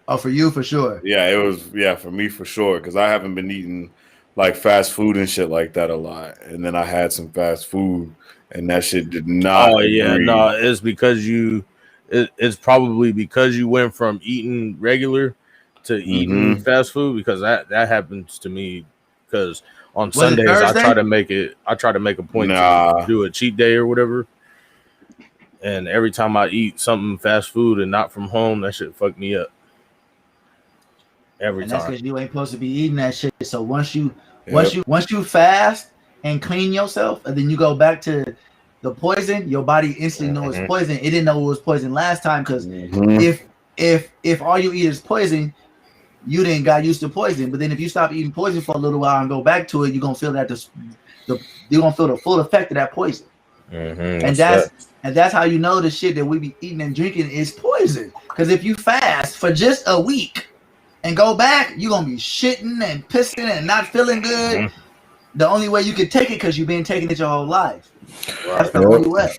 Oh, for you for sure. Yeah, it was. Yeah, for me for sure, because I haven't been eating like fast food and shit like that a lot, and then I had some fast food, and that shit did not. Oh yeah, no, it's because it's probably because you went from eating regular to eating fast food, because that happens to me. Because on Sundays I try to make a point to do a cheat day or whatever, and every time I eat something fast food and not from home, that shit fuck me up. Every time. That's because you ain't supposed to be eating that shit. So once you fast and clean yourself, and then you go back to the poison, your body instantly knows it's poison. It didn't know it was poison last time, because if all you eat is poison, you didn't got used to poison. But then if you stop eating poison for a little while and go back to it, you're gonna feel that you're gonna feel the full effect of that poison. And that's how you know the shit that we be eating and drinking is poison. Because if you fast for just a week and go back, you're gonna be shitting and pissing and not feeling good. The only way you can take it, because you've been taking it your whole life. That's the only way.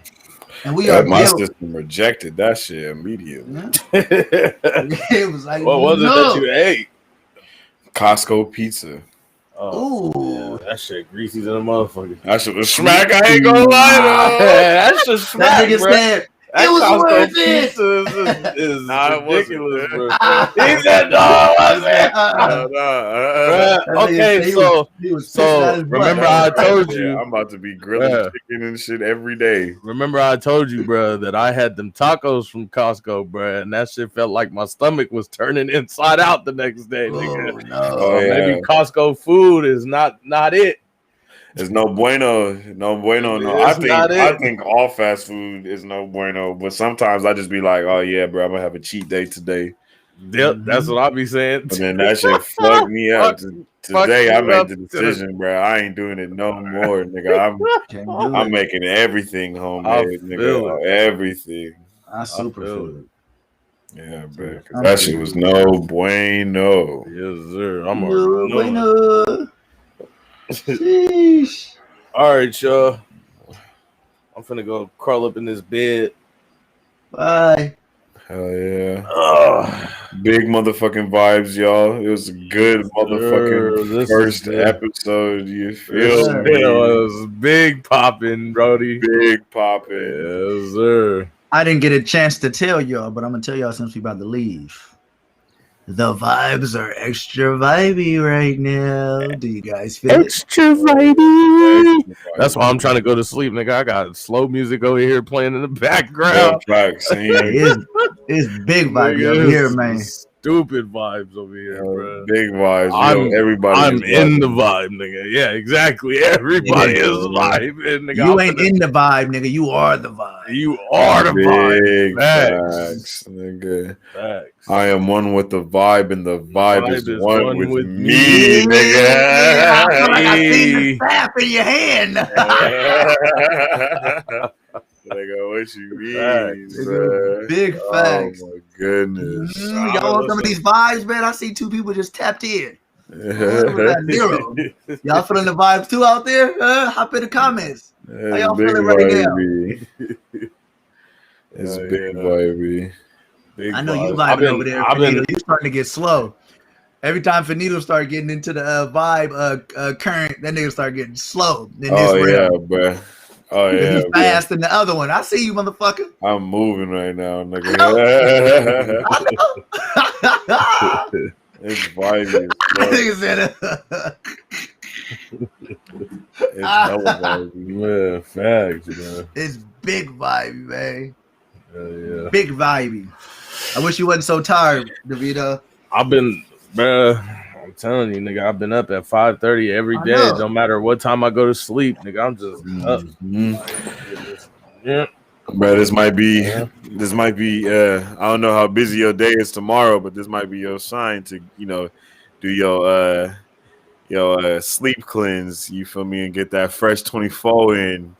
And my system rejected that shit immediately. It was like, what was it that you ate? Costco pizza. Oh, yeah, that shit greasy than a motherfucker. That shit was smack. I ain't gonna lie though. That shit smack, that nigga said, it was worth it. Is ridiculous, bro. He said no. Okay, so remember I told you I'm about to be grilling chicken and shit every day. Remember I told you, bro, that I had them tacos from Costco, bro, and that shit felt like my stomach was turning inside out the next day. Nigga. Maybe Costco food is not it. It's no bueno. No. I think all fast food is no bueno, but sometimes I just be like, oh yeah, bro, I'm gonna have a cheat day today. Yep, that's what I be saying. And then that shit fucked me up. Today I made the decision, bro. I ain't doing it no more, nigga. I'm making everything homemade, nigga. Everything. I super feel it. Yeah, bro. That shit was no bueno. Yes, sir. I'm no bueno. Sheesh. All right, y'all. I'm finna go crawl up in this bed. Bye. Hell yeah. Big motherfucking vibes, y'all. It was a good motherfucking first episode. You feel me? It was big popping, Brody. Big popping. Yes, sir. I didn't get a chance to tell y'all, but I'm gonna tell y'all since we about to leave. The vibes are extra vibey right now. Do you guys feel extra vibey? That's why I'm trying to go to sleep, nigga. I got slow music over here playing in the background. It's big vibey over here, man. Stupid vibes over here, bro. Big vibes. Everybody. I'm in the vibe, nigga. Yeah, exactly. Everybody is vibing, nigga. You ain't in the vibe, nigga. You are the vibe. You are the vibe. Facts, nigga. Facts. I am one with the vibe, and the vibe is one with me, nigga. I see the staff in your hand. Nigga, what you mean, big facts. Oh my goodness. Y'all want some of these vibes, man? I see 2 people just tapped in. Zero. Y'all feeling the vibes too out there? Hop in the comments. How y'all feeling right now? It's big vibey. I know you vibing over there. Finito. You starting to get slow. Every time Finito start getting into the vibe current, that nigga start getting slow. Yeah, bro. Oh yeah, he's fast than the other one. I see you, motherfucker. I'm moving right now, nigga. It's vibey. It's hella vibey, man. Facts, man. It's big vibey, man. Yeah. Big vibey. I wish you wasn't so tired, DeVito. I've been, bruh. I'm telling you, nigga, I've been up at 5:30 every day. No matter what time I go to sleep, nigga, I'm just up. Yeah. Bro, this might be I don't know how busy your day is tomorrow, but this might be your sign to, do your sleep cleanse, you feel me, and get that fresh 24 in.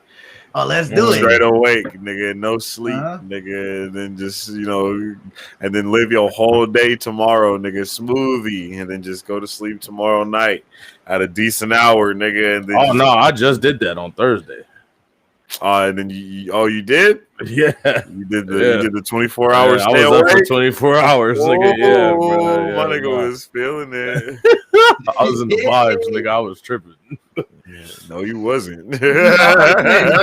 Oh, let's do it. Straight awake, nigga. No sleep, nigga. And then just, and then live your whole day tomorrow, nigga. Smoothie. And then just go to sleep tomorrow night at a decent hour, nigga. And then no, I just did that on Thursday. And then you did? Yeah. You did the 24 hours. I was up for 24 hours, nigga. Yeah, bro. My nigga was feeling it. I was in the vibes, nigga. I was tripping. No, you wasn't. No,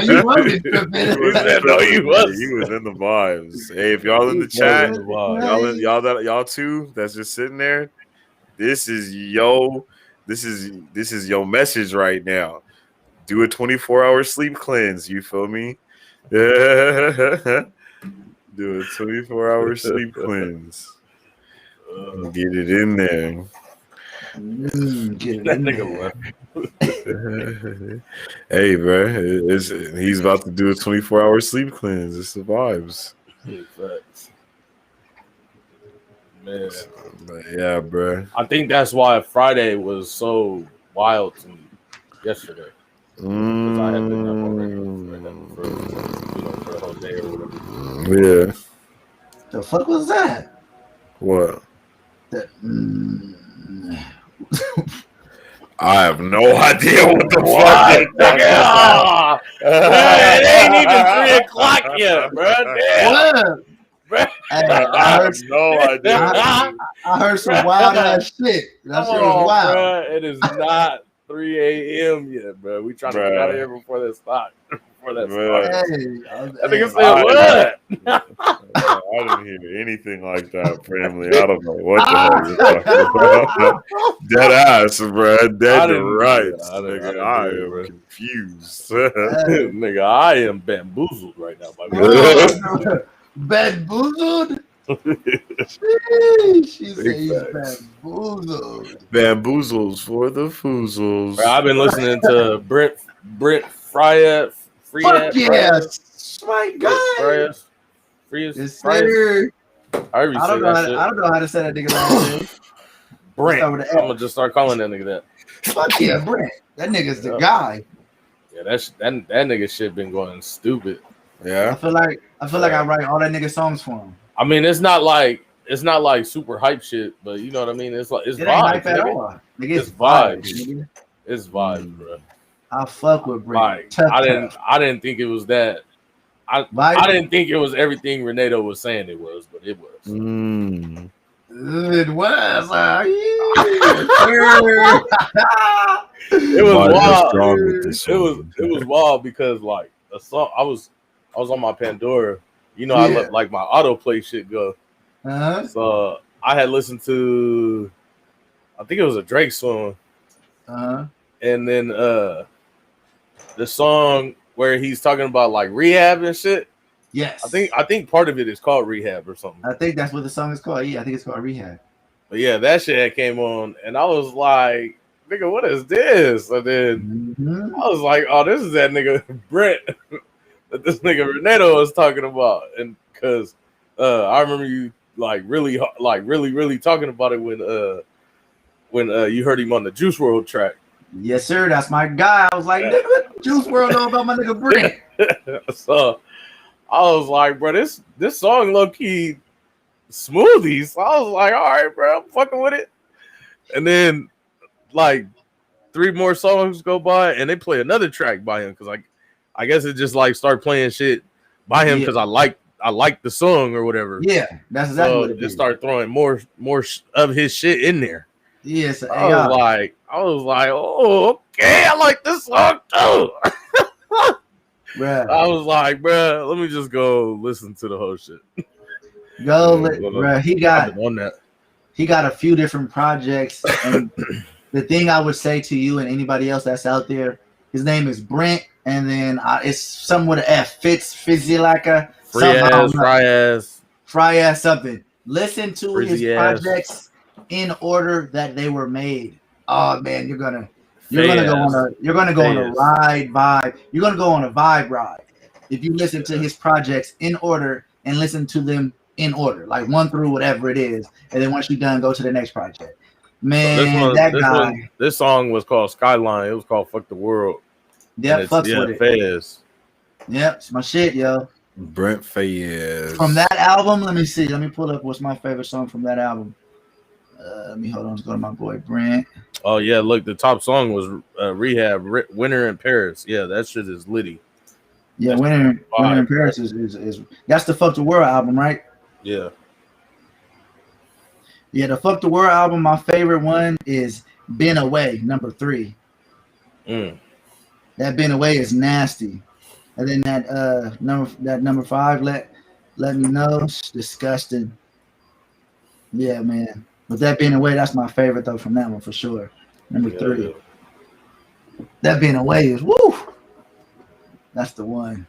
you wasn't tripping. No, you wasn't. He was in the vibes. Hey, if y'all in the chat, y'all too, that's just sitting there. This is your message right now. Do a 24-hour sleep cleanse. You feel me? Do a 24-hour sleep cleanse. Get it in there. Get that nigga left. Hey, bro, he's about to do a 24-hour sleep cleanse. It's the vibes. Man. Yeah, bro. I think that's why Friday was so wild to me yesterday. Because I had been up already for a whole day or whatever. Yeah. The fuck was that? What? I have no idea what the fuck. It ain't even 3:00 yet, bro. I have no idea. I heard some wild ass shit. That shit was wild. Bro, it is not 3 a.m. yet, bro. We trying to get out of here before that start. I think it said what? I didn't hear anything like that, family. I don't know what the hell you're talking about. Dead ass, bro. Dead to rights. I am confused. Nigga, I am bamboozled right now. Bamboozled? She said he's bamboozled. Bamboozles for the foozles. Bro, I've been listening to Brent Frya. Fuck yes, my God. Frias. Yes, sir. I don't know how to say that nigga last name. Brent. Start with I'm gonna just start calling that nigga that. Fuck yeah, Brent. That nigga's the guy. Yeah, that nigga shit been going stupid. Yeah. I feel like I write all that nigga songs for him. I mean, it's not like super hype shit, but you know what I mean. It's like it's It ain't vibes, hype at nigga. all. Nigga, It's vibes. nigga. It's vibes, bro. I fuck with Brent. Like, I didn't think it was that. I didn't think it was everything Renato was saying it was, but it was. It was. It was wild. It was wild because like a song. I was on my Pandora. You know, I let like my autoplay shit go. So I had listened to, I think it was a Drake song. And then the song where he's talking about like rehab and shit. Yes. I think part of it is called Rehab or something. I think that's what the song is called. Yeah, I think it's called Rehab. But yeah, that shit came on and I was like, nigga, what is this? And then I was like, oh, this is that nigga Brent that this nigga Renato was talking about. And because I remember you really talking about it when you heard him on the Juice WRLD track. Yes, sir. That's my guy. I was like, nigga, what Juice WRLD know about my nigga Brent? So I was like, bro, this song low key smoothie. So I was like, all right, bro, I'm fucking with it. And then like 3 more songs go by and they play another track by him because I guess it just like start playing shit by him because I like the song or whatever. Yeah, that's exactly what it just start throwing more of his shit in there. Yes, I was like, oh, okay, I like this song too. Bruh. I was like, bro, let me just go listen to the whole shit. Bruh, he got a few different projects. And the thing I would say to you and anybody else that's out there, his name is Brent, and then it's something with an F, Fizzilaka, Fry ass something. Listen to his projects in order that they were made. Oh man, you're gonna go on a ride vibe. You're gonna go on a vibe ride if you listen to his projects in order and listen to them in order, like 1 through whatever it is, and then once you're done, go to the next project. Man, this song was called Skyline. It was called "Fuck the World." Yeah, fucks with it. Fayez. Yep, it's my shit, yo. Brent Fayez. From that album, let me see. Let me pull up what's my favorite song from that album. Let me hold on. Let's go to my boy Brent. Oh yeah, look, the top song was Rehab, Winter in Paris. Yeah, that shit is litty. Yeah, Winter in Paris is that's the Fuck the World album, right? Yeah. Yeah, the Fuck the World album, my favorite one is Been Away, number 3. That Been Away is nasty. And then that number 5, let me know. It's disgusting. Yeah, man. But that Been Away, that's my favorite though from that one for sure. Number 3. Yeah. That Been Away is woo. That's the one.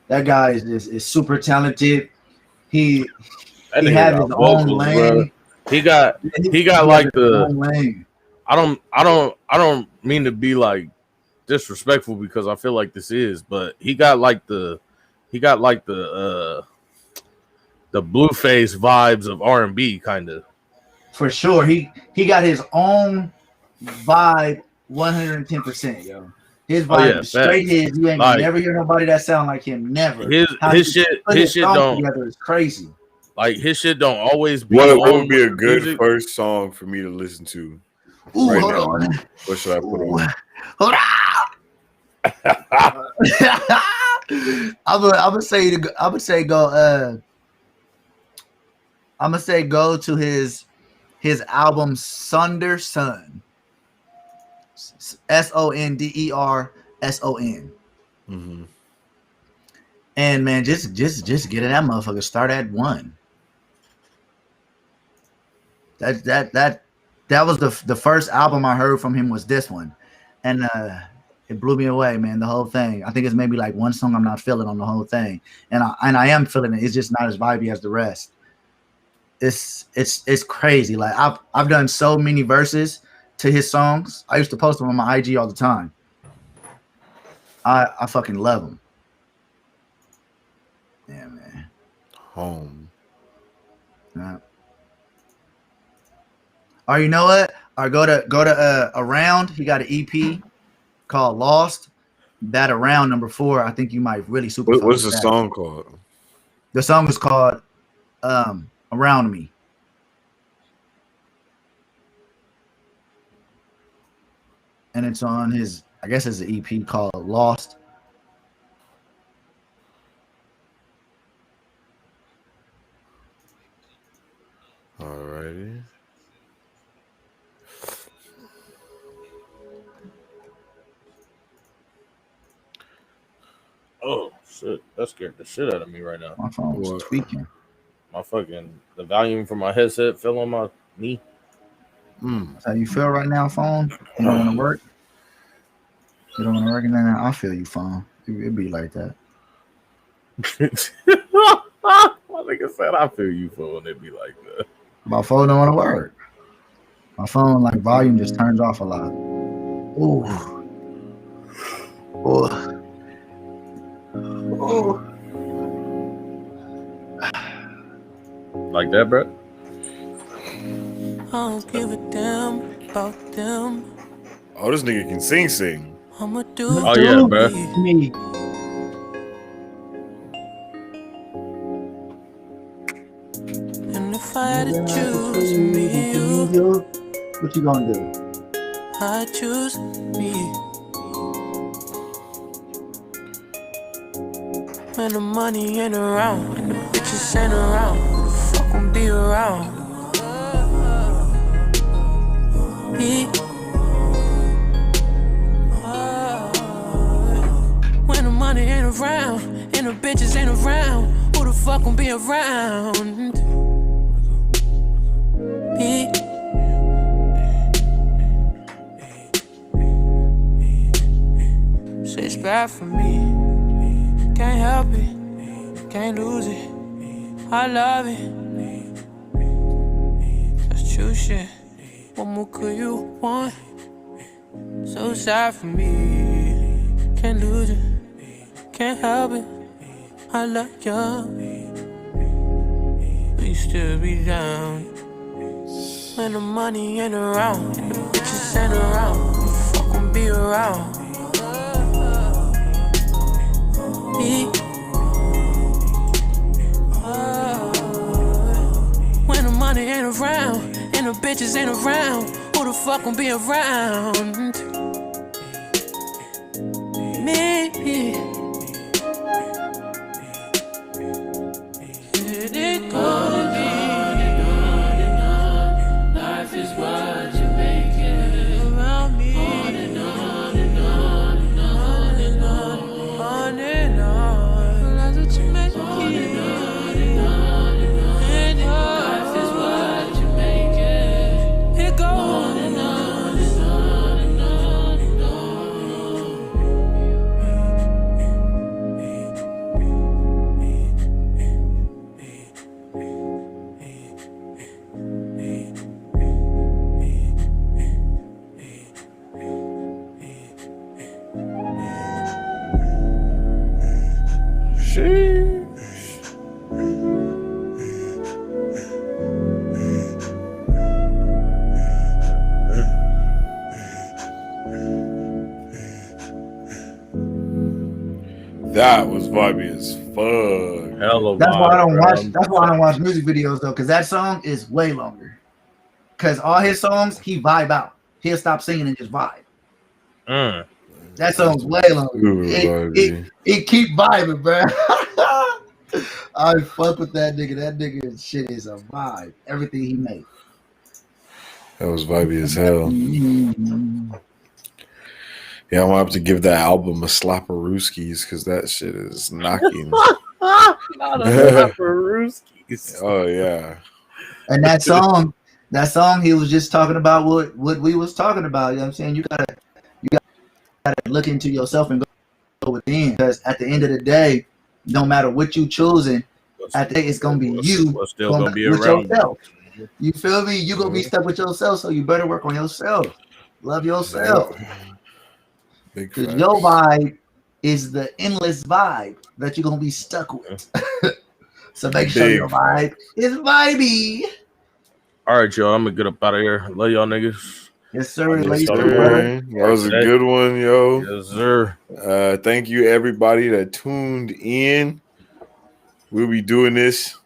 That guy is super talented. He had his own lane. Bro. He got like the lane. I don't mean to be like disrespectful because I feel like this is, but he got like the Blueface vibes of R&B kind of. For sure. He got his own vibe 110%, yo. His vibe is straight his. You ain't never hear nobody that sound like him. Never. His shit don't together is crazy. Like his shit don't always be. What would be a good music? First song for me to listen to? Ooh, right hold now? On. What should I put on? Hold on. I'm gonna say go to his album Sonder Son. SONDERSON. Mm-hmm. And man, just get in that motherfucker. Start at 1. That was the first album I heard from him was this one, and it blew me away, man. The whole thing. I think it's maybe like one song I'm not feeling on the whole thing, and I am feeling it. It's just not as vibey as the rest. It's crazy. Like I've done so many verses to his songs. I used to post them on my IG all the time. I fucking love them. Yeah, man. Home. Yeah. Or you know what? Or go to Around. He got an EP called Lost. That Around number 4. I think you might really super. What's the song called? The song is called Around Me. And it's on his, I guess it's an EP called Lost. Alrighty. Oh shit, that scared the shit out of me right now. My phone was tweaking. The volume from my headset fell on my knee. That's how you feel right now, phone? You don't want to work? You don't want to work? And then I feel you, phone. It'd be like that. My nigga said, I feel you, phone. It'd be like that. My phone don't want to work. My phone, like, volume just turns off a lot. Ooh. Oh. Oh. Like that, bro? I don't give a damn about them. Oh, this nigga can sing. I'ma do Oh yeah, bro. Me. And if I had to choose me and you, what you gonna do? I choose me. When the money ain't around, and the bitches ain't around, who the fuck gon' be around? Me. When the money ain't around, and the bitches ain't around, who the fuck gon' be around? Me. So it's bad for me. Can't help it, can't lose it. I love it. That's true shit. What more could you want? So sad for me. Can't lose it, can't help it. I love you. But you still be down. When the money ain't around, and the bitches ain't around, who the fuck gon' be around? Me. When the money ain't around, and the bitches ain't around, who the fuck gon' be around? Me. It goes on and on and on. Life is what you make it around me. On and on and on and on and on. On and on. That's what you make it. On and on and on and on. And life is what you make it. It goes on and on and on and on and That was vibey as fuck. Hello, That's why I don't watch. That's why I don't watch music videos though, because that song is way longer. Because all his songs, he vibe out. He'll stop singing and just vibe. That song's way longer. It keep vibing, bro. I fuck with that nigga. That nigga shit is a vibe. Everything he made. That was vibey as hell. Yeah, I'm gonna have to give that album a slapperooskies because that shit is knocking. Not a slapperooskies. Oh yeah. And that song, he was just talking about what we was talking about. You know what I'm saying? You gotta look into yourself and go within, because at the end of the day, no matter what you choosing, at the day it's gonna be you. What's still gonna be with around yourself. You feel me? You gonna be stuck with yourself, so you better work on yourself. Love yourself. Because your vibe is the endless vibe that you're gonna be stuck with. So make sure your vibe is vibey. All right, y'all. I'm gonna get up out of here. Love y'all niggas. Yes, sir. Yes, Ladies, sir. That was a good one, yo. Yes, sir. Thank you, everybody that tuned in. We'll be doing this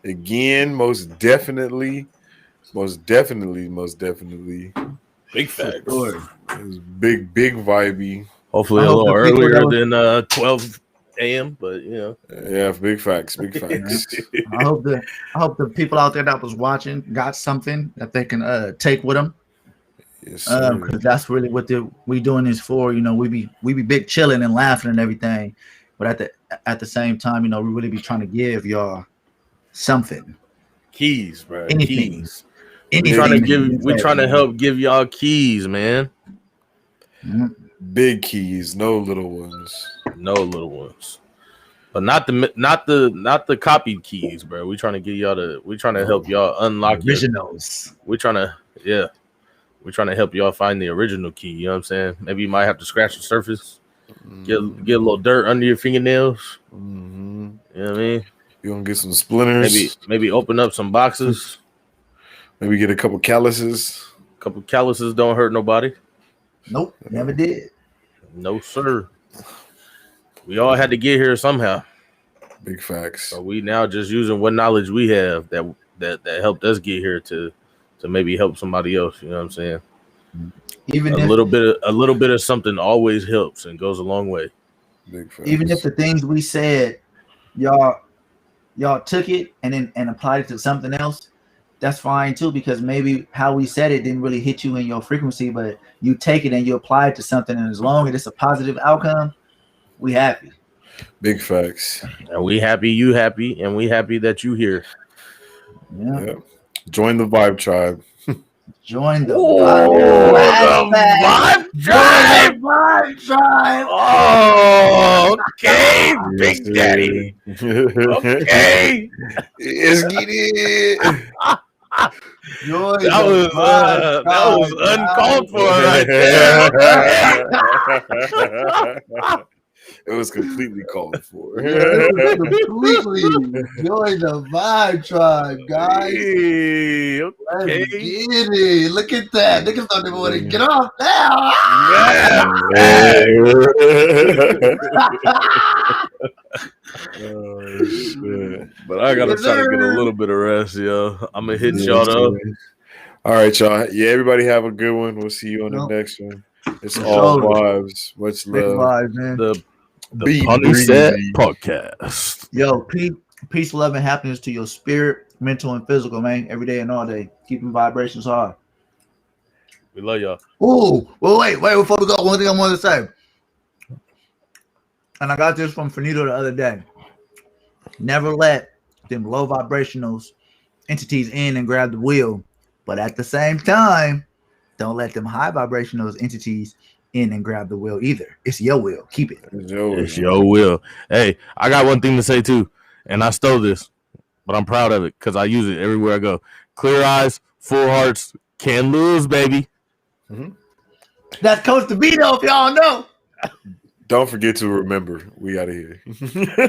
again, most definitely. Big facts. Sure. It was big vibey. Hopefully a little earlier than 12 a.m. But Yeah, big facts. I hope the people out there that was watching got something that they can take with them. Yes, sir. Because that's really what we doing this for. We be big chilling and laughing and everything, but at the same time, we really be trying to give y'all something. Keys, bro. Anything. Keys. We're trying to help give y'all keys, man. Big keys, no little ones. But not the copied keys, bro. We're trying to help y'all unlock originals. We're trying to help y'all find the original key. You know what I'm saying? Maybe you might have to scratch the surface, get a little dirt under your fingernails. Mm-hmm. You know what I mean? You're gonna get some splinters. Maybe open up some boxes. Maybe get a couple calluses. Don't hurt nobody. Nope, never did. No, sir. We all had to get here somehow. Big facts. So we now just using what knowledge we have that helped us get here to maybe help somebody else. You know what I'm saying? Even a little bit of something always helps and goes a long way. Big facts. Even if the things we said, y'all took it and applied it to something else, that's fine too, because maybe how we said it didn't really hit you in your frequency, but you take it and you apply it to something, and as long as it's a positive outcome, we happy. Big facts. And we happy, you happy, and we happy that you here. Yeah. Join the Vibe Tribe. Join the Vibe Tribe. Oh, okay, Big Daddy. Okay, let's get it. That was uncalled for right there. It was completely called for. Completely. Join the Vibe Tribe, guys. Hey, okay. Let's get it. Look at that. Niggas don't even want to get off now. Oh, shit. But I gotta try to get a little bit of rest, yo. I'm gonna hit y'all though. All right, y'all. Yeah, everybody have a good one. We'll see you on the next one. It's all vibes. Much love. Vibes, man. The PontiSat Podcast. Yo, peace, love, and happiness to your spirit, mental, and physical, man. Every day and all day. Keeping vibrations high. We love y'all. Oh, well, wait. Before we go, one thing I wanted to say. And I got this from Finito the other day. Never let them low vibrational entities in and grab the wheel. But at the same time, don't let them high vibrational entities in and grab the wheel either. It's your wheel. Keep it. It's your wheel. Hey, I got one thing to say too. And I stole this, but I'm proud of it because I use it everywhere I go. Clear eyes, full hearts, can't lose, baby. Mm-hmm. That's Coach DeVito, if y'all know. Don't forget to remember, we out of here.